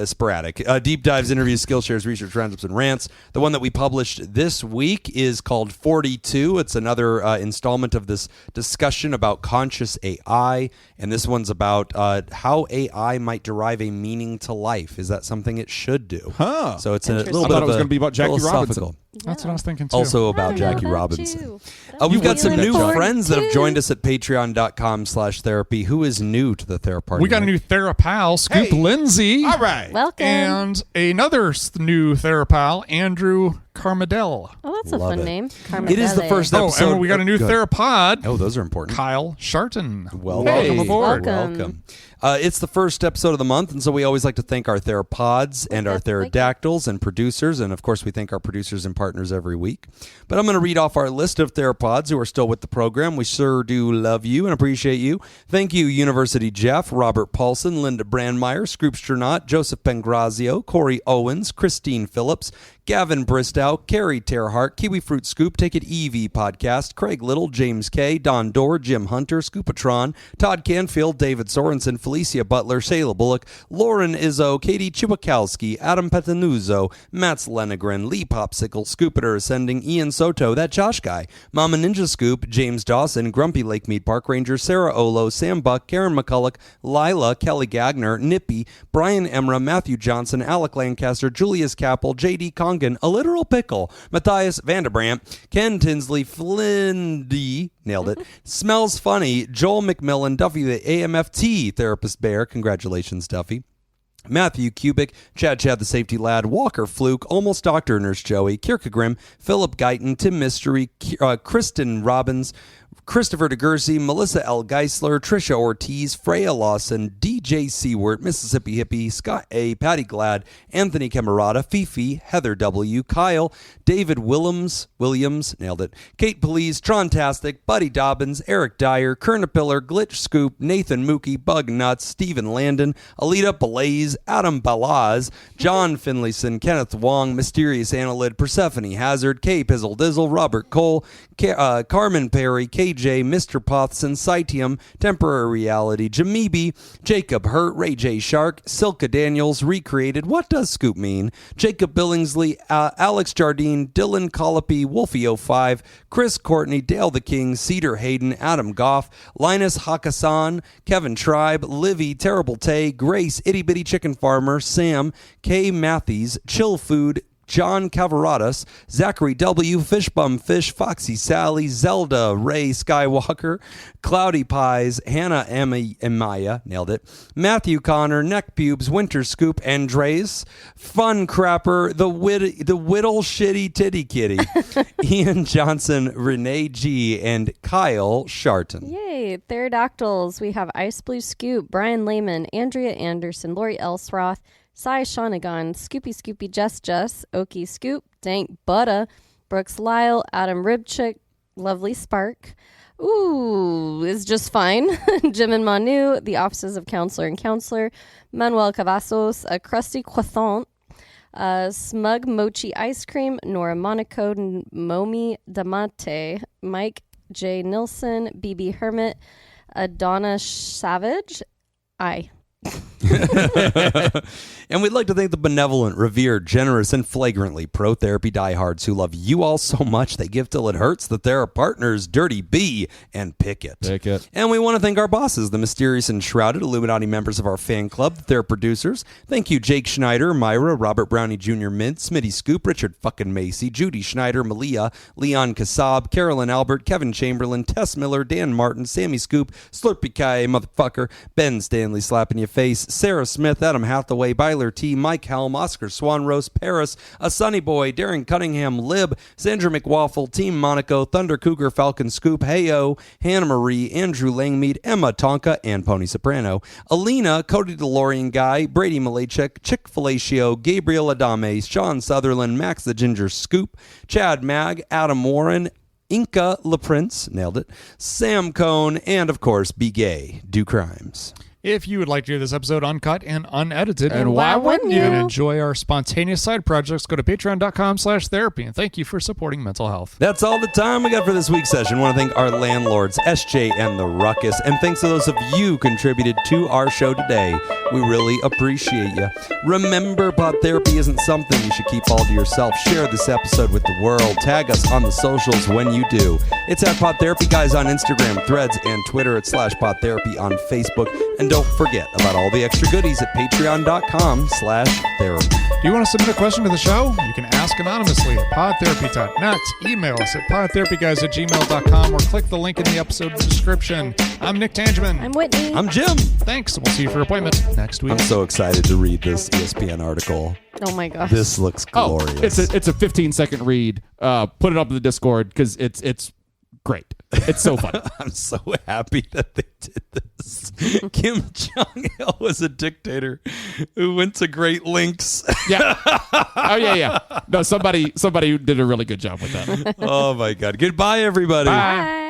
S2: sporadic, deep dives, interviews, skill shares, research roundups, and rants. The one that we published this week is called 42. It's another installment of this discussion about conscious AI. And this one's about how AI might derive a meaning to life. Is that something it should do?
S1: Huh.
S2: So it's a little
S5: Interesting.
S2: bit
S1: I thought
S2: of
S1: it was
S2: a
S1: gonna be about Jackie
S2: philosophical.
S1: Robinson.
S3: That's what I was thinking too.
S2: Also
S5: I
S2: about
S5: don't know
S2: Jackie
S5: about
S2: Robinson.
S5: you.
S2: We've got some
S5: Feeling
S2: new
S5: forward
S2: friends that have
S5: to-
S2: joined us at patreon.com/therapy. Who is new to the Therapy?
S3: we got a new Therapal, Scoop
S1: Hey.
S3: Lindsay.
S1: All right.
S5: Welcome.
S3: And another new Therapal, Andrew Carmadell.
S5: Oh, that's a
S2: Love
S5: fun
S2: it.
S5: name.
S2: It is the first
S3: Oh,
S2: episode.
S3: and we got a new
S2: Good.
S3: Therapod,
S2: Oh, those are important.
S3: Kyle Sharton.
S2: Welcome
S3: Welcome
S1: Hey.
S3: aboard.
S5: Welcome.
S2: It's the first episode of the month, and so we always like to thank our Therapods and our Therodactyls and producers, and of course we thank our producers and partners every week. But I'm going to read off our list of Theropods who are still with the program. We sure do love you and appreciate you. Thank you, University Jeff, Robert Paulson, Linda Brandmeier, Scroopsternot, Joseph Pengrazio, Corey Owens, Christine Phillips, Gavin Bristow, Carrie Terhart, Kiwi Fruit Scoop, Take It EV Podcast, Craig Little, James K, Don Dorr, Jim Hunter, Scoopatron, Todd Canfield, David Sorensen, Felicia Butler, Shayla Bullock, Lauren Izzo, Katie Chiwakowski, Adam Petanuzzo, Mats Lenegren, Lee Popsicle, Scoopator Ascending, Ian Soto, That Josh Guy, Mama Ninja Scoop, James Dawson, Grumpy Lake Meat Park Ranger, Sarah Olo, Sam Buck, Karen McCulloch, Lila, Kelly Gagner, Nippy, Brian Emra, Matthew Johnson, Alec Lancaster, Julius Capel, J.D. Congan, A Literal Pickle, Matthias Vandebrandt, Ken Tinsley, Flindy, nailed it, Smells Funny, Joel McMillan, Duffy the AMFT Therapist Bear, congratulations Duffy, Matthew Kubik, Chad the Safety Lad, Walker Fluke, Almost Dr. Nurse Joey, Kierkegaard, Philip Guyton, Tim Mystery, Kristen Robbins, Christopher DeGursey, Melissa L. Geisler, Trisha Ortiz, Freya Lawson, DJ Seward, Mississippi Hippie, Scott A., Patty Glad, Anthony Camarada, Fifi, Heather W., Kyle, David Williams, nailed it, Kate Police, Trontastic, Buddy Dobbins, Eric Dyer, Kernapiller, Glitch Scoop, Nathan Mookie, Bug Nuts, Stephen Landon, Alita Blaze, Adam Balaz, John Finlayson, Kenneth Wong, Mysterious Annalid, Persephone Hazard, K. Pizzle Dizzle, Robert Cole, Carmen Perry, Katie Ray J, Mr. Pothson, Citium, Temporary Reality, Jameeby, Jacob Hurt, Ray J Shark, Silka Daniels, Recreated, What Does Scoop Mean, Jacob Billingsley, Alex Jardine, Dylan Colopy, Wolfie05, Chris Courtney, Dale the King, Cedar Hayden, Adam Goff, Linus Hakkasan, Kevin Tribe, Livy, Terrible Tay, Grace, Itty Bitty Chicken Farmer, Sam, Kay Matthews, Chill Food, John Cavaradas, Zachary W., Fishbum Fish, Foxy Sally, Zelda, Ray Skywalker, Cloudy Pies, Hannah Amaya, nailed it, Matthew Connor, Neck Pubes, Winter Scoop, Andres, Fun Crapper, the Whittle Shitty Titty Kitty, Ian Johnson, Renee G., and Kyle Sharton.
S5: Yay, Pterodactyls. We have Ice Blue Scoop, Brian Lehman, Andrea Anderson, Lori Elsroth, Cy Shawnagon, Scoopy Jess, Okie Scoop, Dank Butta, Brooks Lyle, Adam Ribchick, Lovely Spark, is just fine, Jim and Manu, the Offices of Counselor and Counselor, Manuel Cavazos, a Crusty Croissant, Smug Mochi Ice Cream, Nora Monaco, Momi Damate, Mike J. Nilsson, BB Hermit, Adonna Savage,
S2: And we'd like to thank the benevolent, revered, generous, and flagrantly pro-therapy diehards who love you all so much they give till it hurts that they're partners, Dirty B and Pickett. And we want to thank our bosses, the mysterious and shrouded Illuminati members of our fan club, their producers. Thank you, Jake Schneider, Myra, Robert Brownie Jr. Mint, Smitty Scoop, Richard fucking Macy, Judy Schneider, Malia, Leon Kassab, Carolyn Albert, Kevin Chamberlain, Tess Miller, Dan Martin, Sammy Scoop, Slurpy Kai, motherfucker, Ben Stanley slapping your face, Sarah Smith, Adam Hathaway, Byler T, Mike Helm, Oscar Swanrose, Paris, A Sunny Boy, Darren Cunningham, Lib, Sandra McWaffle, Team Monaco, Thunder Cougar, Falcon Scoop, Heyo, Hannah Marie, Andrew Langmead, Emma Tonka, and Pony Soprano, Alina, Cody DeLorean Guy, Brady Malachek, Chick Fellatio, Gabriel Adame, Sean Sutherland, Max the Ginger Scoop, Chad Mag, Adam Warren, Inca LaPrince, nailed it, Sam Cohn, and of course, Be Gay, Do Crimes.
S3: If you would like to hear this episode uncut and unedited,
S5: and why wouldn't you?
S3: And enjoy our spontaneous side projects, go to patreon.com/therapy. And thank you for supporting mental health.
S2: That's all the time we got for this week's session. I want to thank our landlords, SJ and the Ruckus. And thanks to those of you who contributed to our show today. We really appreciate you. Remember, Pod Therapy isn't something you should keep all to yourself. Share this episode with the world. Tag us on the socials when you do. It's at PodTherapyGuys on Instagram, Threads, and Twitter. It's /PodTherapy on Facebook. And don't forget about all the extra goodies at patreon.com/therapy.
S3: Do you want to submit a question to the show? You can ask anonymously at podtherapy.net, email us at podtherapyguys@gmail.com, or click the link in the episode description. I'm Nick Tangeman.
S5: I'm Whitney.
S2: I'm Jim.
S3: Thanks. We'll see you for your appointment next week.
S2: I'm so excited to read this ESPN article.
S5: Oh my gosh.
S2: This looks glorious.
S1: It's a 15-second read. Put it up in the Discord because it's great. It's so fun.
S2: I'm so happy that they did this. Kim Jong-il was a dictator who went to Great Links.
S1: Yeah. Oh, yeah. No, somebody did a really good job with that.
S2: Oh, my God. Goodbye, everybody.
S5: Bye.